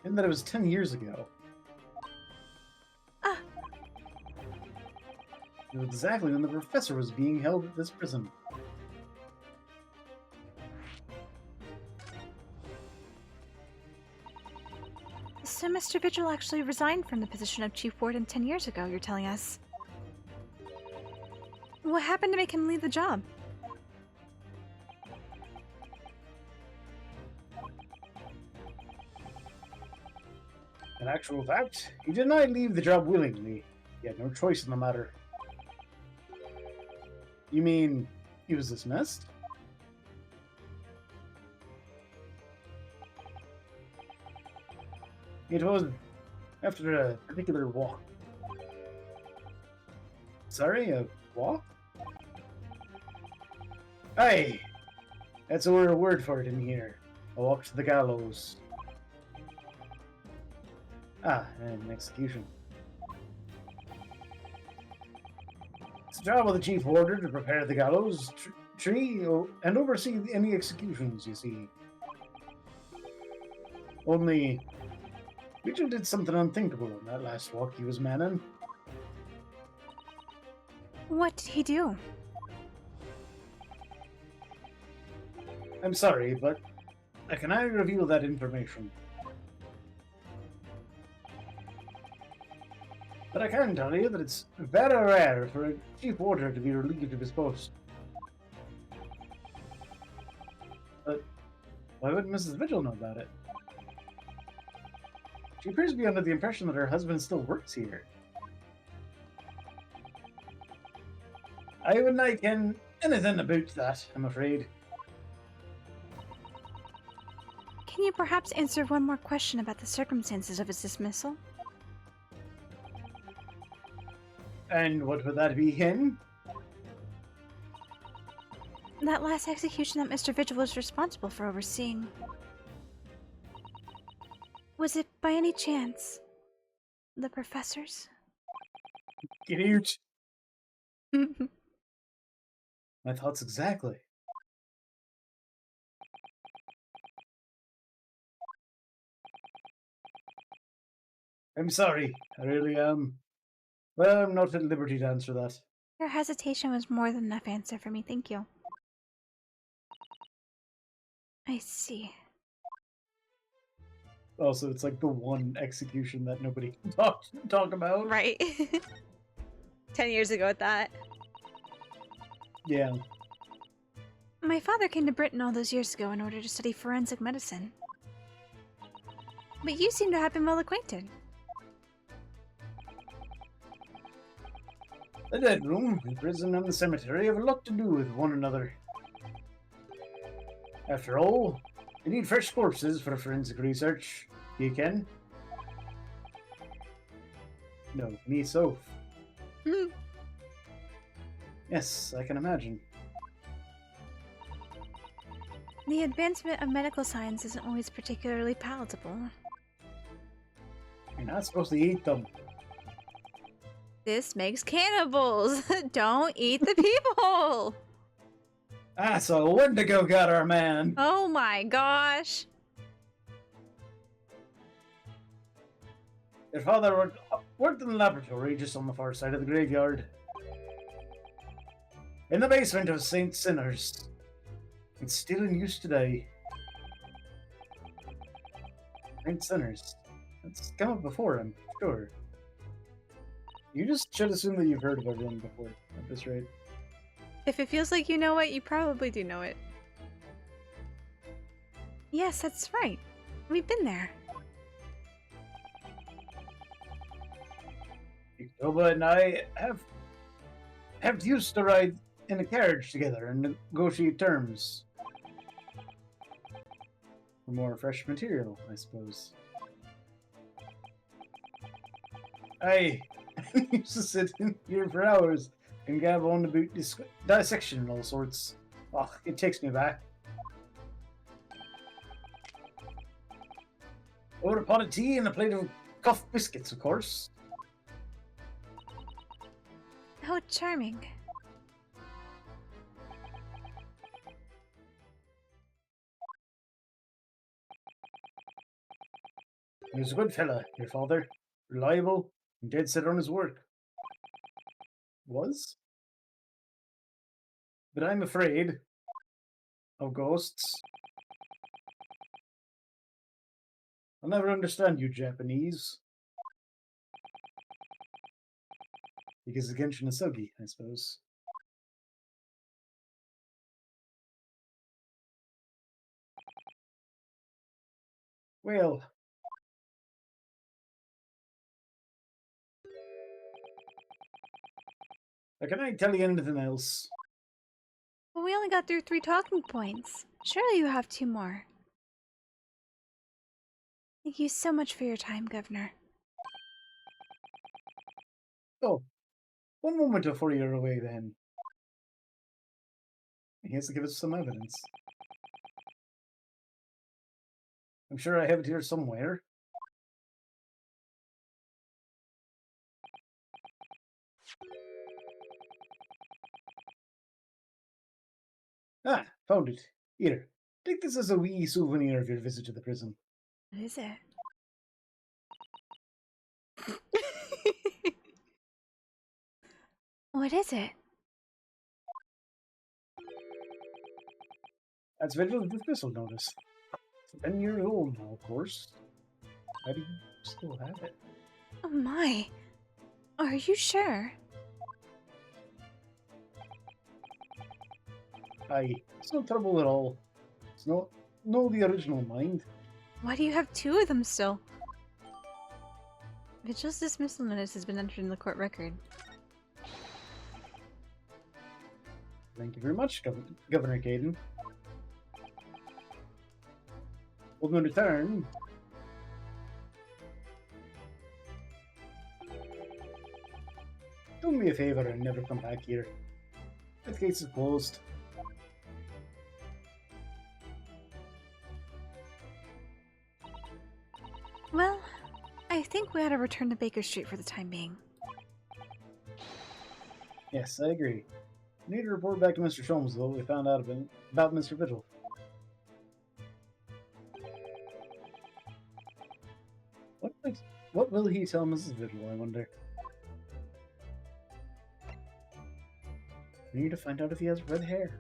given that it was 10 years ago. Ah! It was exactly when the professor was being held at this prison. So Mr. Vigil actually resigned from the position of Chief Warden 10 years ago, you're telling us. What happened to make him leave the job? In actual fact, he did not leave the job willingly. He had no choice in the matter. You mean he was dismissed? It was after a particular walk. Sorry, a walk? Aye, that's a word for it in here. A walk to the gallows. Ah, and an execution. It's the job of the chief warder to prepare the gallows tree and oversee any executions, you see. Only, Richard did something unthinkable on that last walk he was manning. What did he do? I'm sorry, but I can only reveal that information. But I can tell you that it's very rare for a chief warder to be relieved of his post. But why wouldn't Mrs. Vigil know about it? She appears to be under the impression that her husband still works here. I would not ken anything about that, I'm afraid. Can you perhaps answer one more question about the circumstances of his dismissal? And what would that be, Hen? That last execution that Mr. Vigil was responsible for overseeing. Was it by any chance the professor's? Get out! My thoughts exactly. I'm sorry, I really am. Well, I'm not at liberty to answer that. Your hesitation was more than enough answer for me, thank you. I see. Also, it's like the one execution that nobody can talk about. Right. 10 years ago at that. Yeah. My father came to Britain all those years ago in order to study forensic medicine. But you seem to have been well acquainted. The dead room, the prison, and the cemetery have a lot to do with one another. After all, you need fresh corpses for forensic research. You can. No, me, Soph. Yes, I can imagine. The advancement of medical science isn't always particularly palatable. You're not supposed to eat them. This makes cannibals. Don't eat the people. Ah, so Wendigo got our man. Oh my gosh. Your father worked in the laboratory just on the far side of the graveyard. In the basement of St. Sinners. It's still in use today. St. Sinners. It's come up before, I'm sure. You just should assume that you've heard of everything before at this rate. If it feels like you know it, you probably do know it. Yes, that's right. We've been there. Victoba and I have used to ride in a carriage together and negotiate terms. For more fresh material, I suppose. I used to sit in here for hours and gab on about dissection and all sorts. Oh, it takes me back. Over a pot of tea and a plate of cuff biscuits, of course. How charming. He was a good fella, your father. Reliable and dead set on his work. Was? But I'm afraid of ghosts. I'll never understand you Japanese. Because the Genshin is soggy, I suppose. Well. Can I tell you anything else? Well, we only got through 3 talking points. Surely you have 2 more. Thank you so much for your time, Governor. Oh, one moment before you're away then. He has to give us some evidence. I'm sure I have it here somewhere. Ah, found it. Here, take this as a wee souvenir of your visit to the prison. What is it? What is it? That's Vigil's dismissal notice. It's 10 years old now, of course. Why do you still have it? Oh my. Are you sure? It's no trouble at all. It's no the original mind. Why do you have two of them still? Vigil's dismissal notice has been entered in the court record. Thank you very much, Governor Caden. Well, in return, do me a favor and never come back here. This case is closed. Well, I think we ought to return to Baker Street for the time being. Yes, I agree. We need to report back to Mr. Sholmes, though, we found out about Mr. Vigil. What will he tell Mrs. Vigil, I wonder? We need to find out if he has red hair.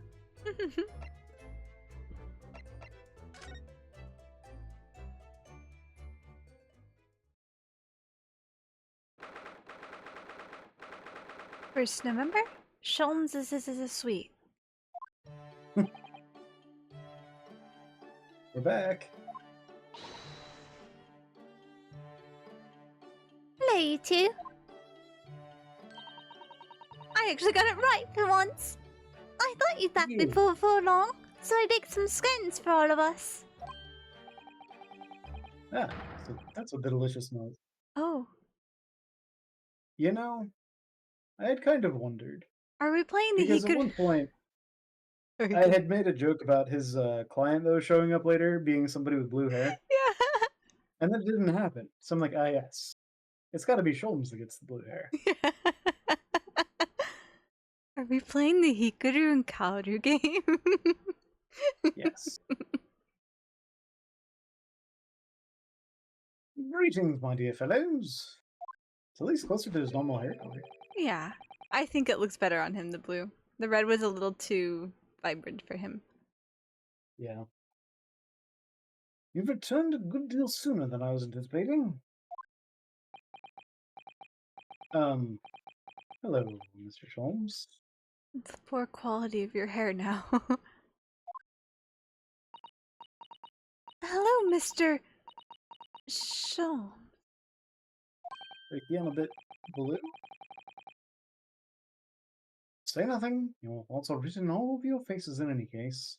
First November? Sholmes is a sweet. We're back. Hello, you two. I actually got it right for once. I thought you'd back You. before long, so I baked some scones for all of us. Ah, so that's a delicious note. Oh, You know, I had kind of wondered. are we playing the Because at one point, I had made a joke about his client, though, showing up later, being somebody with blue hair. Yeah. And that didn't happen. So I'm like, ah, yes. It's gotta be Sholmes that gets the blue hair. Are we playing the Hikaru and Kaoru game? Yes. Greetings, my dear fellows. It's at least closer to his normal hair color. Yeah, I think it looks better on him, the blue. The red was a little too vibrant for him. Yeah. You've returned a good deal sooner than I was anticipating. Hello, Mr. Sholmes. It's the poor quality of your hair now. Hello, Mr. Sholmes. Again, a bit blue. Say nothing. You'll also written all of your faces in any case.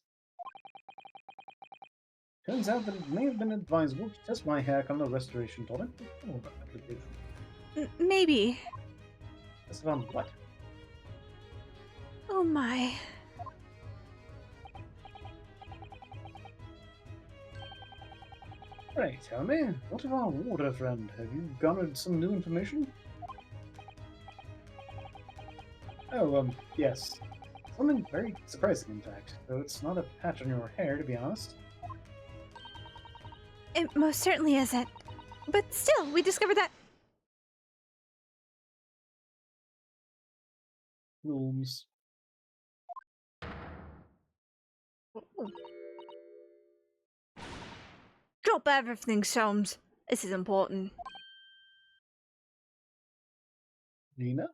Turns out that it may have been advisable to test my hair color restoration tonic. Maybe. Test it on what? Oh my. Pray tell me, what of our water friend? Have you garnered some new information? Oh, yes. Something very surprising, in fact. Though it's not a patch on your hair, to be honest. It most certainly isn't. But still, we discovered that. Rules. Drop everything, Sholmes. This is important. Nina?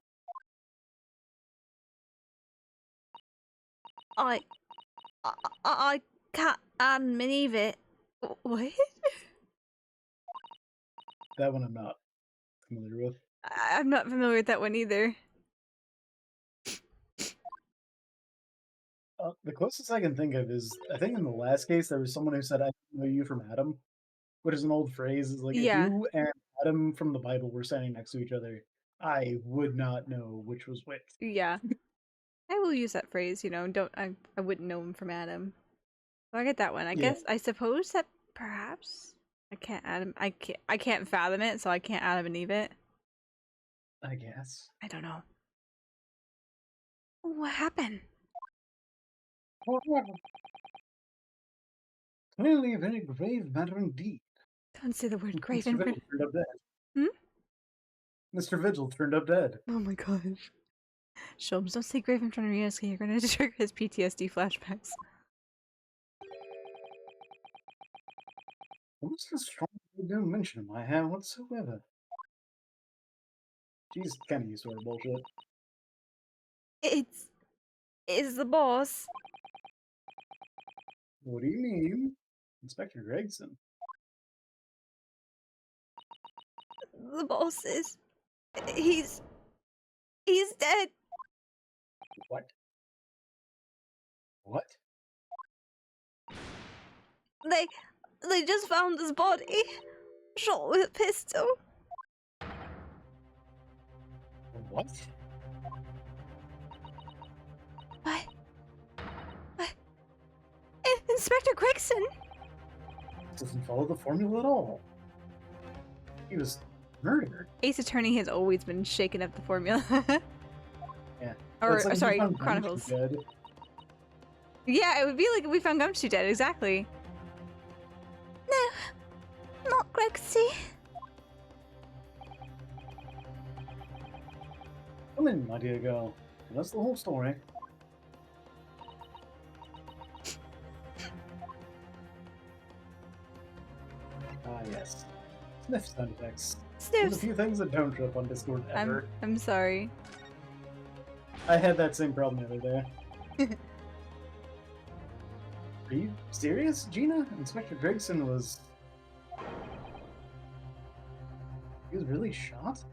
I can't believe it. What? That one I'm not familiar with. I'm not familiar with that one either. The closest I can think of is, I think in the last case, there was someone who said, I know you from Adam, which is an old phrase. It's like, Yeah. if you and Adam from the Bible were standing next to each other, I would not know which was which. Yeah. I will use that phrase, you know, I wouldn't know him from Adam. So I get that one. I guess I suppose that perhaps I can't fathom it, so I can't Adam and Eve it. I guess. I don't know. What happened? Clearly a very grave matter indeed. Don't say the word grave Mr. in Vigil front. turned up dead. Hmm? Mr. Vigil turned up dead. Oh my gosh. Sholmes, don't say grave in front of Ryosuke. You're gonna trigger his PTSD flashbacks. What's the strong no mention of my hair whatsoever? She's kind of used to her bullshit. It's the boss. What do you mean? Inspector Gregson. The boss is... He's dead. What? What? They just found his body. Shot with a pistol. What? What? Inspector Gregson! Doesn't follow the formula at all. He was murdered. Ace Attorney has always been shaking up the formula. Yeah. Or, It's like sorry, we found Chronicles. Gumshoe dead. Yeah, it would be like if we found Gumshoe dead, exactly. No, not Grexy. Come in, my dear girl. And that's the whole story. Ah, yes. Sniff sound effects. There's a Sniffs! few things that don't show up on Discord ever. I'm sorry. I had that same problem the other day. Are you serious, Gina? Inspector Gregson was... He was really shot?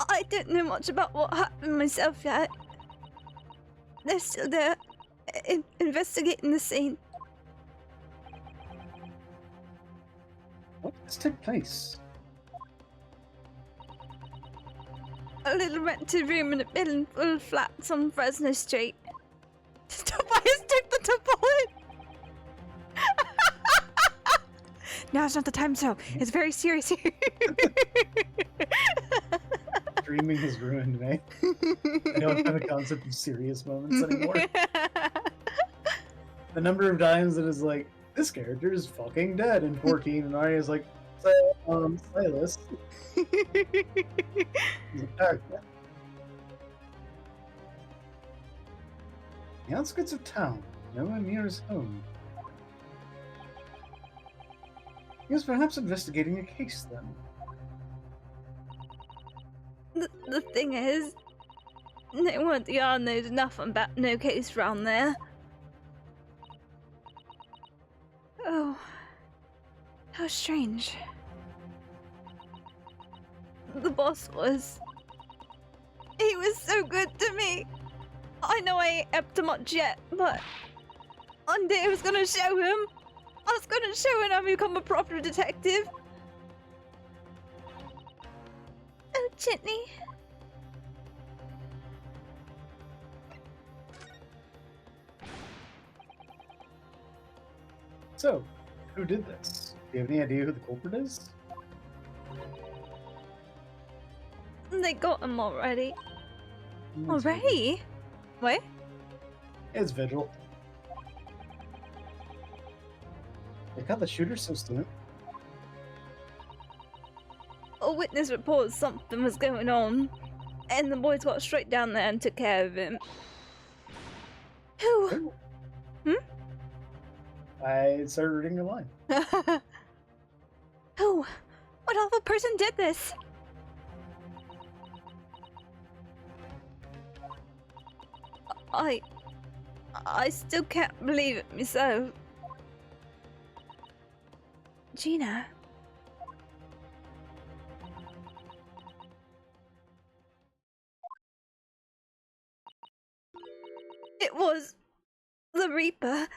I don't know much about what happened myself yet. They're still there, investigating the scene. What just took place? A little rented room in a building full of flats on Fresno Street. Tobias took the bullet! Now's not the time, so it's very serious here. Dreaming has ruined me. I don't have a concept of serious moments anymore. The number of times that is like, this character is fucking dead in 14, and Arya's like, Silas. He's a character. The outskirts of town, nowhere near his home. He was perhaps investigating a case then. The thing is, no one at the yard knows nothing about no case round there. Oh, how strange. The boss was... He was so good to me. I know I ain't up to much yet, but one day I was gonna show him. I was gonna show him how to become a proper detective. Oh, Jitney. So, who did this? Do you have any idea who the culprit is? They got him already. It's Vigil. Already? What? It's Vigil. They got the shooter so soon. A witness reported something was going on, and the boys got straight down there and took care of him. Who? I started reading your line. Who? What awful person did this? I still can't believe it myself. Gina. It was the Reaper.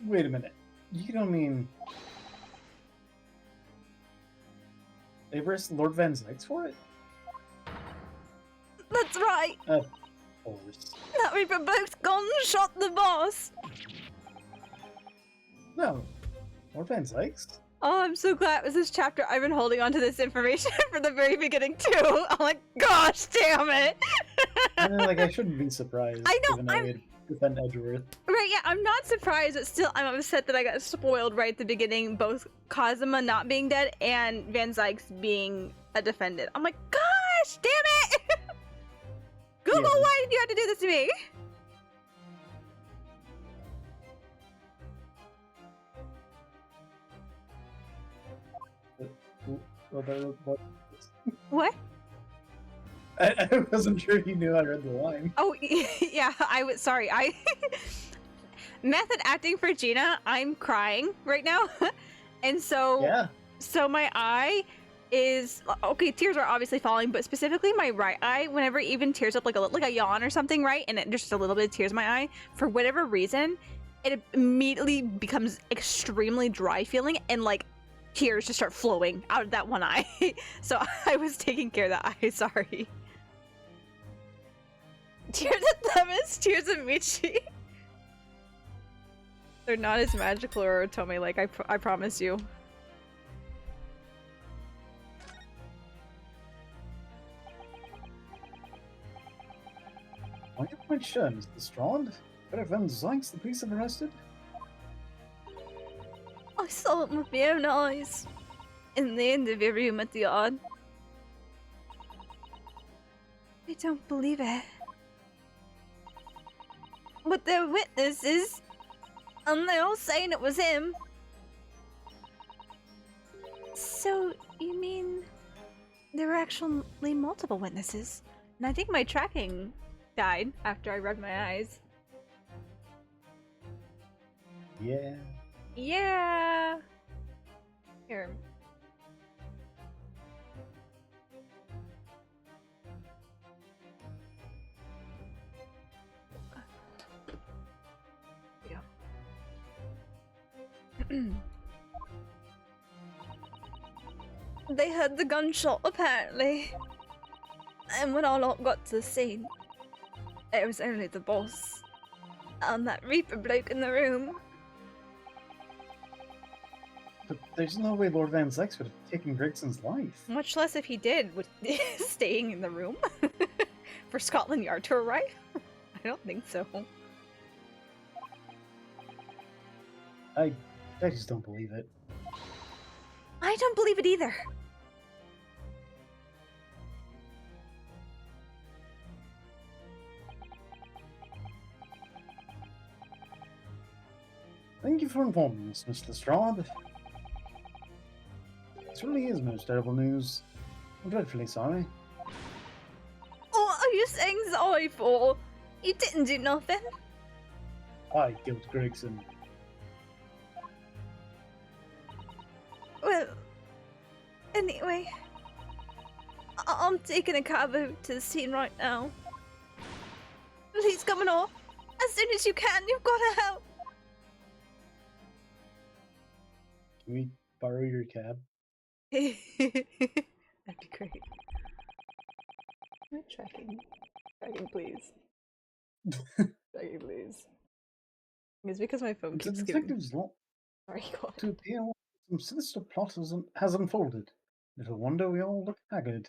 Wait a minute. You don't mean... They arrested Lord Van Zykes for it? That's right. Of course. That Reaper bloke's gone and shot the boss. No. Lord Van Zykes? Oh, I'm so glad it was this chapter. I've been holding on to this information from the very beginning too. I'm like, gosh, damn it. I shouldn't be surprised. I know, Given I would defend Edgeworth. Right, Alright, yeah, I'm not surprised, but still, I'm upset that I got spoiled right at the beginning, both Kazuma not being dead and Van Zykes being a defendant. I'm like, gosh, damn it! Google, Yeah. why did you have to do this to me? What? What? I wasn't sure you knew I read the line. Oh, yeah, I was sorry. Method acting for Gina, I'm crying right now. And so, Yeah. so my eye is okay. Tears are obviously falling, but specifically my right eye, whenever it even tears up like a yawn or something, right? And there's just a little bit of tears in my eye. For whatever reason, it immediately becomes extremely dry feeling, and like tears just start flowing out of that one eye. So I was taking care of that eye. Sorry. Tears of Themis, tears of Michi. They're not as magical or Otome, like I promise you. Why am I sure, Mr. Strand? Better Van Zykes the police have arrested? I saw it with my own eyes. In the interview room at the yard. I don't believe it. But they're witnesses. And they're all saying it was him. So, you mean there were actually multiple witnesses? And I think my tracking died after I rubbed my eyes. Yeah. Yeah. Here. They heard the gunshot, apparently. And when our lot got to the scene, it was only the boss and that Reaper bloke in the room. But there's no way Lord Van Zykes would have taken Gregson's life. Much less if he did, with staying in the room for Scotland Yard to arrive. I don't think so. I just don't believe it. I don't believe it either. Thank you for informing us, Mr. Strand. This really is most terrible news. I'm dreadfully sorry. What are you saying sorry for? You didn't do nothing. I killed Gregson. Well, anyway, I'm taking a cab over to the scene right now. Please come on. As soon as you can, you've got to help. Can we borrow your cab? That'd be great. Tracking. Tracking, please. Tracking, please. It's because my phone The keeps giving... detective's lot Sorry, go on. to appear some sinister plot has unfolded. Little wonder we all look haggard.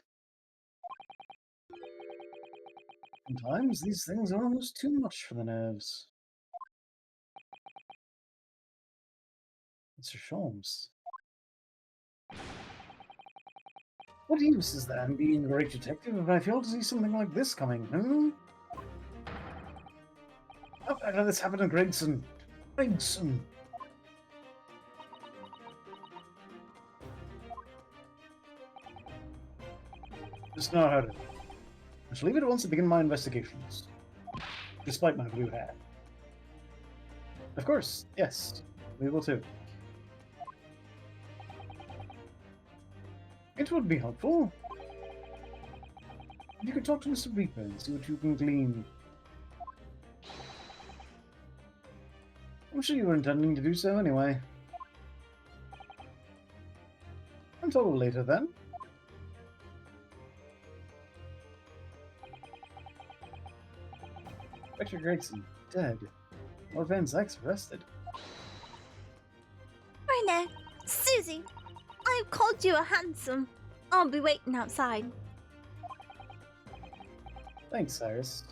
Sometimes these things are almost too much for the nerves. Mr. Sholmes. What use is there in being a great detective if I fail to see something like this coming, hmm? How did this happen to Gregson? Gregson! Just know how to... I shall leave it at once to begin my investigations. Despite my blue hair. Of course, yes. We will too. It would be helpful. You could talk to Mr. Reaper and see what you can glean. I'm sure you were intending to do so anyway. Until later then. Inspector Gregson, dead. Lord Van Zykes arrested. Rene, Susie, I've called you a handsome. I'll be waiting outside. Thanks, Cyrus.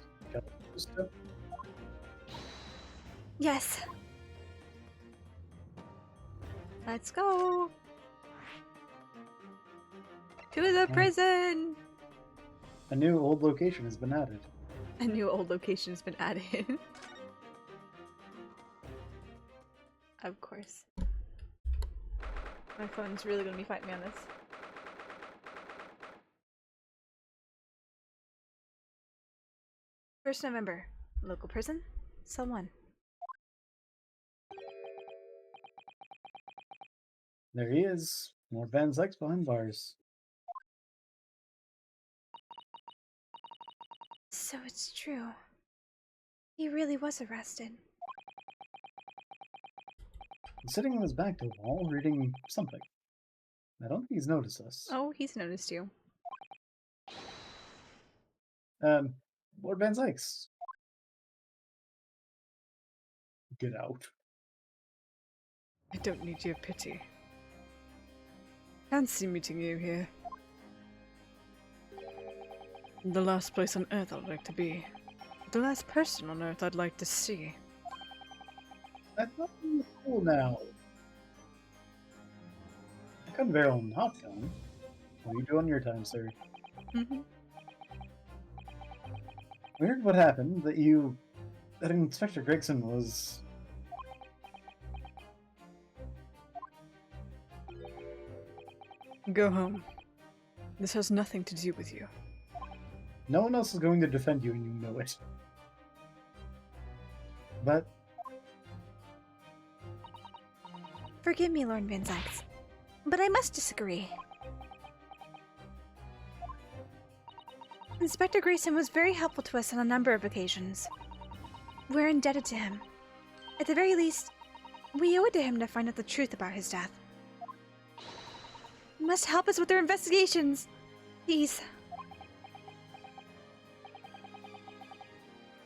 Yes. Let's go. To the prison. A new old location has been added. A new old location has been added. Of course. My phone's really gonna be fighting me on this. First November. Local prison. Cell 1. There he is. More Van Zykes behind bars. So it's true. He really was arrested. He's sitting on his back to the wall, reading something. I don't think he's noticed us. Oh, he's noticed you. Lord Van Zykes. Get out. I don't need your pity. Fancy meeting you here. The last place on Earth I'd like to be. The last person on Earth I'd like to see. I thought you were cool now. I couldn't barrel in hot film. What are you doing your time, sir? We heard what happened, that Inspector Gregson was... Go home. This has nothing to do with you. No one else is going to defend you and you know it. But Forgive me, Lord Van Zykes, but I must disagree. Inspector Grayson was very helpful to us on a number of occasions. We're indebted to him. At the very least, we owe it to him to find out the truth about his death. He must help us with our investigations. Please.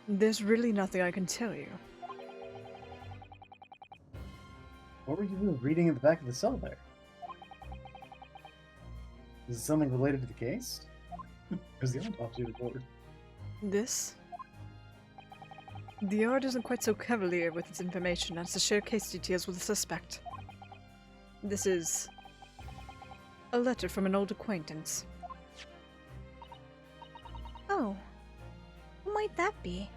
There's really nothing I can tell you. what were you reading at the back of the cell there? Is it something related to the case? There's the autopsy report. This? The art isn't quite so cavalier with its information as to share case details with the suspect. This is a letter from an old acquaintance. Oh. Who might that be?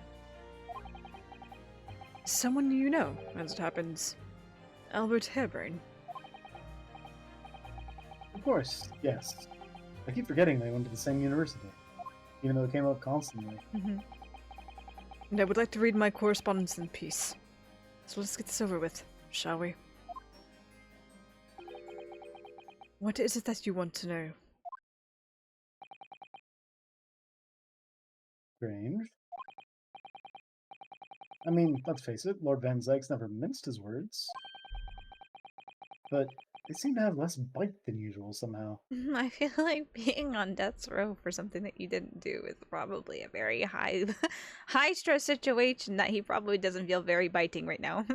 Someone you know, as it happens. Albert Harebrain. Of course, yes. I keep forgetting they went to the same university, even though it came up constantly. And I would like to read my correspondence in peace. So let's get this over with, shall we? What is it that you want to know? Strange. I mean, let's face it, Lord Van Zykes never minced his words. But they seem to have less bite than usual somehow. I feel like being on death row for something that you didn't do is probably a very high high stress situation that he probably doesn't feel very biting right now.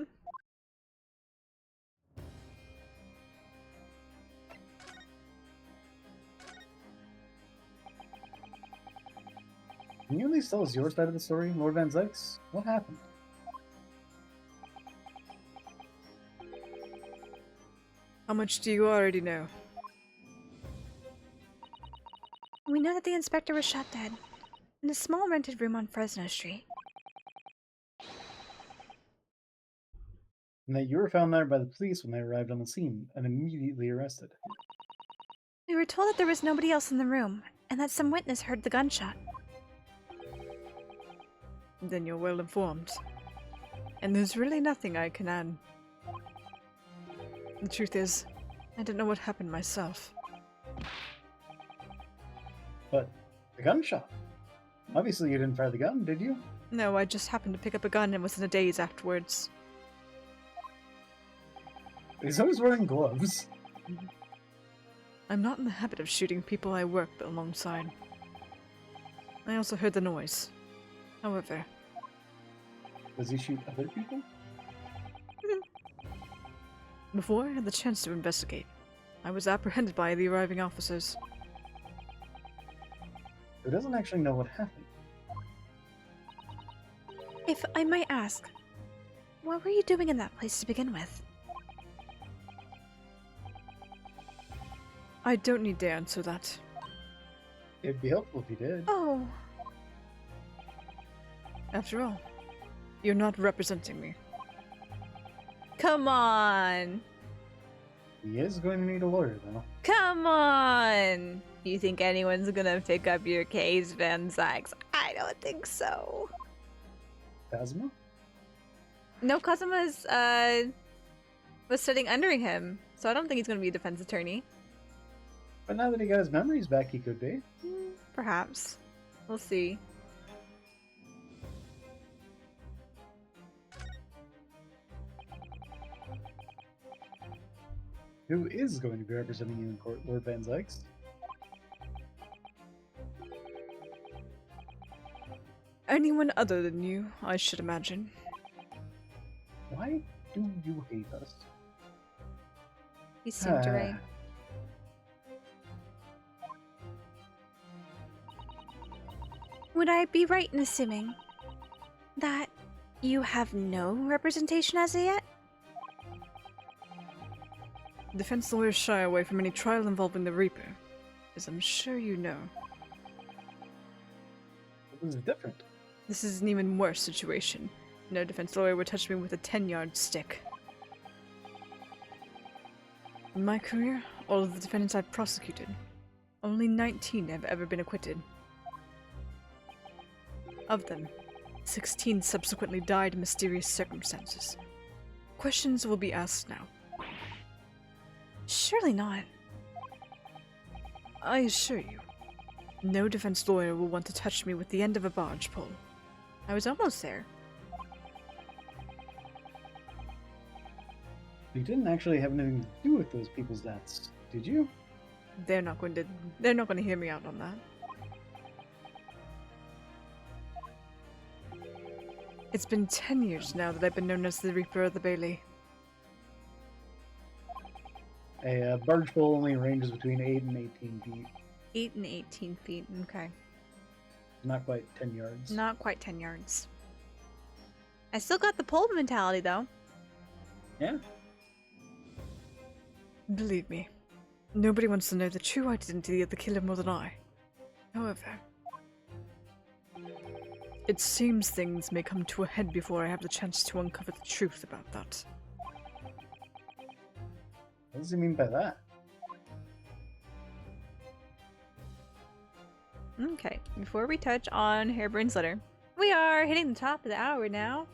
Can you at least tell us your side of the story, Lord Van Zykes? What happened? How much do you already know? We know that the inspector was shot dead in a small rented room on Fresno Street. And that you were found there by the police when they arrived on the scene and immediately arrested. We were told that there was nobody else in the room, and that some witness heard the gunshot. Then you're well informed. And there's really nothing I can add. The truth is, I don't know what happened myself. But the gunshot. Obviously you didn't fire the gun, did you? No, I just happened to pick up a gun and was in a daze afterwards. He's always wearing gloves. I'm not in the habit of shooting people I work alongside. I also heard the noise. However, Does he shoot other people? before I had the chance to investigate, I was apprehended by the arriving officers. Who doesn't actually know what happened? If I might ask, What were you doing in that place to begin with? I don't need to answer that. It'd be helpful if you did. Oh. After all, you're not representing me. Come on. He is going to need a lawyer, though. Come on. You think anyone's gonna pick up your case, Van Zyx? I don't think so. Kazuma? No, Kazuma's was sitting under him, so I don't think he's gonna be a defense attorney. But now that he got his memories back, he could be. Perhaps. We'll see. Who is going to be representing you in court, Lord Van Zyx? Anyone other than you, I should imagine. Why do you hate us? He seemed to rain. Would I be right in assuming that you have no representation as of yet? Defense lawyers shy away from any trial involving the Reaper, as I'm sure you know. It was different. This is an even worse situation. No defense lawyer would touch me with a 10-yard stick. In my career, all of the defendants I've prosecuted, only 19 have ever been acquitted. Of them, 16 subsequently died in mysterious circumstances. Questions will be asked now. Surely not. I assure you, no defense lawyer will want to touch me with the end of a barge pole. I was almost there. You didn't actually have anything to do with those people's deaths, did you? They're not going to hear me out on that. It's been 10 years now that I've been known as the Reaper of the Bailey. A barge pole only ranges between 8 and 18 feet. 8 and 18 feet. Okay. Not quite 10 yards. Not quite 10 yards. I still got the pole mentality, though. Yeah? Believe me, nobody wants to know the true identity of the killer more than I. However, it seems things may come to a head before I have the chance to uncover the truth about that. What does he mean by that? Okay, before we touch on Hairbrain's letter, we are hitting the top of the hour now.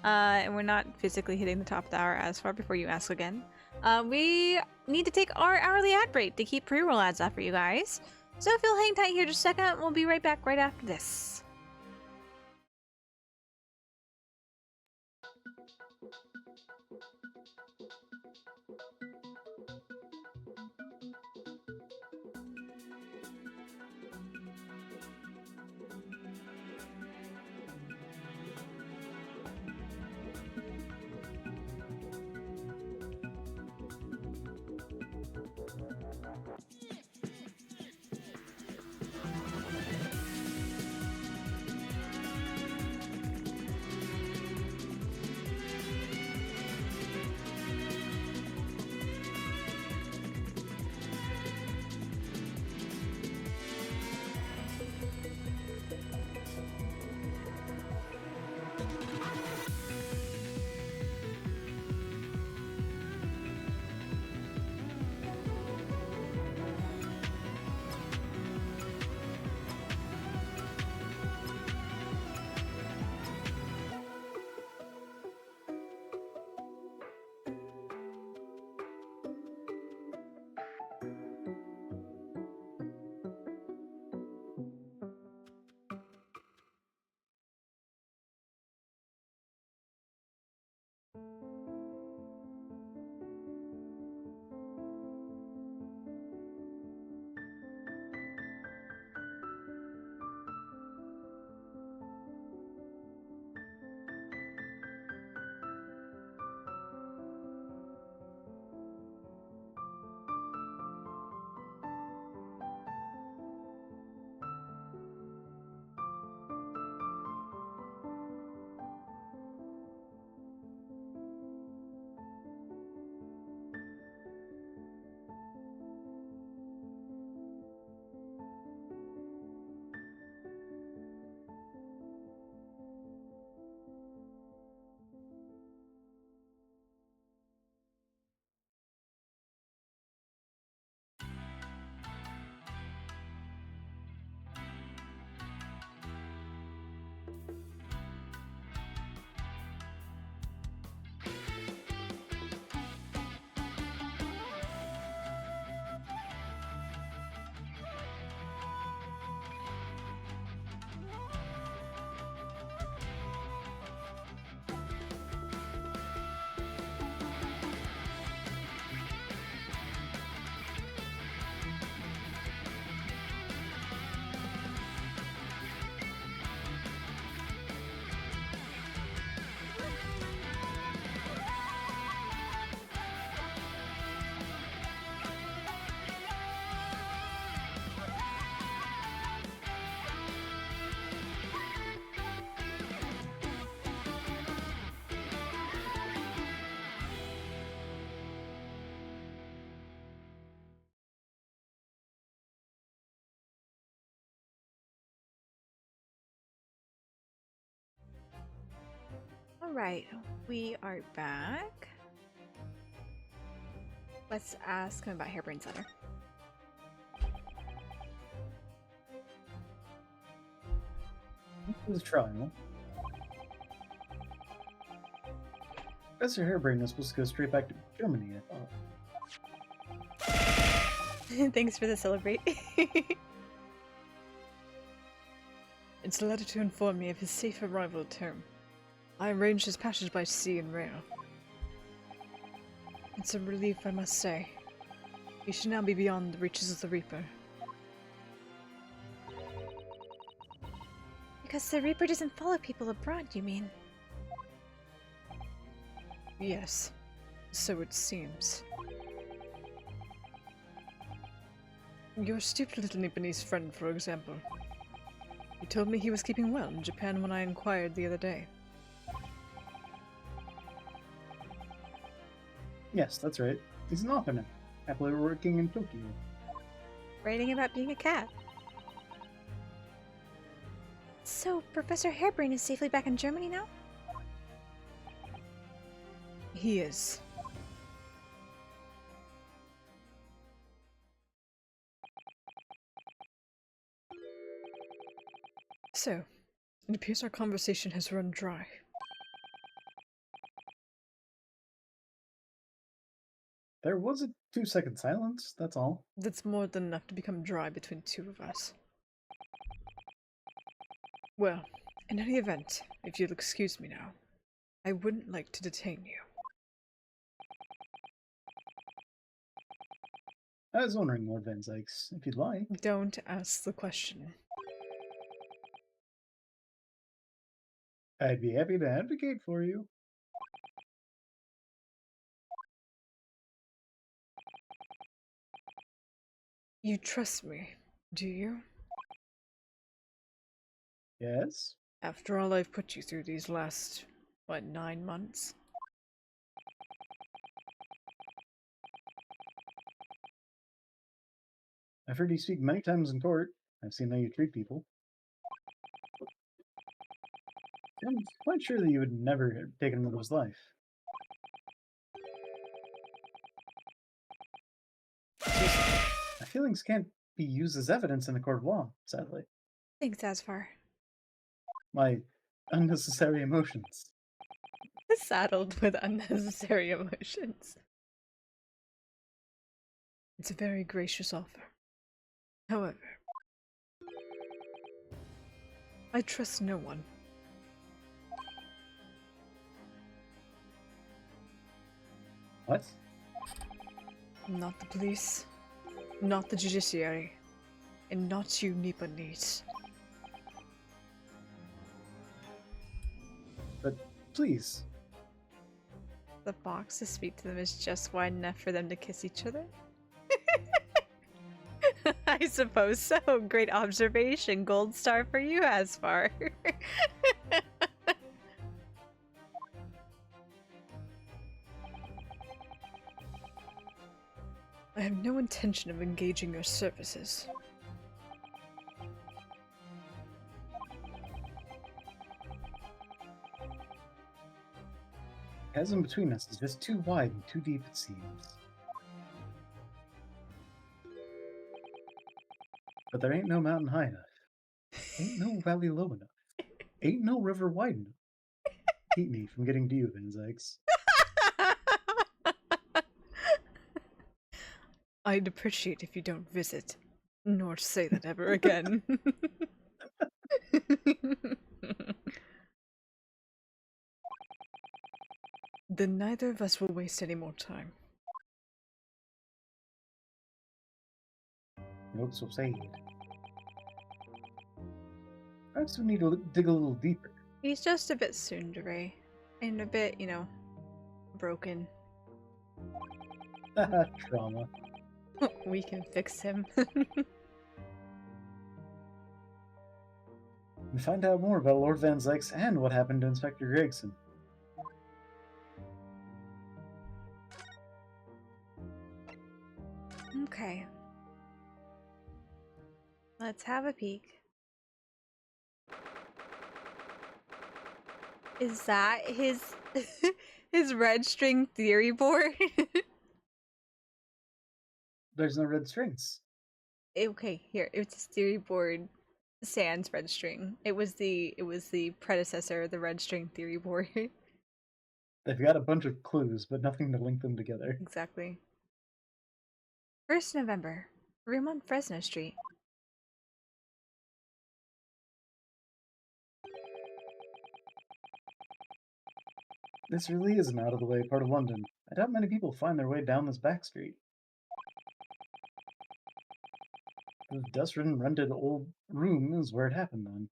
And we're not physically hitting the top of the hour as far before you ask again. We need to take our hourly ad break to keep pre-roll ads off for you guys. So if you'll hang tight here just a second, we'll be right back right after this. Alright, we are back. Let's ask him about Hairbrain Center. It was a trial. Professor Hairbrain was supposed to go straight back to Germany, I thought. Thanks for the celebrate. It's a letter to inform me of his safe arrival term. I arranged his passage by sea and rail. It's a relief, I must say. He should now be beyond the reaches of the Reaper. Because the Reaper doesn't follow people abroad, you mean? Yes, so it seems. Your stupid little Nipponese friend, for example. He told me he was keeping well in Japan when I inquired the other day. Yes, that's right. He's an author now, happily working in Tokyo. Writing about being a cat. So, Professor Hairbrain is safely back in Germany now? He is. So, it appears our conversation has run dry. There was a 2-second silence, that's all. That's more than enough to become dry between two of us. Well, in any event, if you'll excuse me now, I wouldn't like to detain you. I was wondering, Lord Van Zykes, if you'd like. Don't ask the question. I'd be happy to advocate for you. You trust me, do you? Yes? After all I've put you through these last, 9 months? I've heard you speak many times in court. I've seen how you treat people. I'm quite sure that you would never have taken another's life. Just, my feelings can't be used as evidence in a court of law, sadly. Thanks, Asfar. My unnecessary emotions. Saddled with unnecessary emotions. It's a very gracious offer. However, I trust no one. What? Not the police, not the judiciary, and not you Nipponese. But please. The box to speak to them is just wide enough for them to kiss each other? I suppose so. Great observation. Gold star for you, Asfar. I have no intention of engaging your services. The chasm between us is just too wide and too deep, it seems. But there ain't no mountain high enough. Ain't no valley low enough. Ain't no river wide enough. Keep me from getting to you, Van Zykes. I'd appreciate if you don't visit, nor say that ever again. Then neither of us will waste any more time. Note so sad. Perhaps we need to dig a little deeper. He's just a bit tsundere. And a bit, broken. Trauma. We can fix him. And find out more about Lord Van Zykes and what happened to Inspector Gregson. Okay. Let's have a peek. Is that his his red string theory board? There's no red strings. Okay, here it's his theory board. Sans red string. It was the predecessor of the red string theory board. They've got a bunch of clues, but nothing to link them together. Exactly. 1st November. Room on Fresno Street. This really is an out-of-the-way part of London. I doubt many people find their way down this back street. The dust-ridden, rented old room is where it happened, then.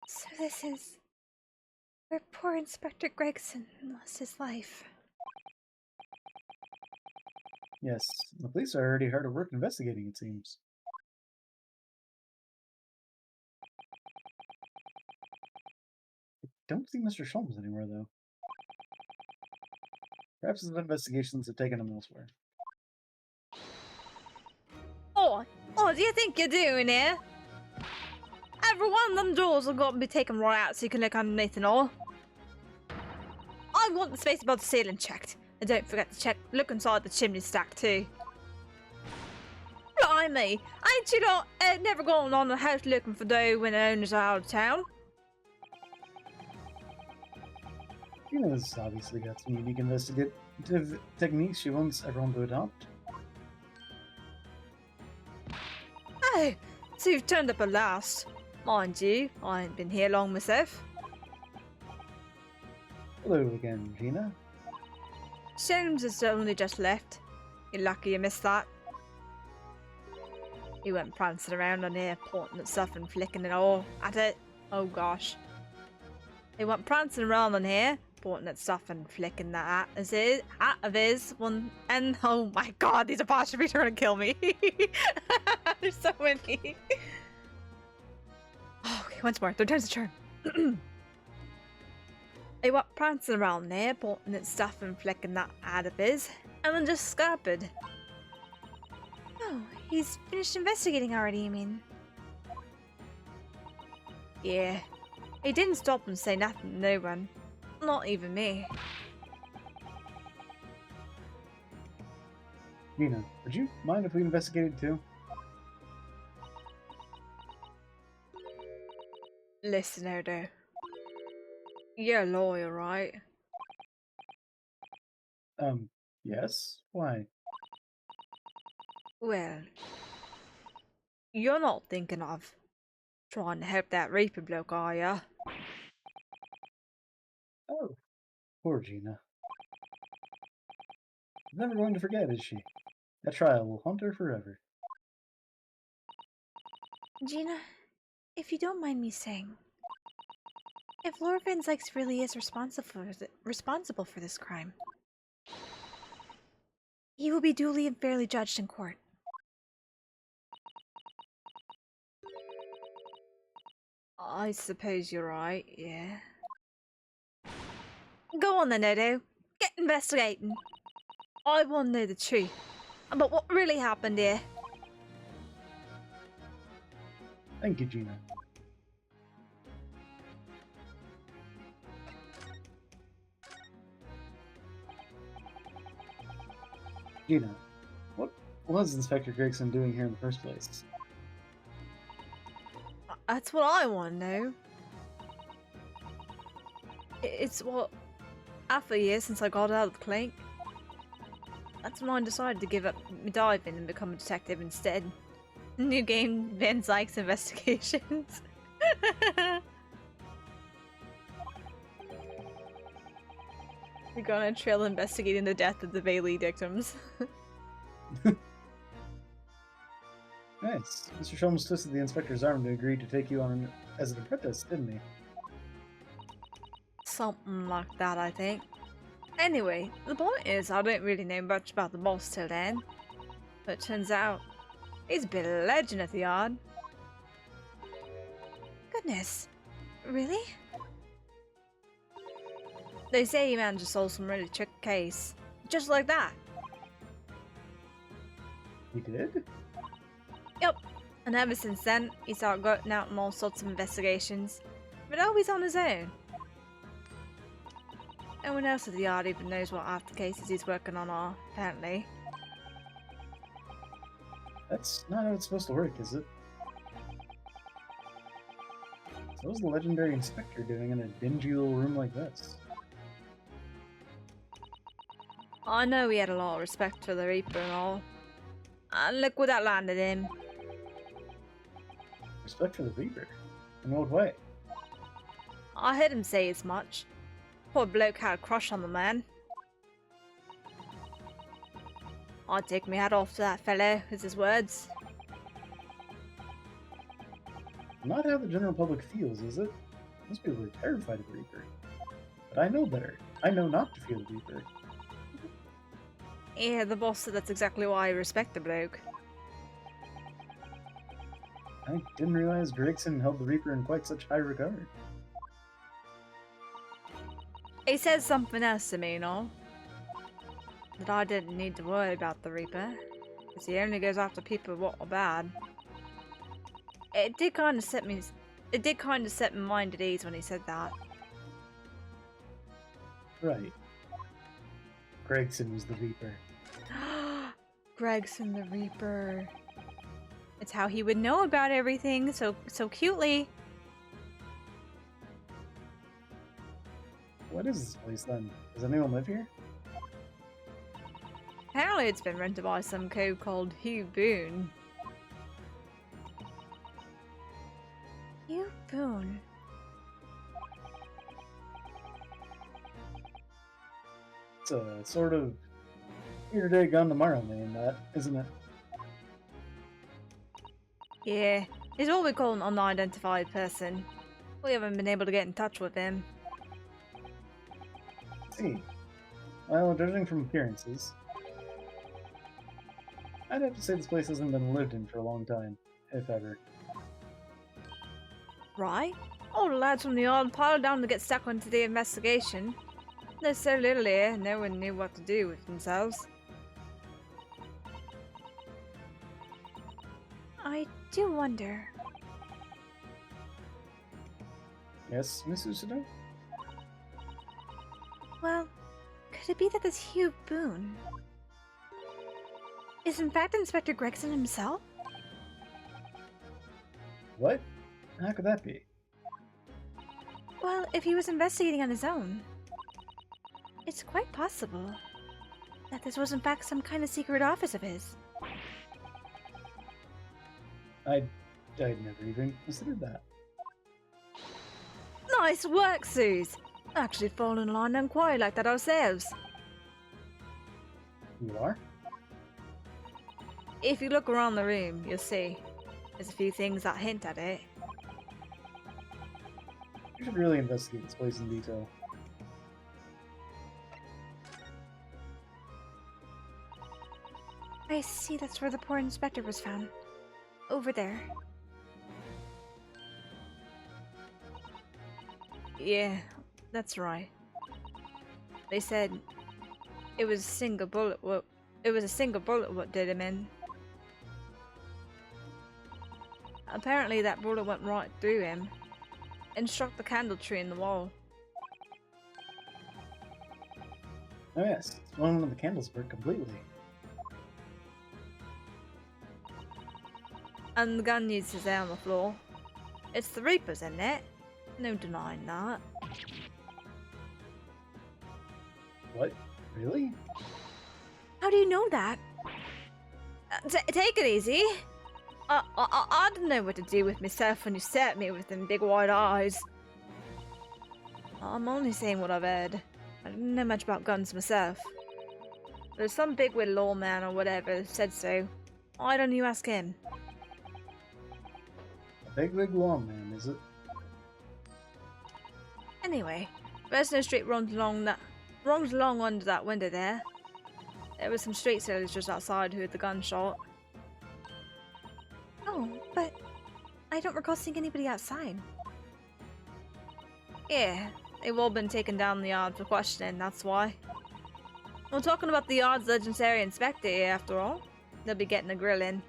So this is where poor Inspector Gregson lost his life. Yes, the police are already hard at work investigating, it seems. I don't see Mr. Sholmes anywhere, though. Perhaps his investigations have taken him elsewhere. Oh, what do you think you're doing here? Every one of them doors have got to be taken right out so you can look underneath and all. I want the space above the ceiling checked. And don't forget to look inside the chimney stack too. Blimey, ain't you lot never gone on a house looking for dough when the owners are out of town? Gina's obviously got some unique investigative techniques she wants everyone to adopt. Oh, so you've turned up at last. Mind you, I ain't been here long myself. Hello again, Gina. Sholmes has only just left. You're lucky you missed that. He went prancing around on here, pointing at stuff and flicking it all at it. Oh gosh. He went prancing around on here, pointing at stuff and flicking that at of his one. And oh my god, these apostrophes are trying to kill me. There's so many. Okay, once more. 3 times the charm. He went prancing around there, pointing at stuff and flicking that out of his, and then just scuppered. Oh, he's finished investigating already, you mean? Yeah. He didn't stop and say nothing to no one. Not even me. Gina, would you mind if we investigated too? Listen, Odo. You're a lawyer, right? Yes? Why? Well, you're not thinking of trying to help that Reaper bloke, are ya? Oh, poor Gina. Never going to forget, is she? That trial will haunt her forever. Gina, if you don't mind me saying, if Lord Van Zykes really is responsible for this crime, he will be duly and fairly judged in court. I suppose you're right, yeah. Go on then, Odo. Get investigating. I want to know the truth about what really happened here. Thank you, Gina. Gina, what was Inspector Gregson doing here in the first place? That's what I want to know. It's what, half a year since I got out of the clink. That's when I decided to give up my diving and become a detective instead. New game, Van Zykes Investigations. We're gonna trail investigating the death of the Bailey victims. Nice. Mr. Sholmes twisted the inspector's arm to agree to take you on as an apprentice, didn't he? Something like that, I think. Anyway, the point is, I don't really know much about the boss till then. But it turns out, he's a bit of a legend at the yard. Goodness. Really? They say he managed to solve some really tricky case. Just like that. He did? Yep. And ever since then, he started going out on all sorts of investigations, but always on his own. No one else at the yard even knows what half the cases he's working on are, apparently. That's not how it's supposed to work, is it? So what's the legendary inspector doing in a dingy little room like this? I know he had a lot of respect for the Reaper and all. And look what that landed him. Respect for the Reaper? In what way? I heard him say as much. Poor bloke had a crush on the man. I'd take my hat off to that fellow, with his words. Not how the general public feels, is it? Most people are terrified of the Reaper. But I know better. I know not to fear the Reaper. Yeah, the boss said that's exactly why I respect the bloke. I didn't realize Gregson held the Reaper in quite such high regard. He said something else to me, you know. That I didn't need to worry about the Reaper, because he only goes after people what are bad. It did kind of set my mind at ease when he said that. Right. Gregson was the Reaper. Gregson the Reaper. It's how he would know about everything so cutely. What is this place then? Does anyone live here? Apparently it's been rented by some code called Hugh Boone. You Boone. It's a sort of here today, gone tomorrow name, that, isn't it? Yeah, he's what we call an unidentified person. We haven't been able to get in touch with him. See. Well, judging from appearances, I'd have to say this place hasn't been lived in for a long time, if ever. Right? All the lads from the yard piled down to get stuck onto the investigation. There's so little here, no one knew what to do with themselves. I do wonder. Yes, Miss Usuda? Well, could it be that this Hugh Boone is in fact Inspector Gregson himself? What? How could that be? Well, if he was investigating on his own, it's quite possible that this was in fact some kind of secret office of his. I'd never even considered that. Nice work, Suze! Actually falling in line and quiet like that ourselves. You are? If you look around the room, you'll see. There's a few things that hint at it. You should really investigate this place in detail. I see, that's where the poor inspector was found. Over there. Yeah, that's right. They said it was a single bullet. What did him in. Apparently, that bullet went right through him and struck the candle tree in the wall. Oh yes, it's one of the candles burnt completely. And the gun used to stay on the floor. It's the Reaper's, isn't it? No denying that. What? Really? How do you know that? Take it easy. I don't know what to do with myself when you stare at me with them big wide eyes. I'm only saying what I've heard. I don't know much about guns myself. There's some bigwig lawman or whatever that said so. Why don't you ask him? A big lawman, is it? Anyway, Fresno Street runs along under that window there. There were some street sellers just outside who had the gunshot. Oh, but I don't recall seeing anybody outside. Yeah, they've all been taken down the yard for questioning, that's why. We're talking about the yard's legendary inspector here, after all. They'll be getting a grill in.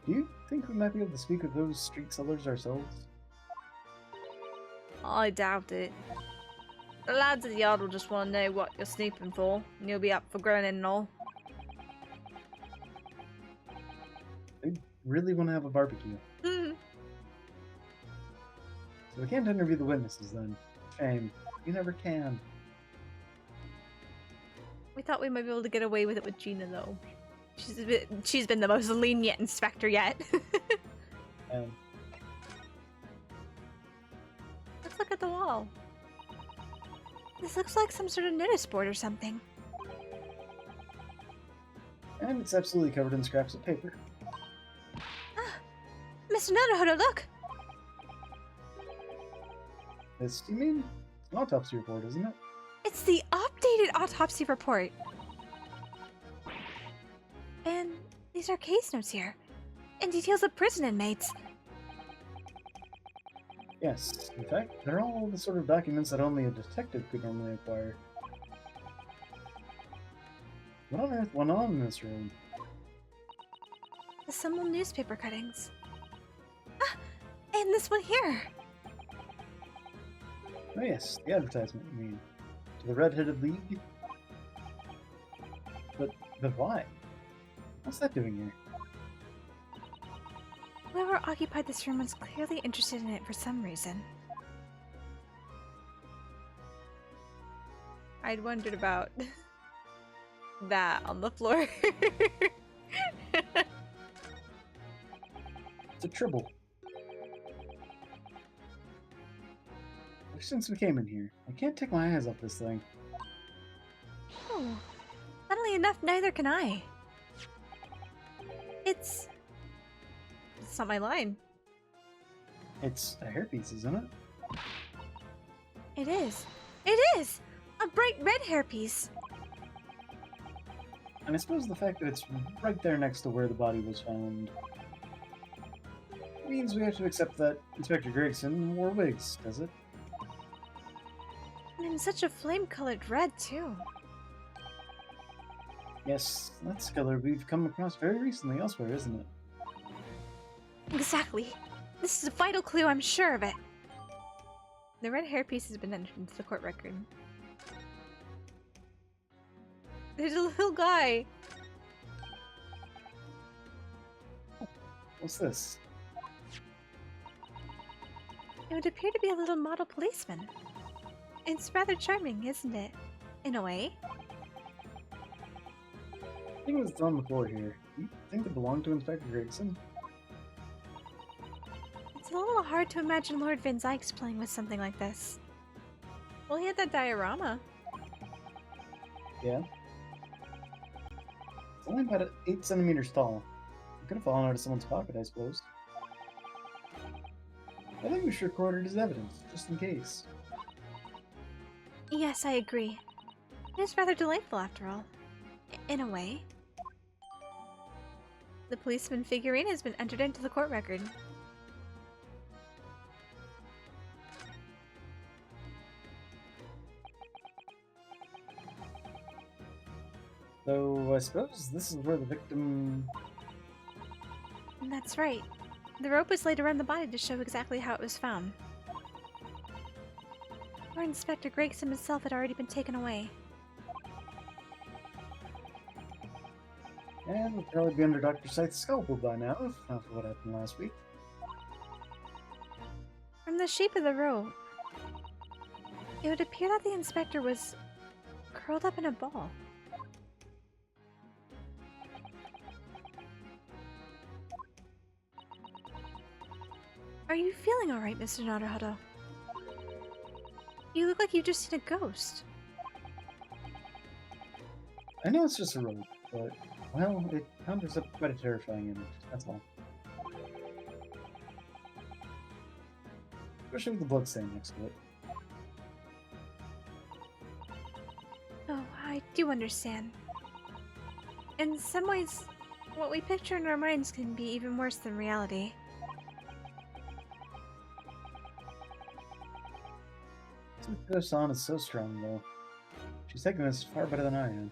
Do you think we might be able to speak with those street sellers ourselves? I doubt it. The lads at the yard will just want to know what you're snooping for, and you'll be up for groaning and all. They really want to have a barbecue. Hmm. So we can't interview the witnesses then. Shame. You never can. We thought we might be able to get away with it with Gina, though. She's been the most lenient inspector yet. Um, Let's look at the wall. This looks like some sort of notice board or something. and it's absolutely covered in scraps of paper. Mr. Naruhodo, look! This, you mean? It's an autopsy report, isn't it? It's the updated autopsy report! And these are case notes here. And details of prison inmates. Yes. In fact, they're all the sort of documents that only a detective could normally acquire. What on earth went on in this room? The Symbol newspaper cuttings. Ah! And this one here! Oh yes, the advertisement, you mean. To the Red-Headed League? But why? What's that doing here? Whoever occupied this room was clearly interested in it for some reason. I'd wondered about that on the floor. It's a tribble. Ever since we came in here, I can't take my eyes off this thing. Oh, funnily enough, neither can I. It's not my line. It's a hairpiece, isn't it? It is. It is! A bright red hairpiece! And I suppose the fact that it's right there next to where the body was found means we have to accept that Inspector Gregson wore wigs, does it? And in such a flame-colored red, too. Yes, that's color we've come across very recently elsewhere, isn't it? Exactly. This is a vital clue, I'm sure of it. The red hairpiece has been entered into the court record. There's a little guy. What's this? It would appear to be a little model policeman. It's rather charming, isn't it? In a way. I think it's on the floor here. You think it belonged to Inspector Gregson? It's a little hard to imagine Lord Van Zykes playing with something like this. Well, he had that diorama. Yeah. It's only about 8 centimeters tall. It could have fallen out of someone's pocket, I suppose. I think we should record it as evidence, just in case. Yes, I agree. It is rather delightful, after all. In a way. The policeman figurine has been entered into the court record. So, I suppose this is where the victim... That's right. The rope was laid around the body to show exactly how it was found. Or Inspector Gregson himself had already been taken away. And we'll probably be under Dr. Scythe's scalpel by now, if not for what happened last week. From the shape of the rope, it would appear that the inspector was curled up in a ball. Are you feeling alright, Mr. Naruhodo? You look like you've just seen a ghost. I know it's just a rope, but, well, it conjures up quite a terrifying image, that's all. Especially with the bloodstain next to it. Oh, I do understand. In some ways, what we picture in our minds can be even worse than reality. San is so strong, though. She's taking this far better than I am.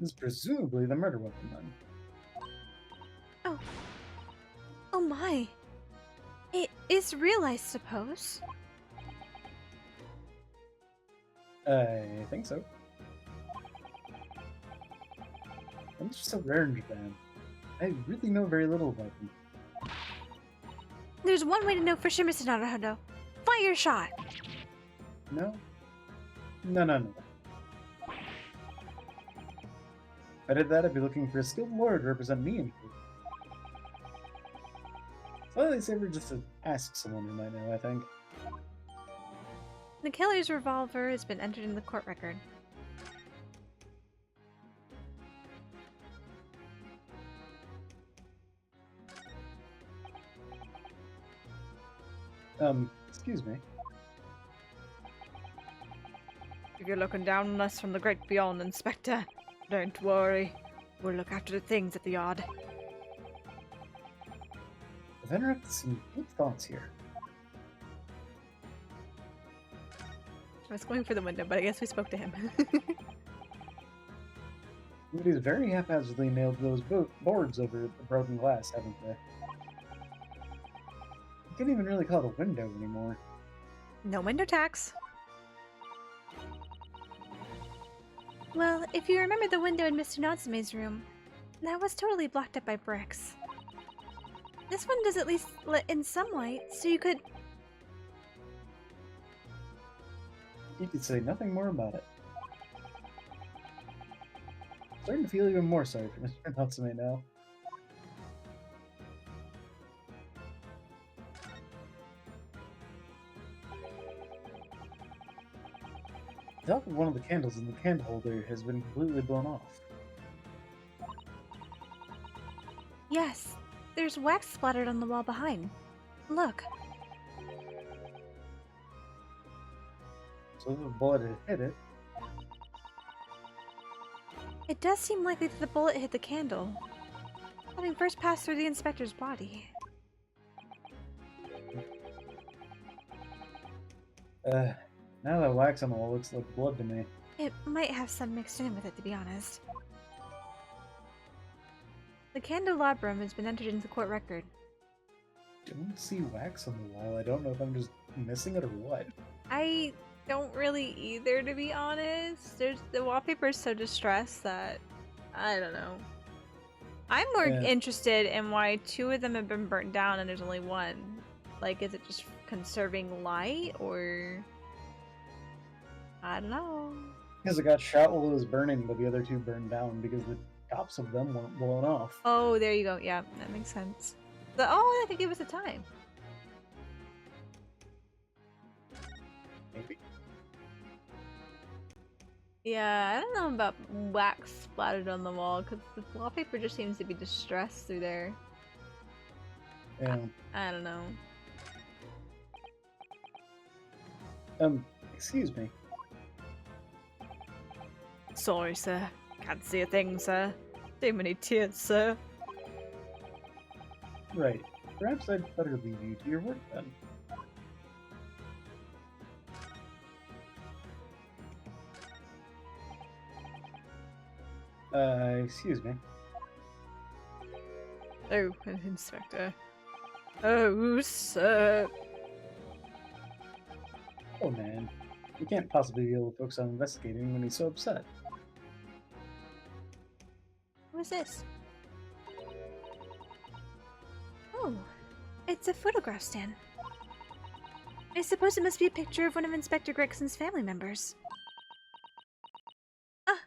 is presumably the murder weapon then. Oh my. It is real, I suppose. I think so. I'm just so rare in Japan. I really know very little about them. There's one way to know for sure, Mr. Naruhodo. Fire shot! No? No. If I did that, I'd be looking for a skilled lawyer to represent me in court. Slightly safer just to ask someone who might know, I think. The killer's revolver has been entered in the court record. Excuse me. If you're looking down on us from the great beyond, Inspector, don't worry. We'll look after the things at the yard. I've interrupted some deep thoughts here. I was going for the window, but I guess we spoke to him. Somebody's very haphazardly nailed those boards over the broken glass, haven't they? You can't even really call it a window anymore. No window tax. Well, if you remember the window in Mr. Natsume's room, that was totally blocked up by bricks. This one does at least let in some light, so you could... You could say nothing more about it. Starting to feel even more sorry for Mr. Natsume now. The top of one of the candles in the candle holder has been completely blown off. Yes, there's wax splattered on the wall behind. Look. So the bullet had hit it. It does seem likely that the bullet hit the candle, having first passed through the inspector's body. Now that wax on the wall looks like blood to me. It might have some mixed in with it, to be honest. The candelabrum has been entered into court record. Don't see wax on the wall. I don't know if I'm just missing it or what. I don't really either, to be honest. The wallpaper is so distressed that I don't know. I'm more Yeah. interested in why 2 of them have been burnt down and there's only 1. Like, is it just conserving light, or I don't know. Because it got shot while it was burning, but the other 2 burned down because the tops of them weren't blown off. Oh, there you go. Yeah, that makes sense. Oh, I think it was a time. Maybe. Yeah, I don't know about wax splattered on the wall because the wallpaper just seems to be distressed through there. Yeah. I don't know. Excuse me. Sorry, sir. Can't see a thing, sir. Too many tears, sir. Right. Perhaps I'd better leave you to your work then. Excuse me. Oh, Inspector. Oh, sir. Oh man. You can't possibly be able to focus on investigating when he's so upset. What is this? Oh, it's a photograph stand. I suppose it must be a picture of one of Inspector Gregson's family members. Ah!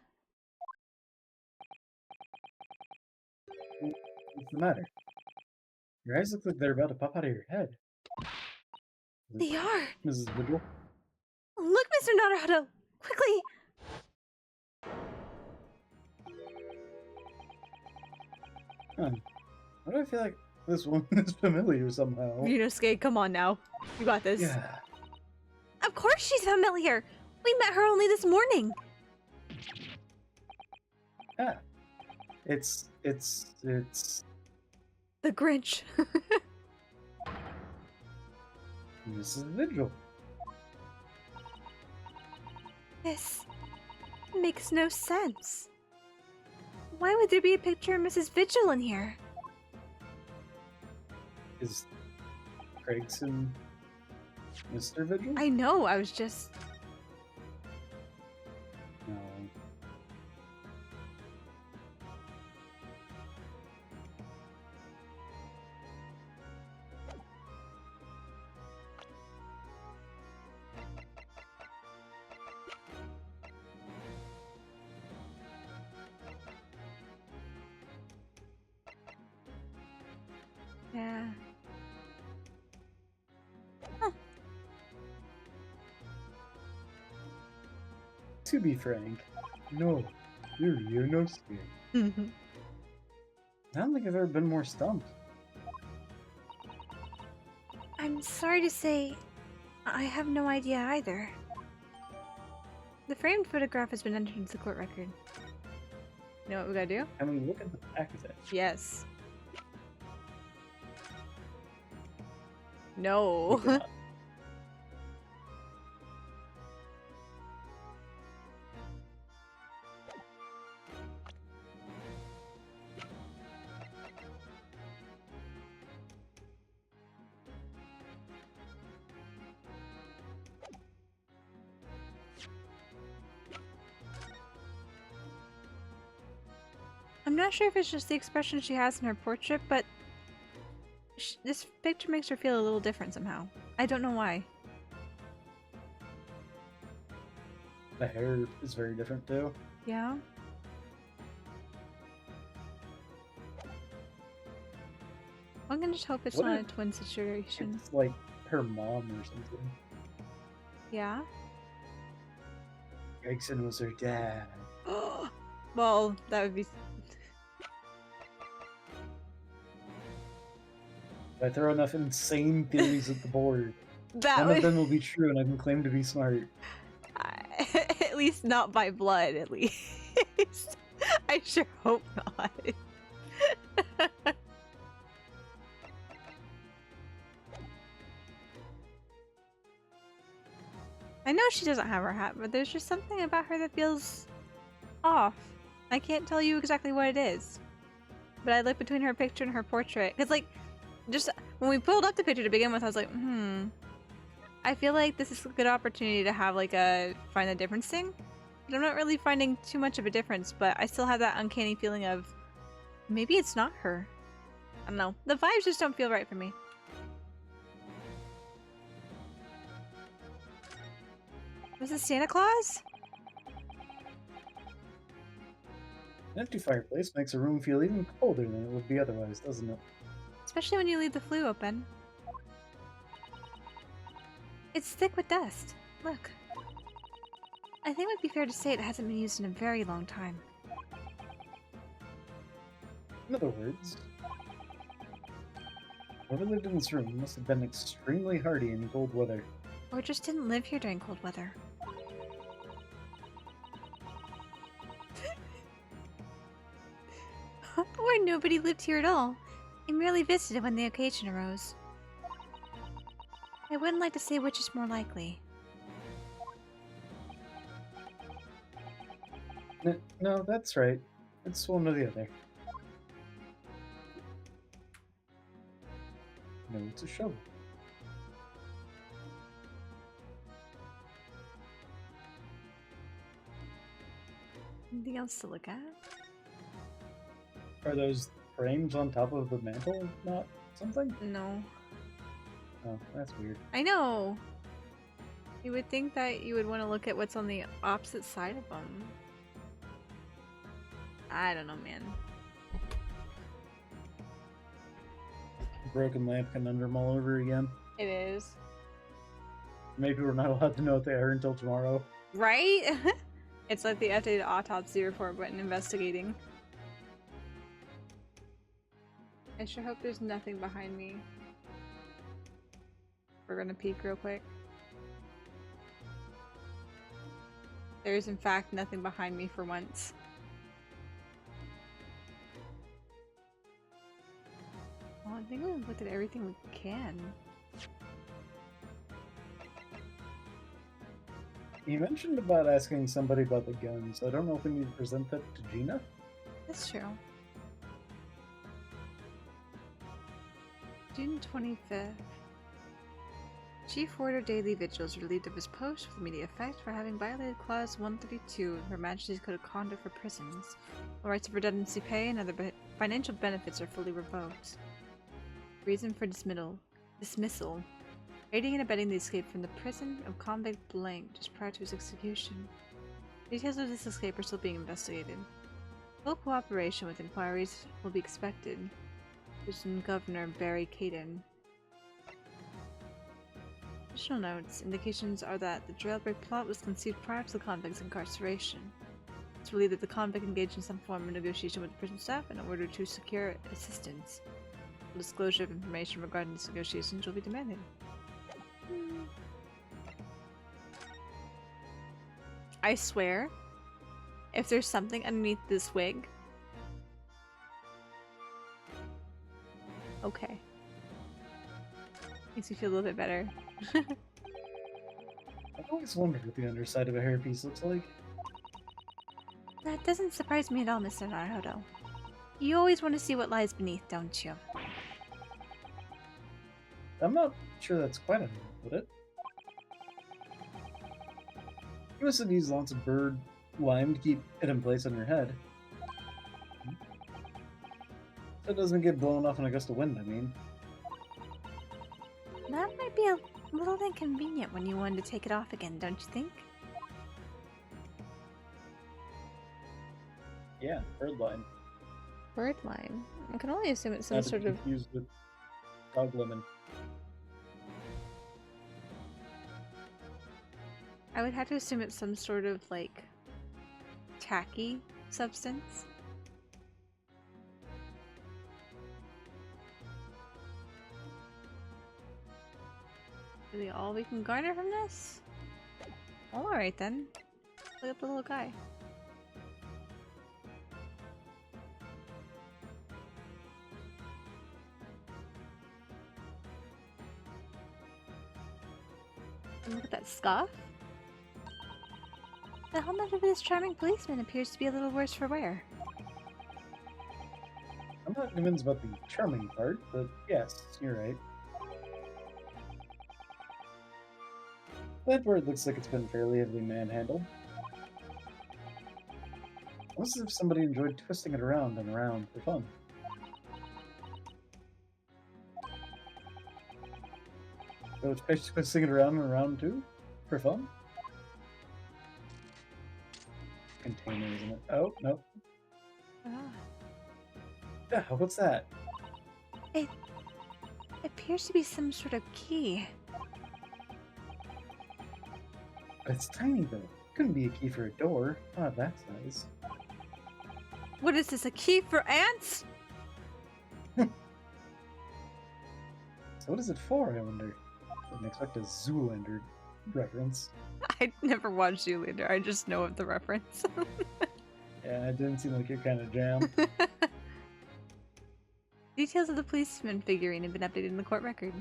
What's the matter? Your eyes look like they're about to pop out of your head. They are! Mrs. Vigil? Look, Mr. Naruhodo! Quickly! Huh. Why do I feel like this woman is familiar somehow? Ryunosuke, come on now. You got this. Yeah. Of course she's familiar! We met her only this morning! Ah. It's The Grinch. Mrs. Vigil. This makes no sense. Why would there be a picture of Mrs. Vigil in here? Is Gregson Mr. Vigil? I know, I was just... No. Yeah. To be frank, no. You're no scared. I don't think I've ever been more stumped. I'm sorry to say, I have no idea either. The framed photograph has been entered into the court record. You know what we gotta do? I mean, look at the back of it. Yes. No. Look at that. I'm not sure if it's just the expression she has in her portrait, but this picture makes her feel a little different somehow. I don't know why. The hair is very different too. Yeah? I'm gonna just hope it's What not a if twin situation. It's like her mom or something. Yeah? Gregson was her dad. Well, that would be... If I throw enough insane theories at the board, That none of would... them will be true and I can claim to be smart. At least not by blood, at least. I sure hope not. I know she doesn't have her hat, but there's just something about her that feels off. I can't tell you exactly what it is. But I look between her picture and her portrait. Because, like, just when we pulled up the picture to begin with, I was like, I feel like this is a good opportunity to have, like, a find the difference thing. But I'm not really finding too much of a difference, but I still have that uncanny feeling of maybe it's not her. I don't know. The vibes just don't feel right for me. Was it Santa Claus? An empty fireplace makes a room feel even colder than it would be otherwise, doesn't it? Especially when you leave the flue open. It's thick with dust. Look. I think it would be fair to say it hasn't been used in a very long time. In other words, whoever lived in this room must have been extremely hardy in cold weather. Or just didn't live here during cold weather. Or nobody lived here at all. It merely visited when the occasion arose. I wouldn't like to say which is more likely. No, that's right. It's one or the other. No, it's a shovel. Anything else to look at? Are those frames on top of the mantle not something? No. Oh, that's weird. I know! You would think that you would want to look at what's on the opposite side of them. I don't know, man. Broken lamp conundrum all over again. It is. Maybe we're not allowed to know what they are until tomorrow. Right? It's like the updated autopsy report when investigating. I sure hope there's nothing behind me. We're gonna peek real quick. There is in fact nothing behind me for once. Well, I think we've looked at everything we can. You mentioned about asking somebody about the guns. I don't know if we need to present that to Gina. That's true. June 25th. Chief Warder Daily Vigils relieved of his post with immediate effect for having violated Clause 132 of Her Majesty's Code of Conduct for Prisons. All rights of redundancy pay and other financial benefits are fully revoked. Reason for dismissal. Aiding and abetting the escape from the prison of convict blank just prior to his execution. Details of this escape are still being investigated. Full cooperation with inquiries will be expected. Prison Governor Barry Caden. Additional notes. Indications are that the jailbreak plot was conceived prior to the convict's incarceration. It's believed that the convict engaged in some form of negotiation with the prison staff in order to secure assistance. The disclosure of information regarding these negotiations will be demanded. I swear, if there's something underneath this wig... Okay. Makes me feel a little bit better. I've always wondered what the underside of a hairpiece looks like. That doesn't surprise me at all, Mr. Naruto. You always want to see what lies beneath, don't you? I'm not sure that's quite enough, would it? You must have used lots of bird lime to keep it in place on your head. So it doesn't get blown off in a gust of wind, I mean. That might be a little inconvenient when you wanted to take it off again, don't you think? Yeah, bird lime. Bird lime. I can only assume it's some Not to sort be of... confused with dog lemon. I would have to assume it's some sort of, like, tacky substance. Really all we can garner from this? Alright then. Look at the little guy. And look at that scarf. The helmet of this charming policeman appears to be a little worse for wear. I'm not convinced about the charming part, but yes, you're right. That bird looks like it's been fairly heavily manhandled. Almost as if somebody enjoyed twisting it around and around for fun. So it's twisting it around and around too? For fun? Container, isn't it? Oh, no. Ah. Yeah, what's that? It appears to be some sort of key. It's tiny though. Couldn't be a key for a door. Not that size. What is this, a key for ants? So what is it for, I wonder? Didn't expect a Zoolander reference. I never watched Zoolander, I just know of the reference. Yeah, it didn't seem like your kind of jam. Details of the policeman figurine have been updated in the court record.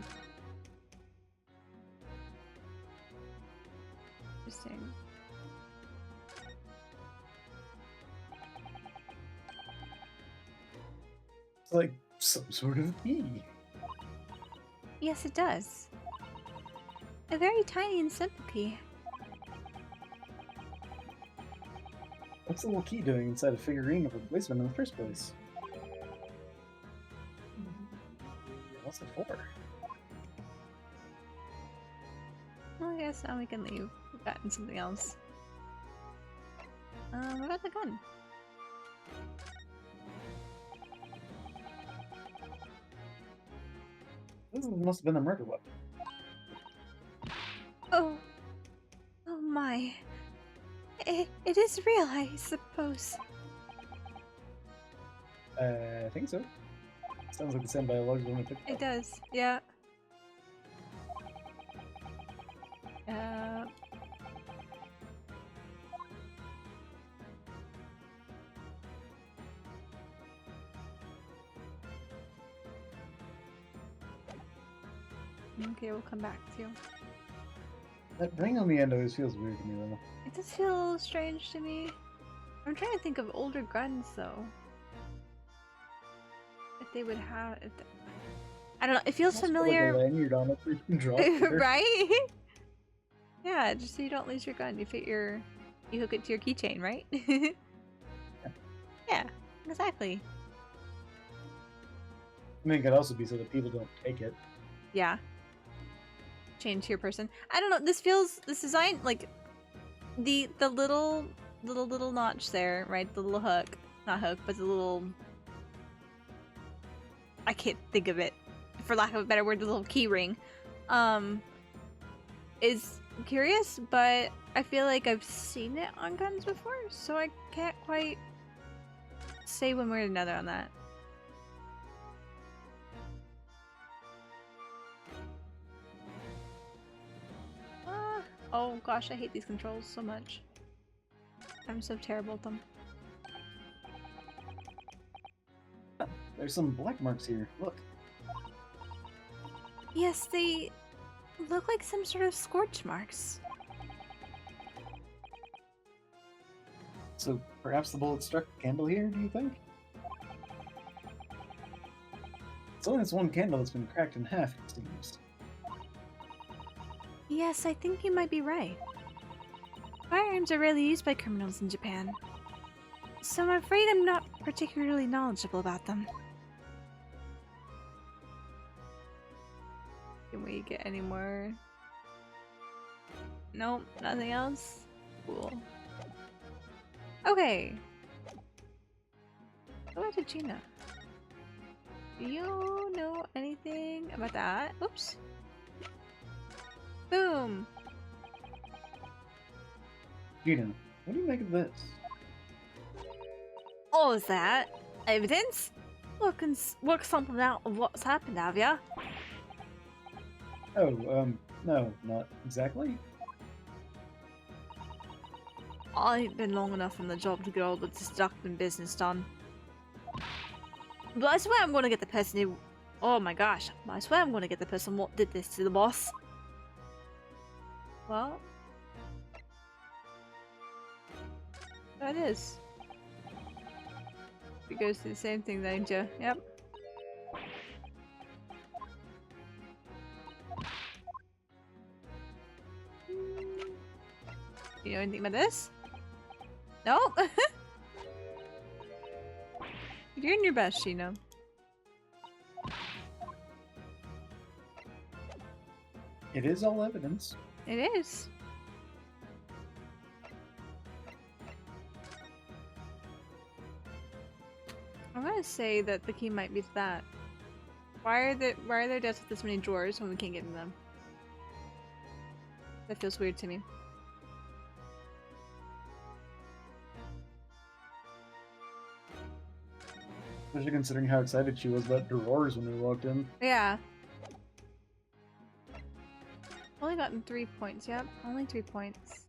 Interesting. It's like some sort of bee. Yes, it does. A very tiny and simple key. What's the little key doing inside a figurine of a policeman in the first place? What's it for? Well, I guess now we can leave. We've gotten something else. What about the gun? This must have been a murder weapon. Oh. Oh my. It is real, I suppose. I think so. Sounds like the same by a large one I picked It up. does, yeah. Okay, we'll come back to you. That ring on the end always feels weird to me though. It does feel a little strange to me. I'm trying to think of older guns though. they would have. If I don't know. It feels Almost put, familiar, like a lanyard on it so you can draw it there. right? Yeah, just so you don't lose your gun. You hook it to your keychain, right? Yeah, exactly. I mean, it could also be so that people don't take it. Yeah. Chain to your person. I don't know. This design like the little notch there, right? The little hook, not hook, but the little. I can't think of it, for lack of a better word. The little key ring, is curious, but I feel like I've seen it on guns before, so I can't quite say one way or another on that. Oh gosh, I hate these controls so much. I'm so terrible at them. There's some black marks here. Look. Yes, they look like some sort of scorch marks. So perhaps the bullet struck a candle here, do you think? It's only this one candle that's been cracked in half, it seems. Yes, I think you might be right. Firearms are rarely used by criminals in Japan, so I'm afraid I'm not particularly knowledgeable about them. Can we get any more? Nope, nothing else? Cool. Okay. Go back to Gina. Do you know anything about that? Oops. Boom! Gina, what do you make of this? Oh, is that evidence? Work something out of what's happened, have ya? Oh, no, not exactly. I ain't been long enough on the job to get all the deducting business done. But I swear I'm gonna get the person who... Oh my gosh. I swear I'm gonna get the person what did this to the boss. Well... That is. It goes to the same thing, don't you? Yep. You know anything about this? No? You're doing your best, Shino. It is all evidence. It is. I'm gonna say that the key might be that. Why are there desks with this many drawers when we can't get in them? That feels weird to me. Especially considering how excited she was about drawers when we walked in. Yeah. Only gotten 3 points, yep. Only 3 points.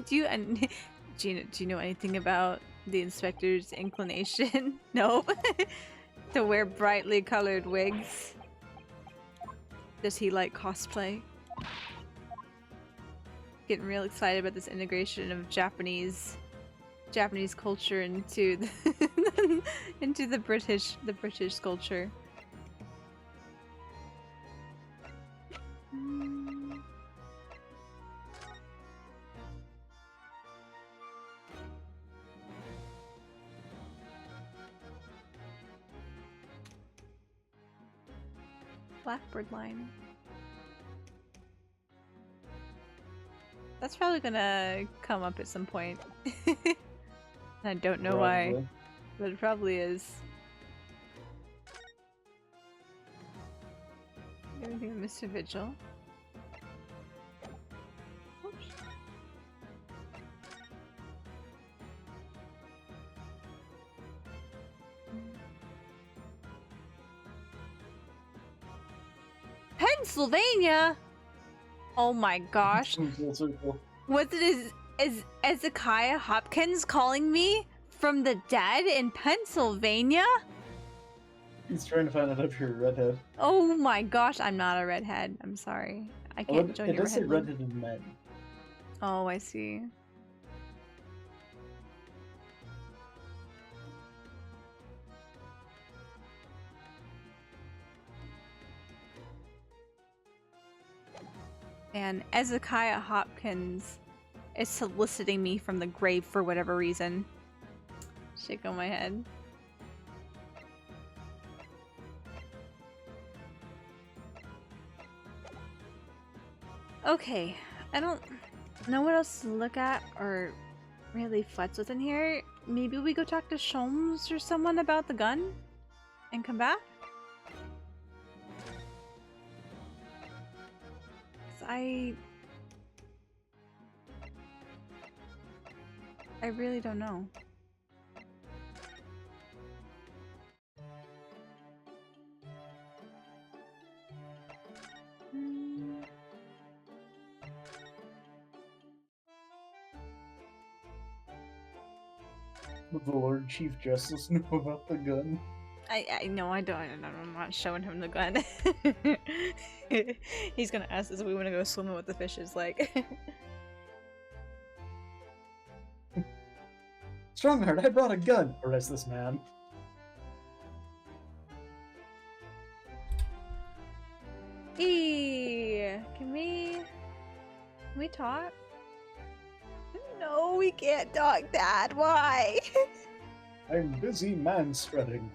Gina, do you know anything about the inspector's inclination? No. To wear brightly colored wigs? Does he like cosplay? Getting real excited about this integration of Japanese culture into the into the British culture. Blackbird line. That's probably gonna come up at some point. I don't know why, Probably. but it probably is. Anything with Mr. Vigil? Oops. Pennsylvania? Oh my gosh. Full circle. Was it is Ezekiah Hopkins calling me from the dead in Pennsylvania? He's trying to find out if you're a redhead. Oh my gosh, I'm not a redhead. I'm sorry. I Oh, can't join it your does say redhead. redheaded men. Oh, I see. And Ezekiah Hopkins is soliciting me from the grave for whatever reason. Shaking my head. Okay, I don't know what else to look at or really futz with in here. Maybe we go talk to Sholmes or someone about the gun and come back? 'Cause I really don't know. Would the Lord Chief Justice know about the gun? I know I don't. I'm not showing him the gun. He's gonna ask us if we want to go swimming with the fishes. Like, Strongheart, I brought a gun. Arrest this man. can we talk? No, we can't talk, Dad. Why? I'm busy man-spreading.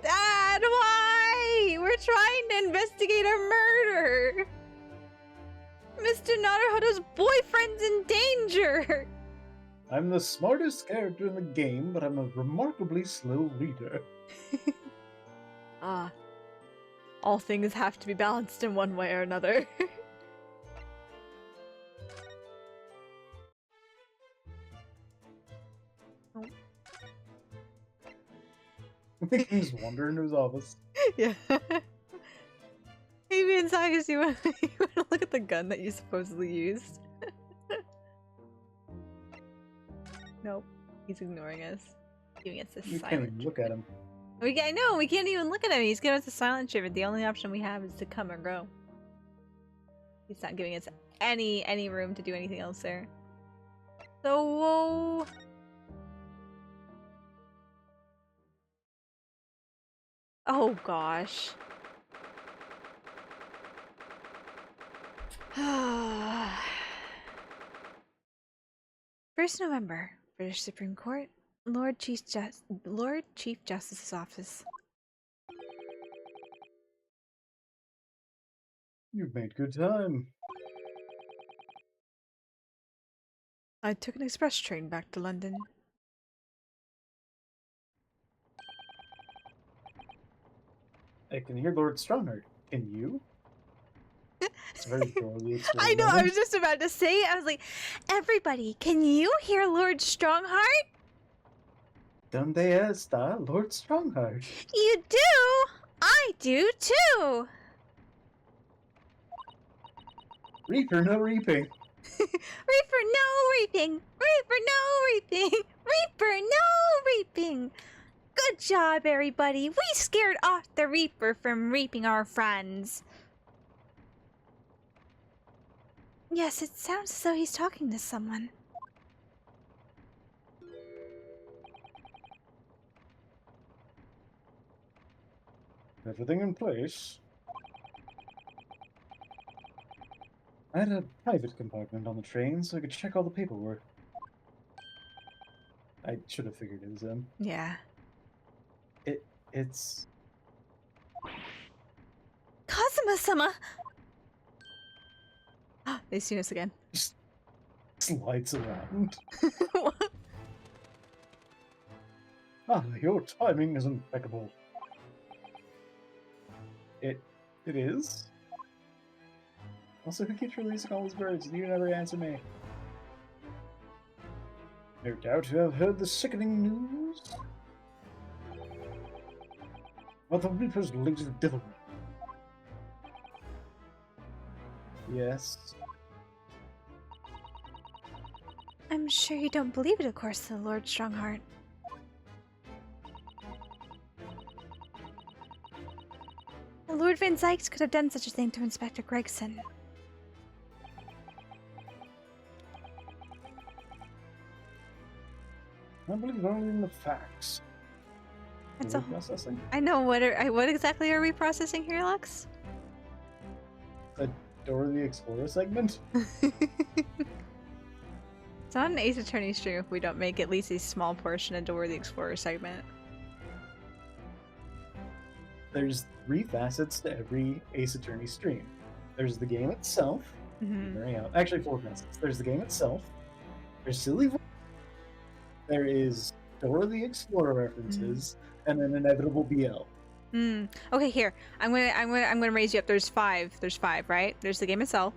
Dad, why? We're trying to investigate a murder. Mr. Naruhodo's boyfriend's in danger. I'm the smartest character in the game, but I'm a remarkably slow reader. Ah. All things have to be balanced in one way or another. I think he just wandered into his office. Yeah. Maybe in Sagas you want to look at the gun that you supposedly used. Nope. He's ignoring us. Giving us a You can't silent even look at him. I know, we can't even look at him. He's giving us a silent treatment. The only option we have is to come or go. He's not giving us any room to do anything else there. So oh gosh. 1st November, British Supreme Court, Lord Chief Justice's office. You've made good time. I took an express train back to London. I can hear Lord Strongheart. Can you? It's very girly. I know, I was just about to say it. I was like, everybody, can you hear Lord Strongheart? Donde está Lord Strongheart? You do? I do too! Reaper, no reaping. Reaper, no reaping! Reaper, no reaping! Reaper, no reaping! Good job, everybody! We scared off the Reaper from reaping our friends! Yes, it sounds as though he's talking to someone. Everything in place. I had a private compartment on the train so I could check all the paperwork. I should have figured it was him. Yeah. It's... Kazuma-sama! They've seen us again. just slides around. What? Ah, your timing is impeccable. It is? Also, who keeps releasing all these birds? You never answer me. No doubt you have heard the sickening news. About the Reaper's latest devilry. Yes. I'm sure you don't believe it, of course, Lord Strongheart. Lord Van Zykes could have done such a thing to Inspector Gregson. I believe only in the facts. That's Are a we processing? I know what exactly are we processing here, Lux? Dora the Explorer segment? It's not an Ace Attorney stream if we don't make at least a small portion of Dora the Explorer segment. There's 3 facets to every Ace Attorney stream. There's the game itself. Actually, 4 facets. There's the game itself. There's silly. There is Dora the Explorer references, and then inevitable BL. Okay, here. I'm gonna raise you up. There's 5. There's 5, right? There's the game itself.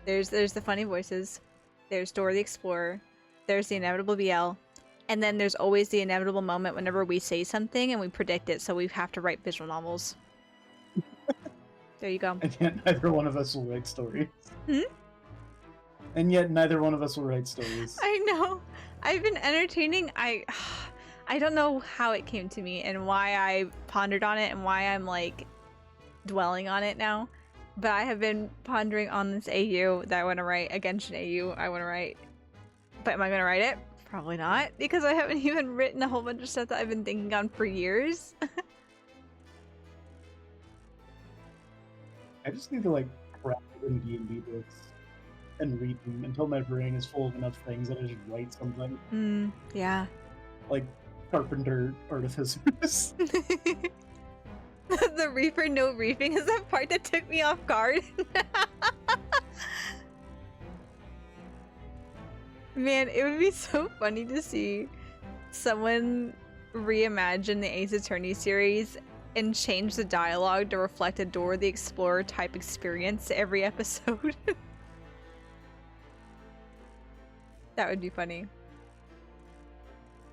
There's the funny voices. There's Dora the Explorer. There's the inevitable BL. And then there's always the inevitable moment whenever we say something and we predict it, so we have to write visual novels. There you go. And yet neither one of us will write stories. And yet neither one of us will write stories. I know. I've been entertaining. I don't know how it came to me and why I pondered on it and why I'm like dwelling on it now. But I have been pondering on this AU that I want to write, a Genshin AU I want to write. But am I going to write it? Probably not, because I haven't even written a whole bunch of stuff that I've been thinking on for years. I just need to like crack in D&D books and read them until my brain is full of enough things that I just write something. Yeah. Like Carpenter Artificers. The Reaper no reefing is that part that took me off guard. Man, it would be so funny to see someone reimagine the Ace Attorney series and change the dialogue to reflect a Dora the Explorer type experience every episode. That would be funny.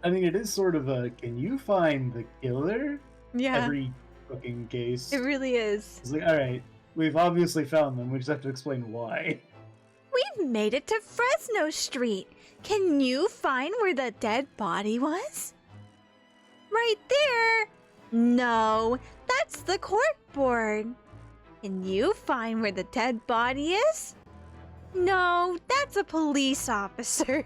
I mean, it is sort of a, can you find the killer? Yeah. Every fucking case. It really is. It's like, alright, we've obviously found them, we just have to explain why. We've made it to Fresno Street. Can you find where the dead body was? Right there. No, that's the corkboard. Can you find where the dead body is? No, that's a police officer.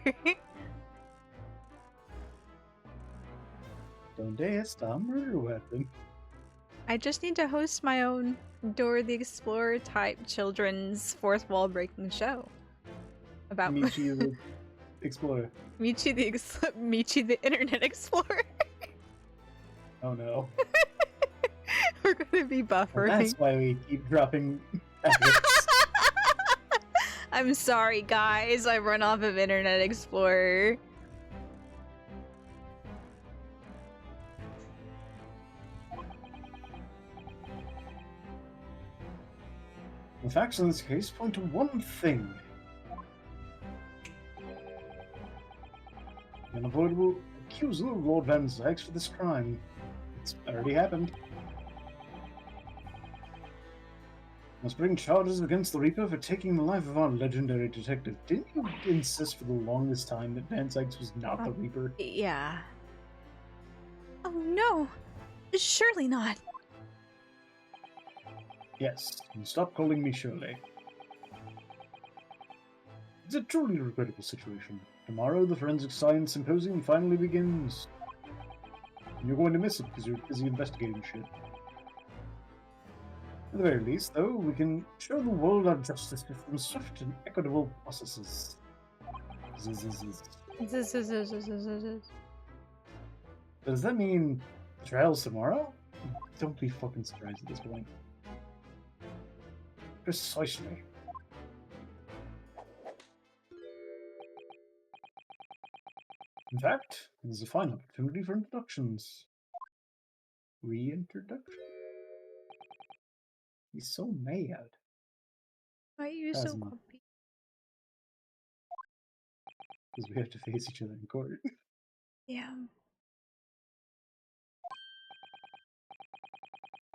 Donde está a murder weapon? I just need to host my own Dora the Explorer type children's fourth wall breaking show. About Michi the Explorer. Michi the Internet Explorer. Oh no. We're gonna be buffering. And that's why we keep dropping epics. I'm sorry, guys. I run off of Internet Explorer. The facts in this case point to one thing. The unavoidable accusal of Lord Van Zyx for this crime. It's already happened. Must bring charges against the Reaper for taking the life of our legendary detective. Didn't you insist for the longest time that Van Zyx was not the Reaper? Yeah. Oh no, surely not. Yes, and stop calling me Shirley. It's a truly regrettable situation. Tomorrow, the Forensic Science Symposium finally begins. And you're going to miss it because you're busy investigating shit. At the very least, though, we can show the world our justice system's swift and equitable processes. Does that mean trials tomorrow? Don't be fucking surprised at this point. Precisely. In fact, this is a fine opportunity for introductions. Reintroduction? He's so mad. Why are you so Hasn't. grumpy? Because we have to face each other in court. Yeah.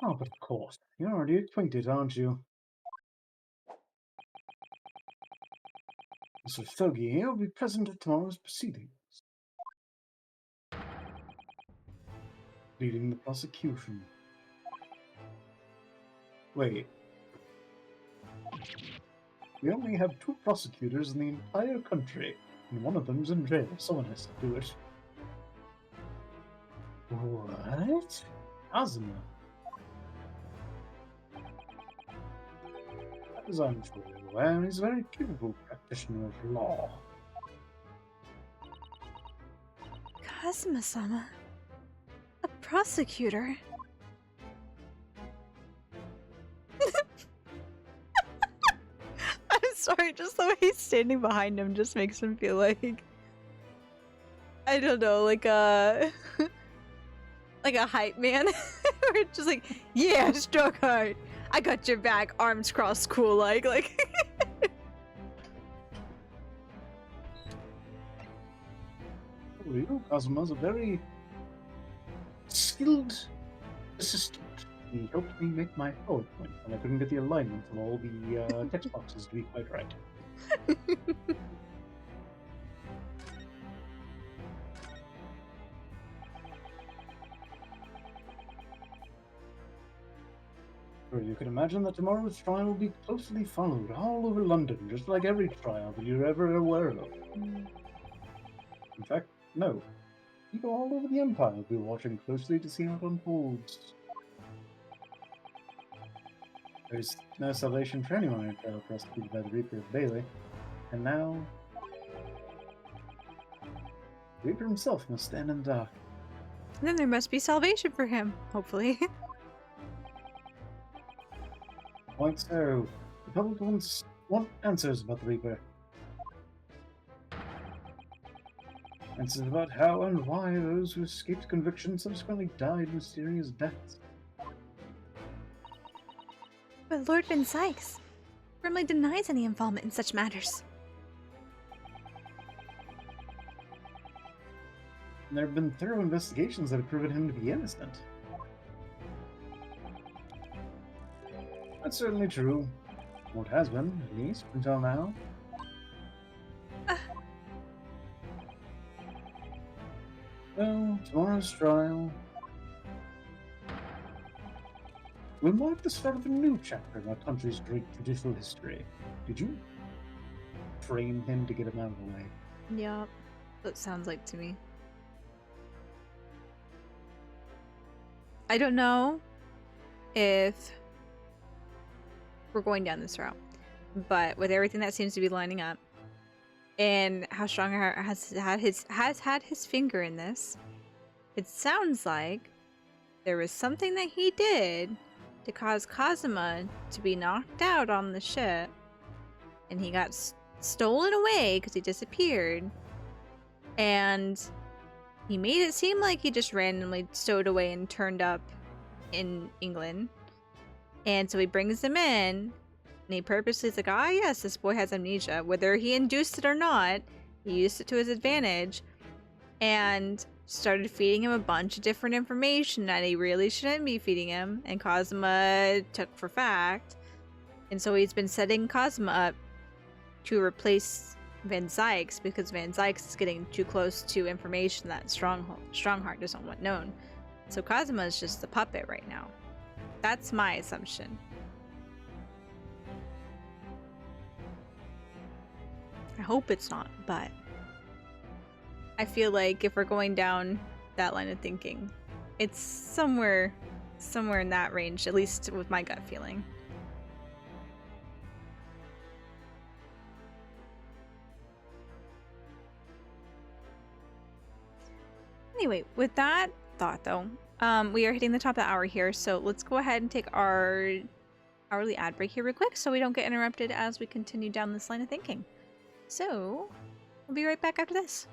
Oh, but of course. You're already acquainted, aren't you? Mr. Foggy here will be present at tomorrow's proceedings. Leading the prosecution. Wait. We only have 2 prosecutors in the entire country, and one of them's in jail. Someone has to do it. What? Azuma. As I'm sure you're aware, he's a very capable practitioner of law. Kazuma-sama? A prosecutor? I'm sorry, just the way he's standing behind him just makes him feel like... I don't know, like a... like a hype man. Or just like, yeah, Strugheart! I got your back, arms crossed, cool, like... Oh, you, Kazuma's a very skilled assistant. He helped me make my PowerPoint when I couldn't get the alignment of all the text boxes to be quite right. Sure, you can imagine that tomorrow's trial will be closely followed all over London, just like every trial that you're ever aware of. In fact, no. People all over the Empire will be watching closely to see how it unfolds. There's no salvation for anyone in a trial prosecuted by the Reaper of Bailey. And now... Reaper himself must stand in the dark. Then there must be salvation for him, hopefully. Quite so. The public want answers about the Reaper. Answers about how and why those who escaped conviction subsequently died mysterious deaths. But Lord Van Sykes firmly denies any involvement in such matters. And there have been thorough investigations that have proven him to be innocent. That's certainly true. What has been, at least, until now. Well, tomorrow's trial will mark the start of a new chapter in our country's great judicial history. Did you frame him to get him out of the way? Yeah, that sounds like to me. I don't know if we're going down this route, but with everything that seems to be lining up, and how Strongheart has had his finger in this, it sounds like there was something that he did to cause Kazuma to be knocked out on the ship, and he got stolen away because he disappeared, and he made it seem like he just randomly stowed away and turned up in England. And so he brings him in, and he purposely is like, ah, yes, this boy has amnesia. Whether he induced it or not, he used it to his advantage, and started feeding him a bunch of different information that he really shouldn't be feeding him, and Kazuma took for fact. And so he's been setting Kazuma up to replace Van Sykes, because Van Sykes is getting too close to information that Strongheart doesn't want known. So Kazuma is just the puppet right now. That's my assumption. I hope it's not, but I feel like if we're going down that line of thinking, it's somewhere in that range, at least with my gut feeling. Anyway, with that thought though, we are hitting the top of the hour here, so let's go ahead and take our hourly ad break here real quick so we don't get interrupted as we continue down this line of thinking. So, we'll be right back after this.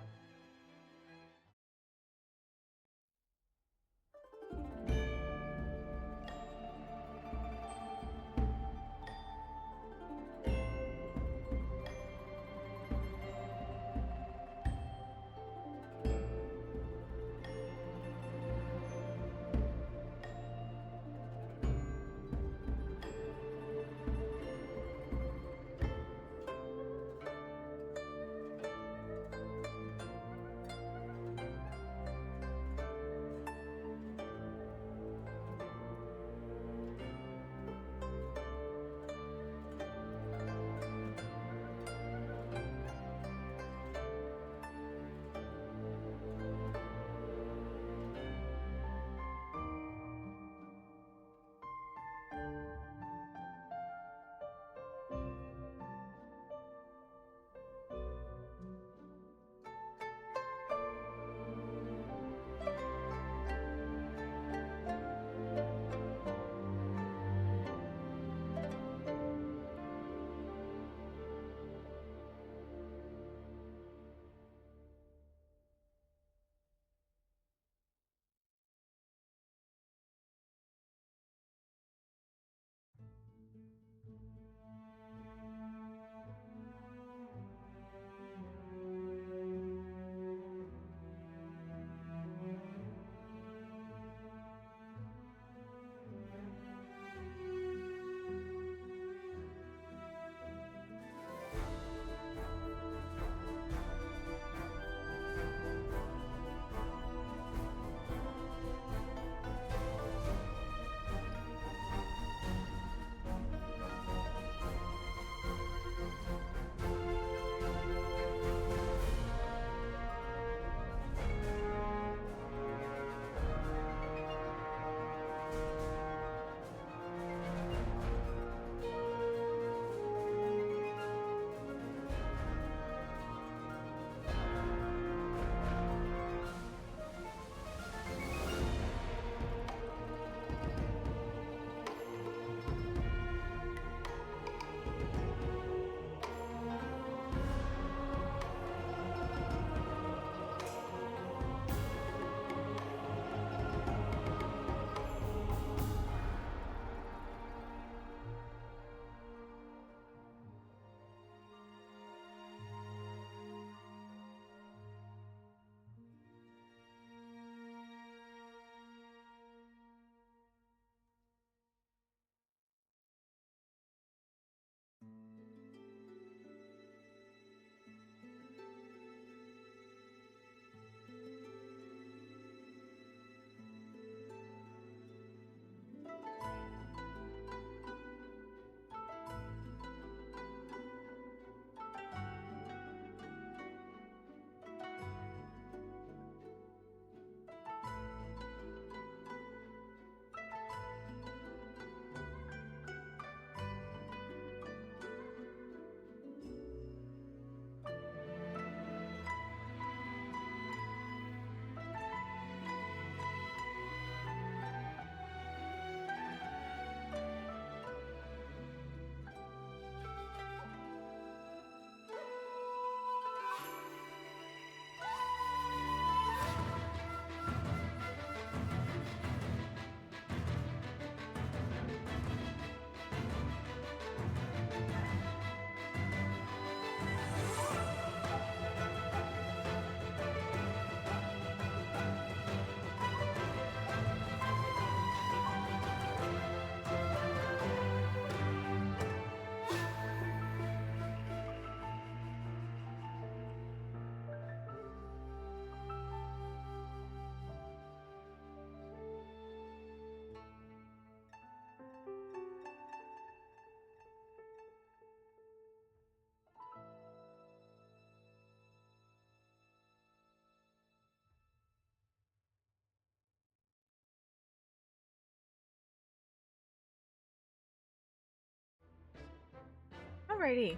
Alrighty.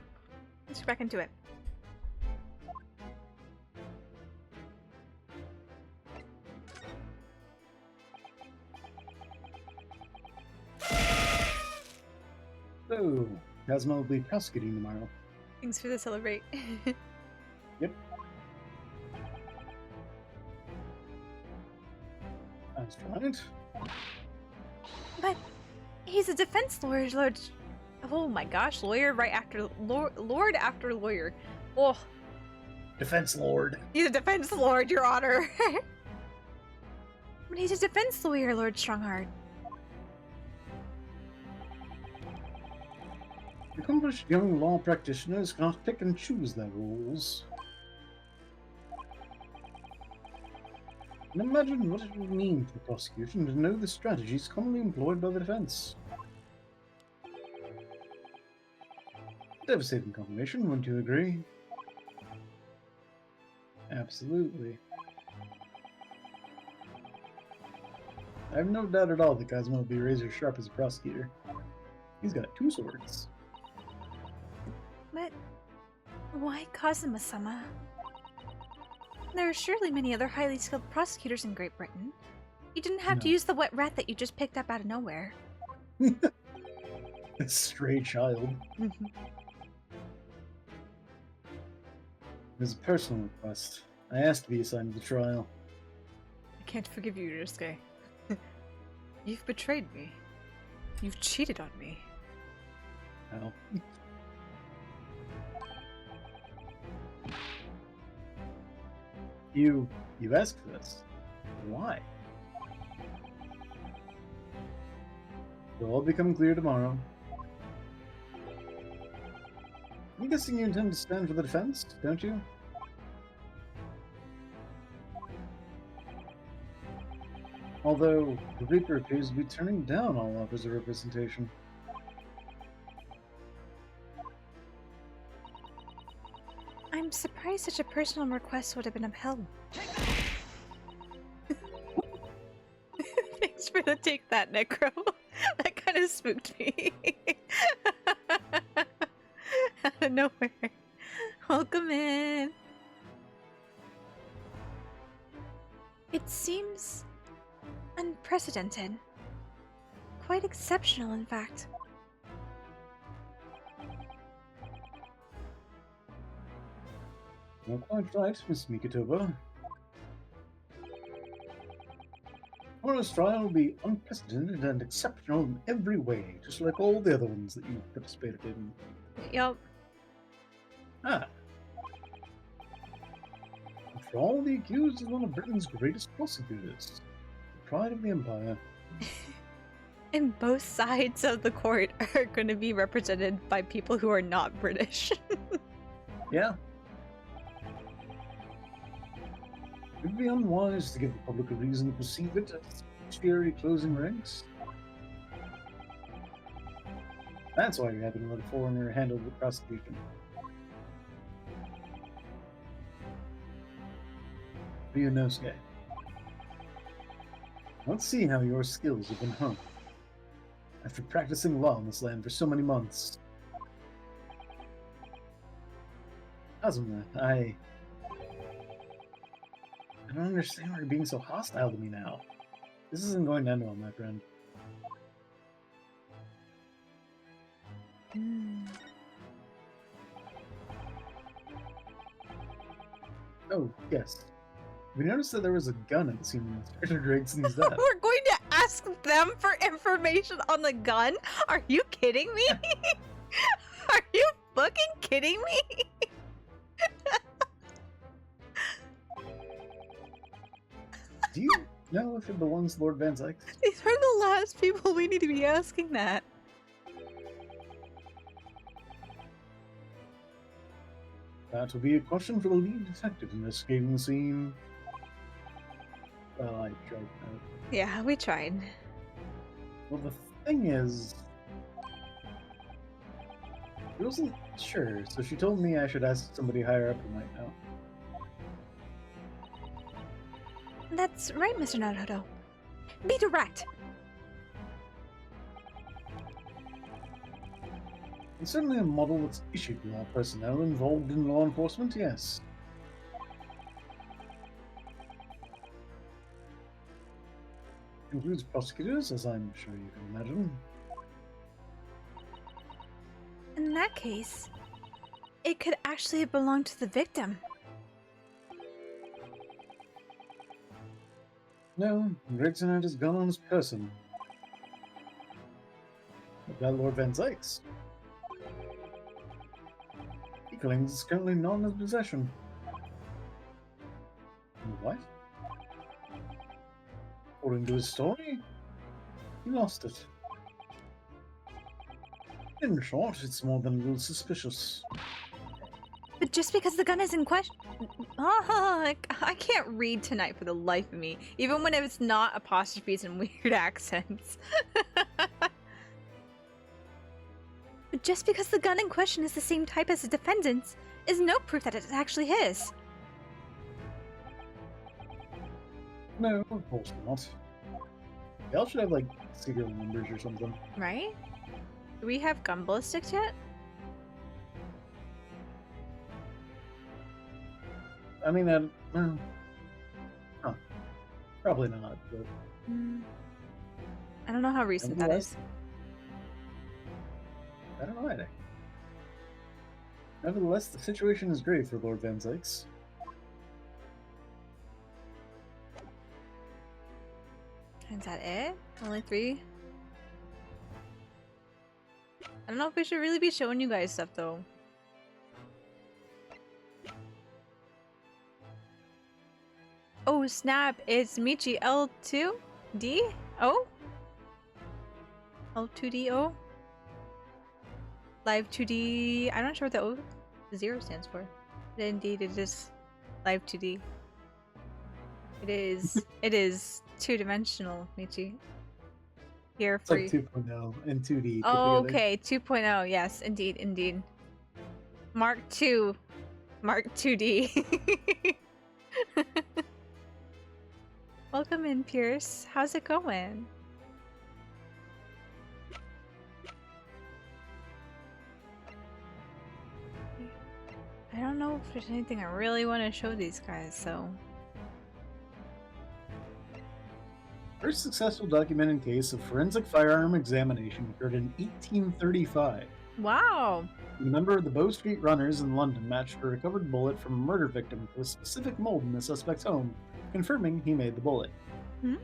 Let's get back into it. So, Kazuma will be prosecuting tomorrow. Thanks for the celebrate. Yep. That's right. But he's a defense lawyer, Lord. Oh my gosh, lawyer right after Lord after lawyer. Oh, Defense Lord. he's a defense lord, Your Honor. But he's a defense lawyer, Lord Strongheart. Accomplished young law practitioners cannot pick and choose their roles. And imagine what it would mean for the prosecution to know the strategies commonly employed by the defense. Devastating combination, wouldn't you agree? Absolutely. I have no doubt at all that Kazuma will be razor sharp as a prosecutor. He's got 2 swords. But why Kazuma-sama? There are surely many other highly skilled prosecutors in Great Britain. You didn't have to No. use the wet rat that you just picked up out of nowhere. A stray child. It was a personal request. I asked to be assigned to the trial. I can't forgive you, Ryusuke. You've betrayed me. You've cheated on me. Well, you asked for this. Why? It'll all become clear tomorrow. I'm guessing you intend to stand for the defense, don't you? Although, the Reaper appears to be turning down all offers of representation. I'm surprised such a personal request would have been upheld. Thanks for the take that, Necro. That kind of spooked me. Out of nowhere. Welcome in. It seems unprecedented. Quite exceptional, in fact. Not quite right, Miss Mikotoba. Tomorrow's trial will be unprecedented and exceptional in every way, just like all the other ones that you've participated in. Yup. Ah. After all, the accused is one of Britain's greatest prosecutors. The pride of the Empire. And both sides of the court are going to be represented by people who are not British. Yeah. It would be unwise to give the public a reason to perceive it as judiciary closing ranks. That's why you're having to let a foreigner handle the prosecution. Ryunosuke. Let's see how your skills have been honed. After practicing law in this land for so many months. Kazuma, I don't understand why you're being so hostile to me now. This isn't going to end well, my friend. Oh, yes. We noticed that there was a gun at the scene when Inspector Gregson's death. We're going to ask them for information on the gun? Are you kidding me? Are you fucking kidding me? Do you know if it belongs to Lord Van Zyke? These are the last people we need to be asking that. That would be a question for the lead detective investigating the scene. Well, I tried that. Yeah, we tried. Well, the thing is, she wasn't sure, so she told me I should ask somebody higher up who might know. That's right, Mr. Naruto. Be direct. And certainly a model that's issued to all personnel involved in law enforcement, yes. Includes prosecutors, as I'm sure you can imagine. In that case, it could actually belong to the victim. No, Gregson had his gun on his person. About Lord Van Zykes. He claims it's currently not in his possession. What? According to his story, he lost it. In short, it's more than a little suspicious. But just because the gun is in question... Oh, I can't read tonight for the life of me, even when it's not apostrophes and weird accents. But just because the gun in question is the same type as the defendant's is no proof that it's actually his. No, of course not. They all should have, like, serial numbers or something. Right? Do we have gun ballistics yet? I mean, huh. Probably not, but I don't know how recent that is. I don't know either. Nevertheless, the situation is grave for Lord Van Zykes. Is that it? Only 3? I don't know if we should really be showing you guys stuff though. Oh snap, it's Michi L2D? O? L2DO? Live 2D. I'm not sure what the 0 stands for. But indeed, it is Live 2D. It is two-dimensional, Michi. Here It's for like 2.0 and 2D. Oh, okay, 2.0. Yes, indeed, indeed. Mark 2. Mark 2D. Welcome in, Pierce. How's it going? I don't know if there's anything I really want to show these guys, so... First successful documented case of forensic firearm examination occurred in 1835. Wow! A member of the Bow Street Runners in London matched a recovered bullet from a murder victim to a specific mold in the suspect's home, confirming he made the bullet. Hmm.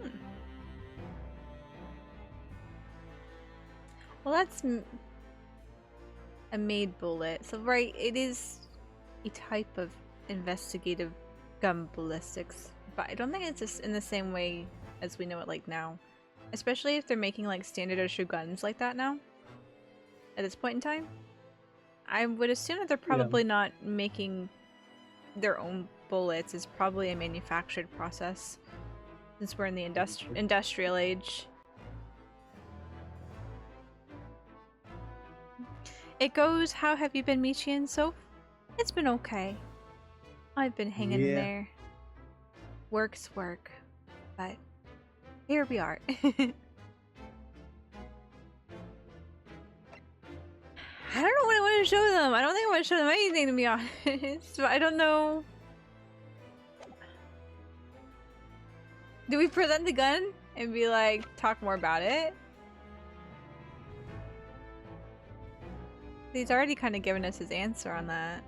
Well, that's a made bullet. So, right, it is a type of investigative gun ballistics, but I don't think it's just in the same way as we know it like now. Especially if they're making like standard issue guns like that now. At this point in time. I would assume that they're probably not making their own bullets. It's probably a manufactured process. Since we're in the industrial age. It goes, how have you been, Michi and Soph? It's been okay. I've been hanging in there. Work's work. But here we are. I don't know what I want to show them. I don't think I want to show them anything, to be honest. But I don't know. Do we present the gun and be like, talk more about it? He's already kind of given us his answer on that.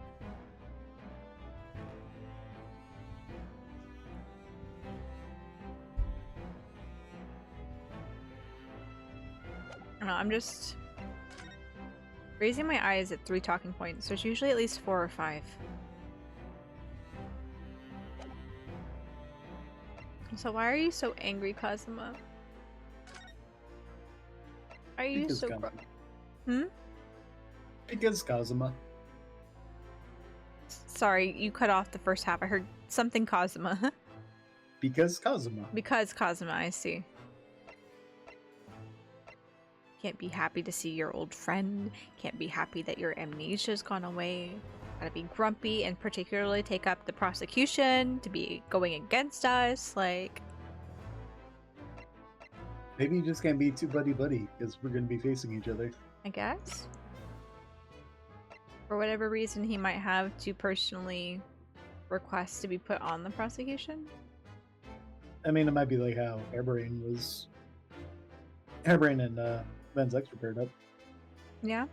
I don't know, I'm just raising my eyes at 3 talking points. There's usually at least 4 or 5. So why are you so angry, Kazuma? Are you Because so Kazuma. Hmm? Because Kazuma. Sorry, you cut off the first half. I heard something Kazuma. Because Kazuma. Because Kazuma, I see. Can't be happy to see your old friend. Can't be happy that your amnesia's gone away. Gotta be grumpy and particularly take up the prosecution to be going against us. Like, Maybe you just can't be too buddy-buddy, because we're going to be facing each other. I guess. for whatever reason he might have to personally request to be put on the prosecution. I mean, it might be like how Hairbrain and Van Zyx were paired up. Yeah.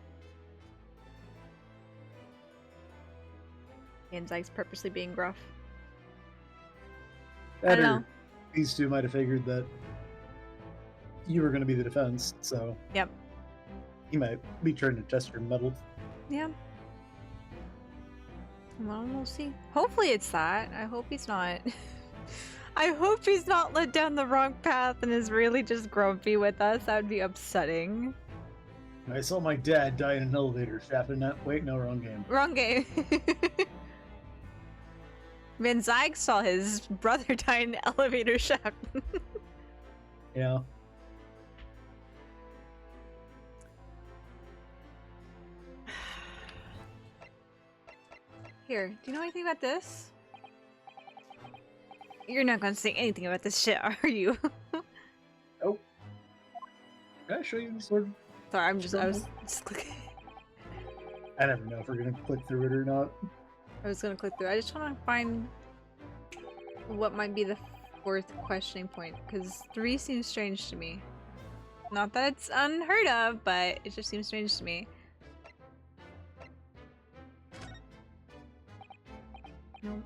And Zyke's purposely being gruff. I don't know. These two might have figured that you were going to be the defense, so Yep. he might be trying to test your mettle. Yeah. Well, we'll see. Hopefully it's that. I hope he's not. I hope he's not led down the wrong path and is really just grumpy with us. That would be upsetting. I saw my dad die in an elevator shaft in that. Wait, no, wrong game. Wrong game. Van Zyg saw his brother die in an elevator shaft. Yeah. Here, do you know anything about this? You're not gonna say anything about this shit, are you? Oh. Can I show you the sword? Sorry, I was just clicking. I never know if we're going to click through it or not. I was gonna click through. I just want to find what might be the fourth questioning point, because 3 seems strange to me. Not that it's unheard of, but it just seems strange to me. Nope.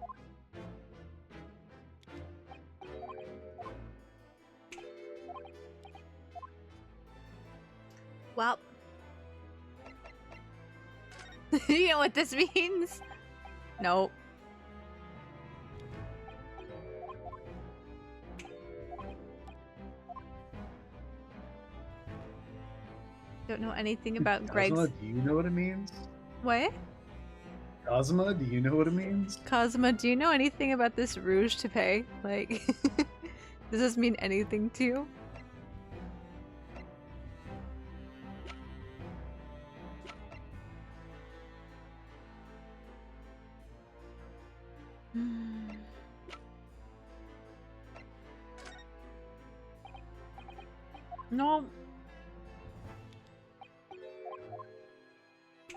Well, you know what this means? Nope. Don't know anything about Greg's. Cosma, do you know what it means? What? Cosma, do you know what it means? Cosma, do you know anything about this rouge to pay? Like, does this mean anything to you? No.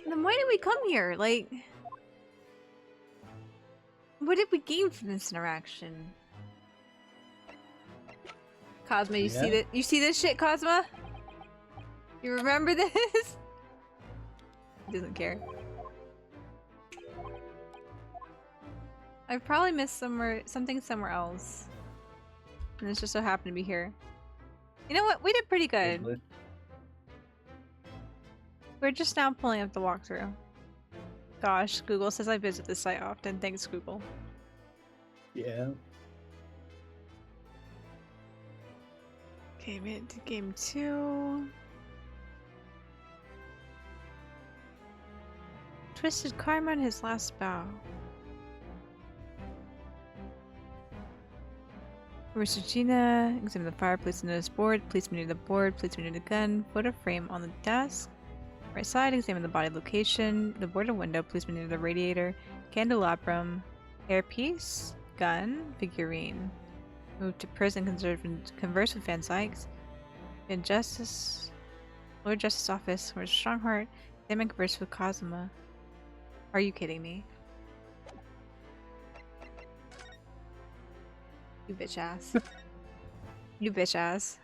Then why did we come here? Like, what did we gain from this interaction? Cosma, you see that? You see this shit, Cosma? You remember this? He doesn't care. I've probably missed something somewhere else, and this just so happened to be here. You know what? We did pretty good. We're just now pulling up the walkthrough. Gosh, Google says I visit this site often. Thanks, Google. Yeah. Okay, made it to game 2. Twisted Karma on his last bow. Where's Regina? Examine the fireplace notice board. Please move the board. Please move the gun. Photo frame on the desk. Right side. Examine the body location. The board and window. Please move the radiator. Candelabrum. Hairpiece. Gun. Figurine. Move to prison. Converse with Van Zyx. Lord Justice office. Where's Strongheart? Examine converse with Cosma. Are you kidding me? You bitch ass. You bitch ass.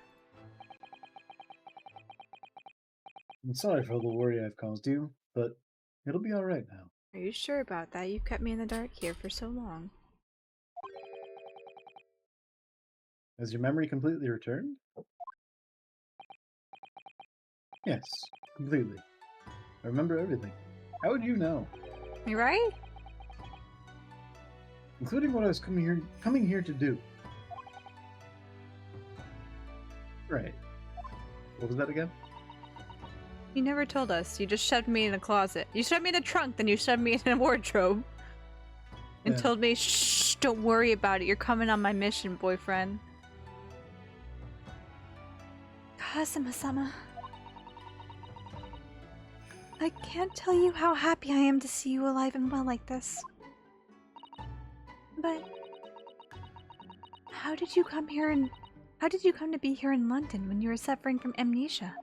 I'm sorry for all the worry I've caused you, but it'll be alright now. Are you sure about that? You kept me in the dark here for so long. Has your memory completely returned? Yes, completely. I remember everything. How would you know? You right? Including what I was coming here to do. Right. What was that again? You never told us. You just shoved me in a closet. You shoved me in a trunk, then you shoved me in a wardrobe. And told me, shh, don't worry about it. You're coming on my mission, boyfriend. Kazuma-sama. I can't tell you how happy I am to see you alive and well like this. But how did you come to be here in London when you were suffering from amnesia?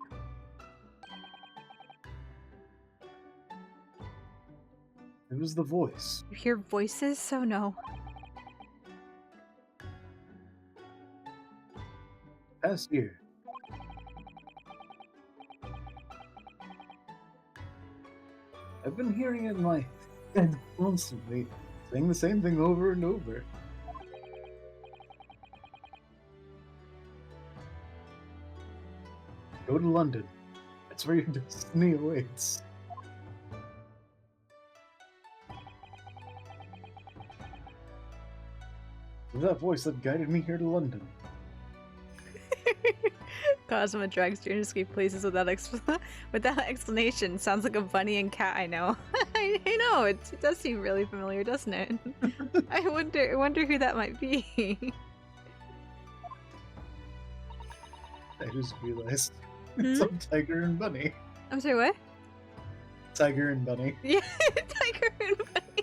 It was the voice. You hear voices, so no. Past year. I've been hearing it in my head constantly, saying the same thing over and over. Go to London. That's where your destiny awaits. It was that voice that guided me here to London. Cosmo drags you to escape places without without explanation. Sounds like a bunny and cat I know. I know, it does seem really familiar, doesn't it? I wonder who that might be. I just realized it's a tiger and bunny. I'm sorry, what? Tiger and bunny. Yeah, tiger and bunny.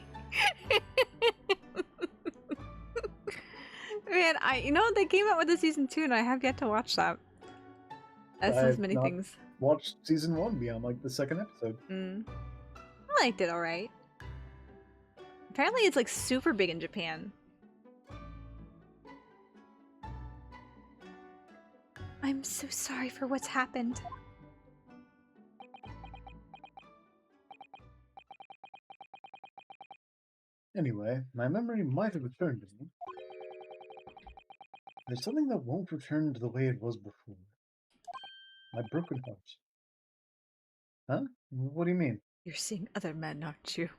Man, you know they came out with the season 2 and I have yet to watch that. As I've many not things. Watched season 1 beyond like the second episode. I liked it alright. Apparently it's like super big in Japan. I'm so sorry for what's happened. Anyway, my memory might have returned to me. There's something that won't return to the way it was before. My broken heart. Huh? What do you mean? You're seeing other men, aren't you?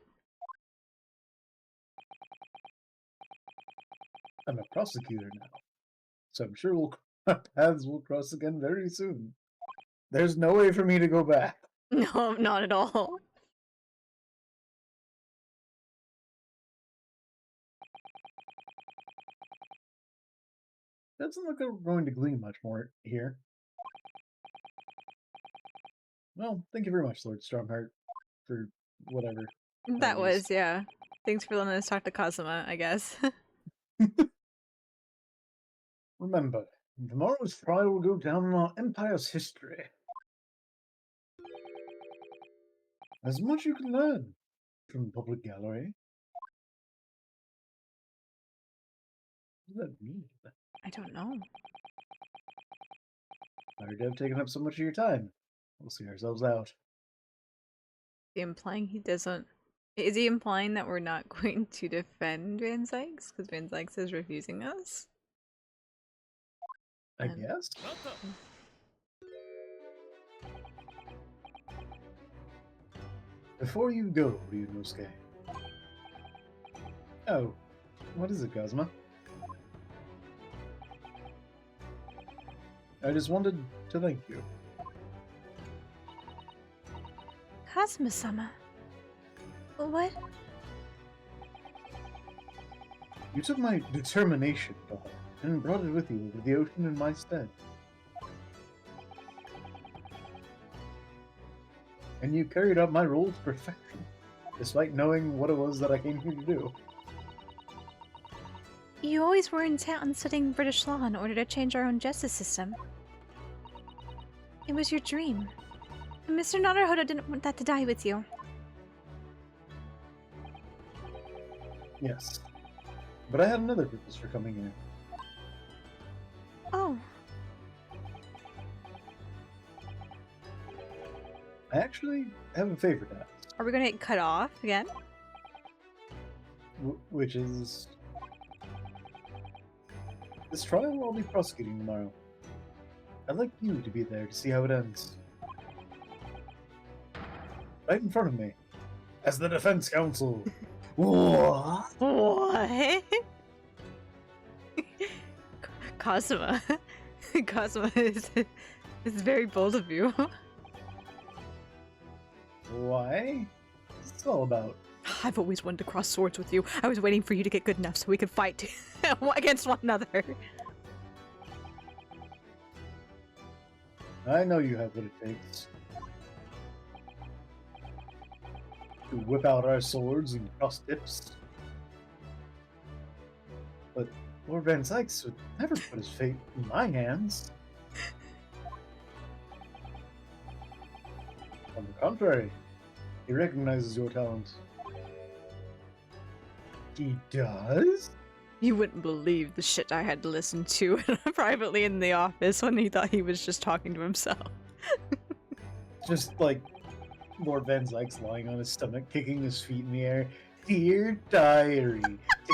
I'm a prosecutor now, so I'm sure our paths will cross again very soon. There's no way for me to go back. No, not at all. Doesn't look like we're going to glean much more here. Well, thank you very much, Lord Strongheart, for whatever. That was, yeah. Thanks for letting us talk to Kazuma, I guess. Remember, tomorrow's trial will go down in our Empire's history. There's much you can learn from the public gallery. What does that mean? I don't know. Sorry to have taken up so much of your time. We'll see ourselves out. Implying he doesn't. Is he implying that we're not going to defend Van Zykes? Because Van Zykes is refusing us? I guess? Before you go, Ryunosuke. Oh, what is it, Kazuma? I just wanted to thank you. Kazuma-sama. What? You took my determination, daughter, and brought it with you over the ocean in my stead. And you carried out my role to perfection, despite knowing what it was that I came here to do. You always were intent on studying British law in order to change our own justice system. It was your dream. And Mr. Naruhodo didn't want that to die with you. Yes. But I had another purpose for coming here. Oh. I actually have a favor to ask. Are we gonna get cut off again? Which is... This trial I'll be prosecuting tomorrow. I'd like you to be there to see how it ends. Right in front of me. As the defense counsel. What? What? Kazuma. Kazuma is very bold of you. Why? What's this all about? I've always wanted to cross swords with you. I was waiting for you to get good enough so we could fight against one another. I know you have what it takes. To whip out our swords and cross tips. But Lord Van Sykes would never put his fate in my hands. On the contrary, he recognizes your talent. He does? You wouldn't believe the shit I had to listen to privately in the office when he thought he was just talking to himself. Just like Lord Van Zyke's lying on his stomach, kicking his feet in the air. Dear diary,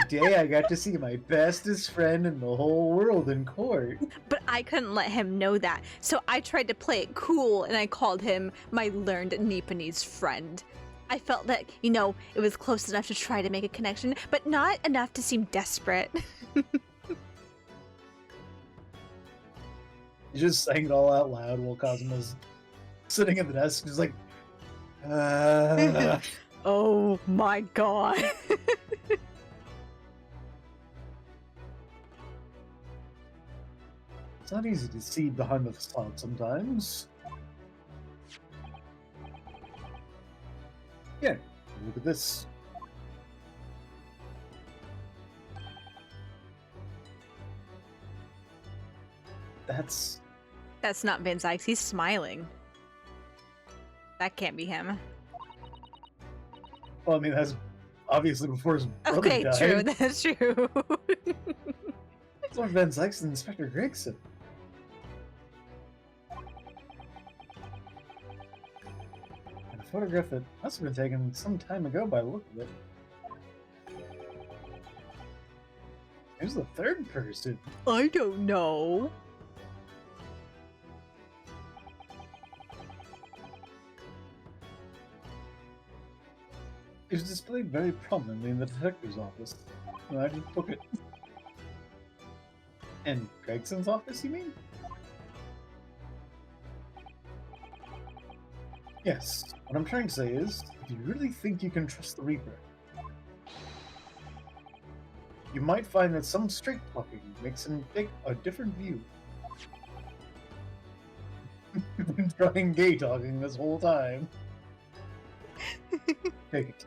today I got to see my bestest friend in the whole world in court. But I couldn't let him know that, so I tried to play it cool and I called him my learned Nipponese friend. I felt that, you know, it was close enough to try to make a connection, but not enough to seem desperate. You just sang it all out loud while Cosmo's sitting at the desk, just like, Oh my god. It's not easy to see behind the facade sometimes. Yeah, look at this. That's That's not Van Zykes, he's smiling. That can't be him. well, I mean, that's obviously before his brother Okay, died. true, that's true. It's like Van Zykes and Inspector Gregson. And a photograph that must have been taken some time ago by the look of it. Who's the third person? I don't know. It was displayed very prominently in the detective's office. And I just took it. In Gregson's office, you mean? Yes. What I'm trying to say is, if you really think you can trust the Reaper, you might find that some straight talking makes him take a different view. You've been trying gay talking this whole time. Take it.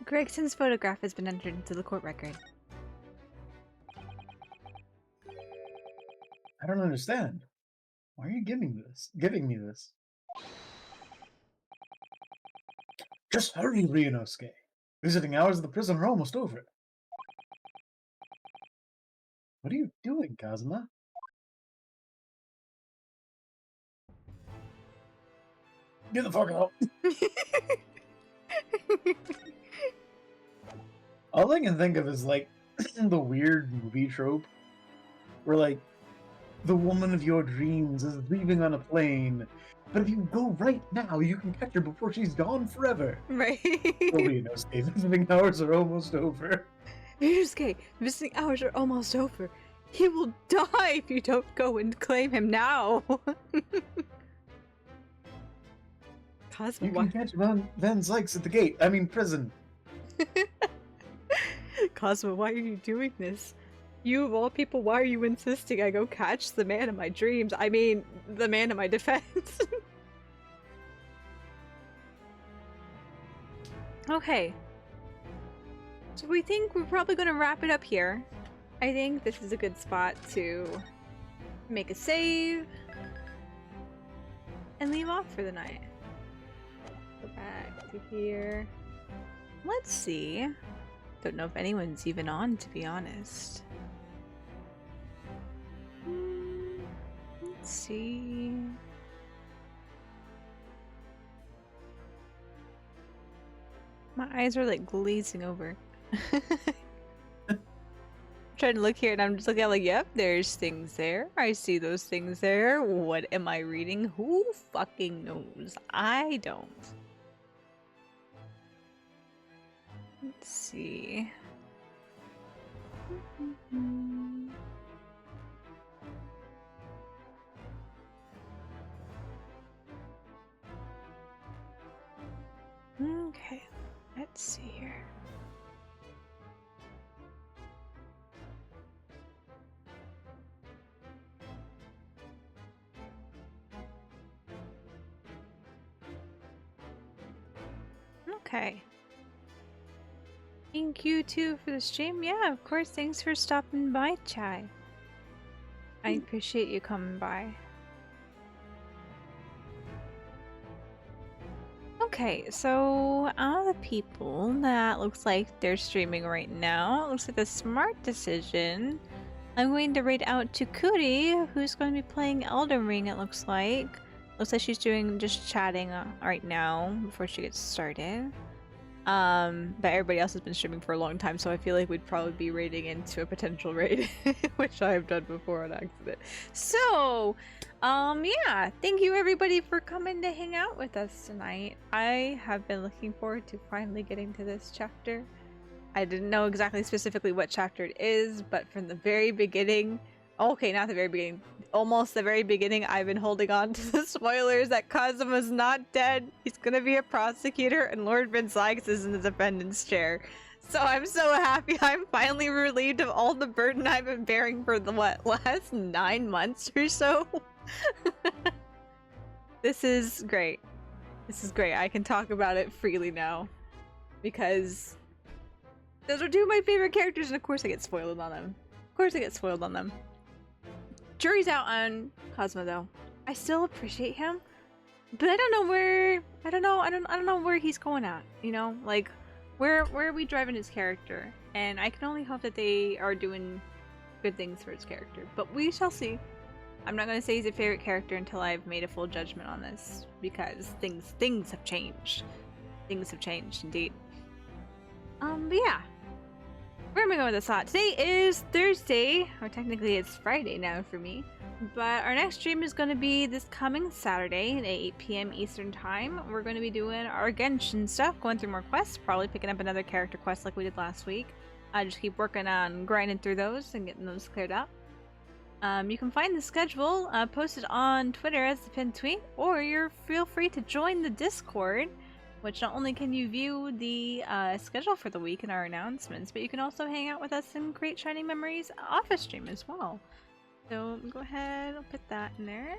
Gregson's photograph has been entered into the court record. I don't understand. Why are you giving me this? Just hurry, Ryunosuke. Visiting hours of the prison are almost over. What are you doing, Kazuma? Get the fuck out. All I can think of is like the weird movie trope where like the woman of your dreams is leaving on a plane, but if you go right now, you can catch her before she's gone forever. Right. Well, Ryunosuke, visiting hours are almost over. Ryusuke, visiting hours are almost over. He will die if you don't go and claim him now. Cosmo, You can catch Van Zykes at the gate. I mean, prison. Cosmo, why are you doing this? You of all people, why are you insisting I go catch the man of my dreams? I mean, the man of my defense. Okay. So we think we're probably going to wrap it up here. I think this is a good spot to make a save and leave off for the night. Go back to here. Let's see. Don't know if anyone's even on, to be honest. Let's see. My eyes are like glazing over. I'm trying to look here and I'm just looking at like, yep, there's things there. I see those things there. What am I reading? Who fucking knows? I don't. Let's see. Okay, let's see here. Okay. Thank you too for the stream. Yeah, of course. Thanks for stopping by, Chai. I appreciate you coming by. Okay, so out of the people that looks like they're streaming right now, it looks like the smart decision. I'm going to read out to Kuri, who's going to be playing Elden Ring, it looks like. Looks like she's doing just chatting right now before she gets started. But everybody else has been streaming for a long time, so I feel like we'd probably be raiding into a potential raid, which I have done before on accident. So, yeah, thank you everybody for coming to hang out with us tonight. I have been looking forward to finally getting to this chapter. I didn't know exactly specifically what chapter it is, but from the very beginning, okay, not the very beginning, almost the very beginning, I've been holding on to the spoilers that Kazuma's not dead. He's gonna be a prosecutor, and Lord Vince Sykes is in the defendant's chair. So I'm so happy I'm finally relieved of all the burden I've been bearing for the, last 9 months or so? This is great. This is great. I can talk about it freely now. Because those are two of my favorite characters, and of course I get spoiled on them. Of course I get spoiled on them. Jury's out on Cosmo though. I still appreciate him, but I don't know where I don't know where he's going at, you know? Like where are we driving his character? And I can only hope that they are doing good things for his character. But we shall see. I'm not gonna say he's a favorite character until I've made a full judgment on this, because things have changed. Things have changed indeed. But yeah. Where am I going with this thought? Today is Thursday, or technically it's Friday now for me. But our next stream is going to be this coming Saturday at 8 p.m. Eastern Time. We're going to be doing our Genshin stuff, going through more quests, probably picking up another character quest like we did last week. I just keep working on grinding through those and getting those cleared up. You can find the schedule posted on Twitter as the pinned tweet, or feel free to join the Discord, which not only can you view the schedule for the week and our announcements, but you can also hang out with us and create Shining Memories off a stream as well. So go ahead, I'll put that in there.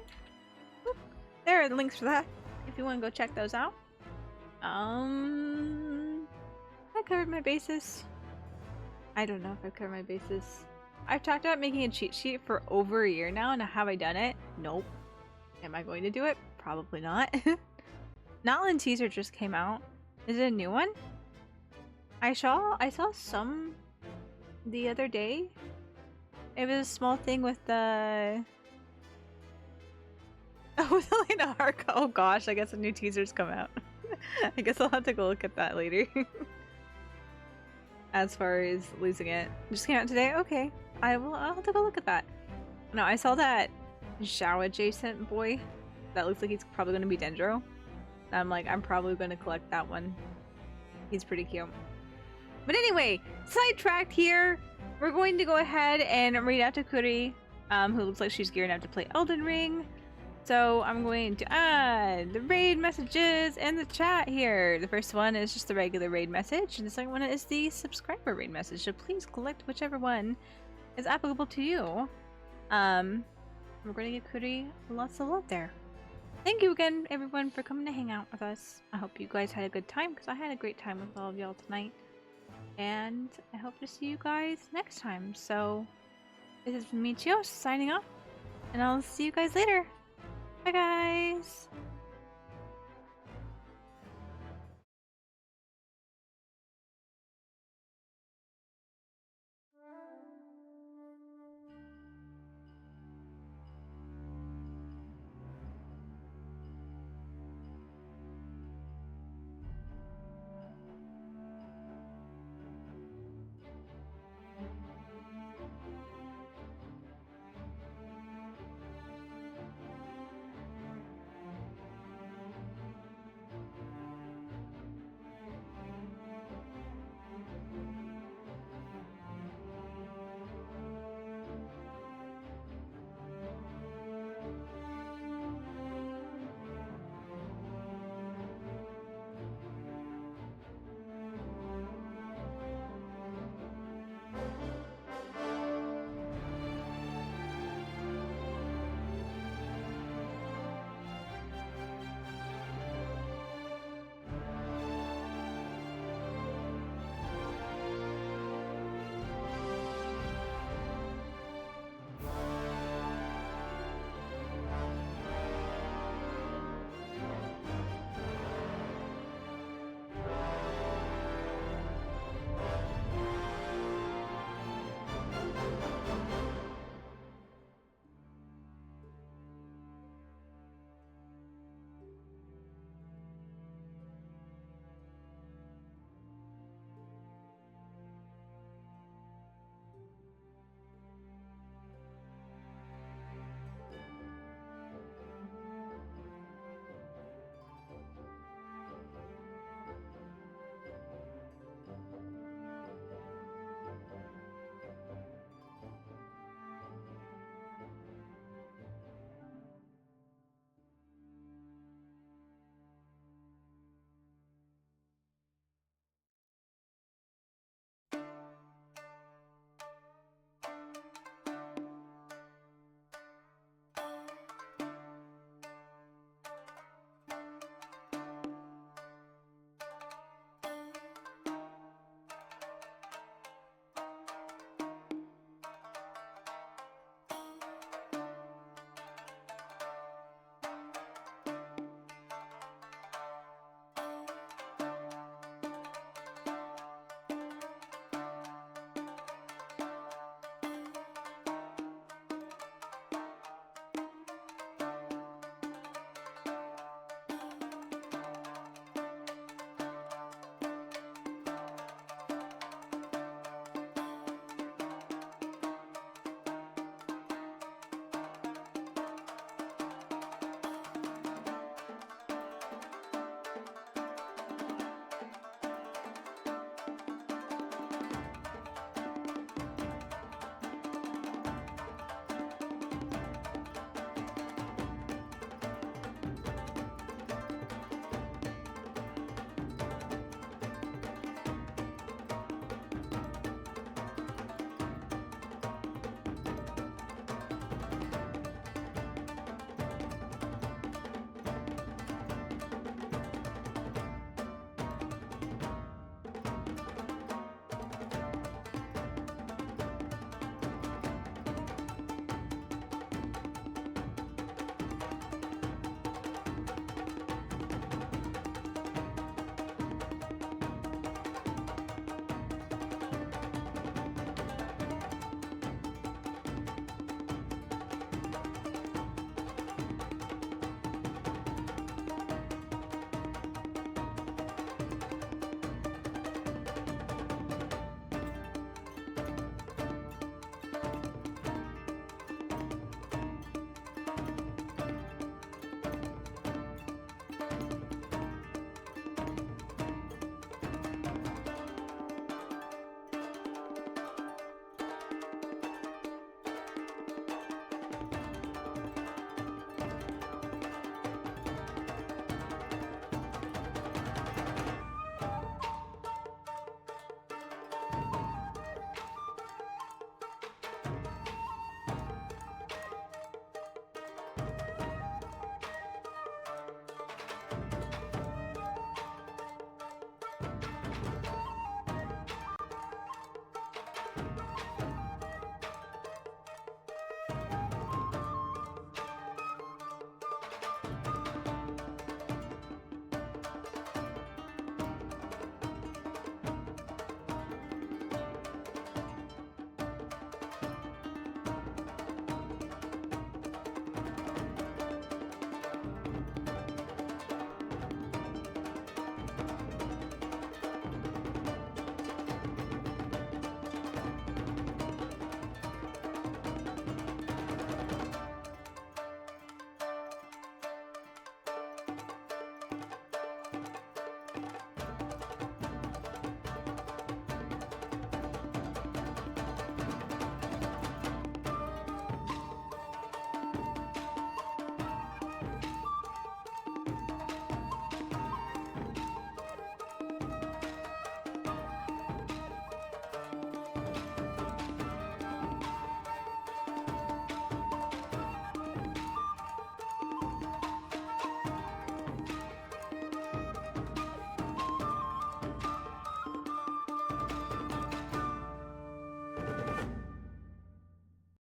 Oop. There are the links for that, if you want to go check those out. I covered my bases. I don't know if I've covered my bases. I've talked about making a cheat sheet for over a year now, and have I done it? Nope. Am I going to do it? Probably not. Notland teaser just came out. Is it a new one? I saw some the other day. It was a small thing with the with Elena Arc. Oh gosh, I guess a new teaser's come out. I guess I'll have to go look at that later. As far as losing it. Just came out today? Okay. I'll have to go look at that. No, I saw that Zhao adjacent boy. That looks like he's probably gonna be Dendro. I'm like, I'm probably going to collect that one. He's pretty cute. But anyway, sidetracked here. We're going to go ahead and read out to Kuri, who looks like she's gearing up to play Elden Ring. So I'm going to add the raid messages in the chat here. The first one is just the regular raid message, and the second one is the subscriber raid message. So please collect whichever one is applicable to you. We're going to give Kuri lots of love there. Thank you again, everyone, for coming to hang out with us. I hope you guys had a good time, because I had a great time with all of y'all tonight. And I hope to see you guys next time. So, this is Michio signing off, and I'll see you guys later. Bye, guys!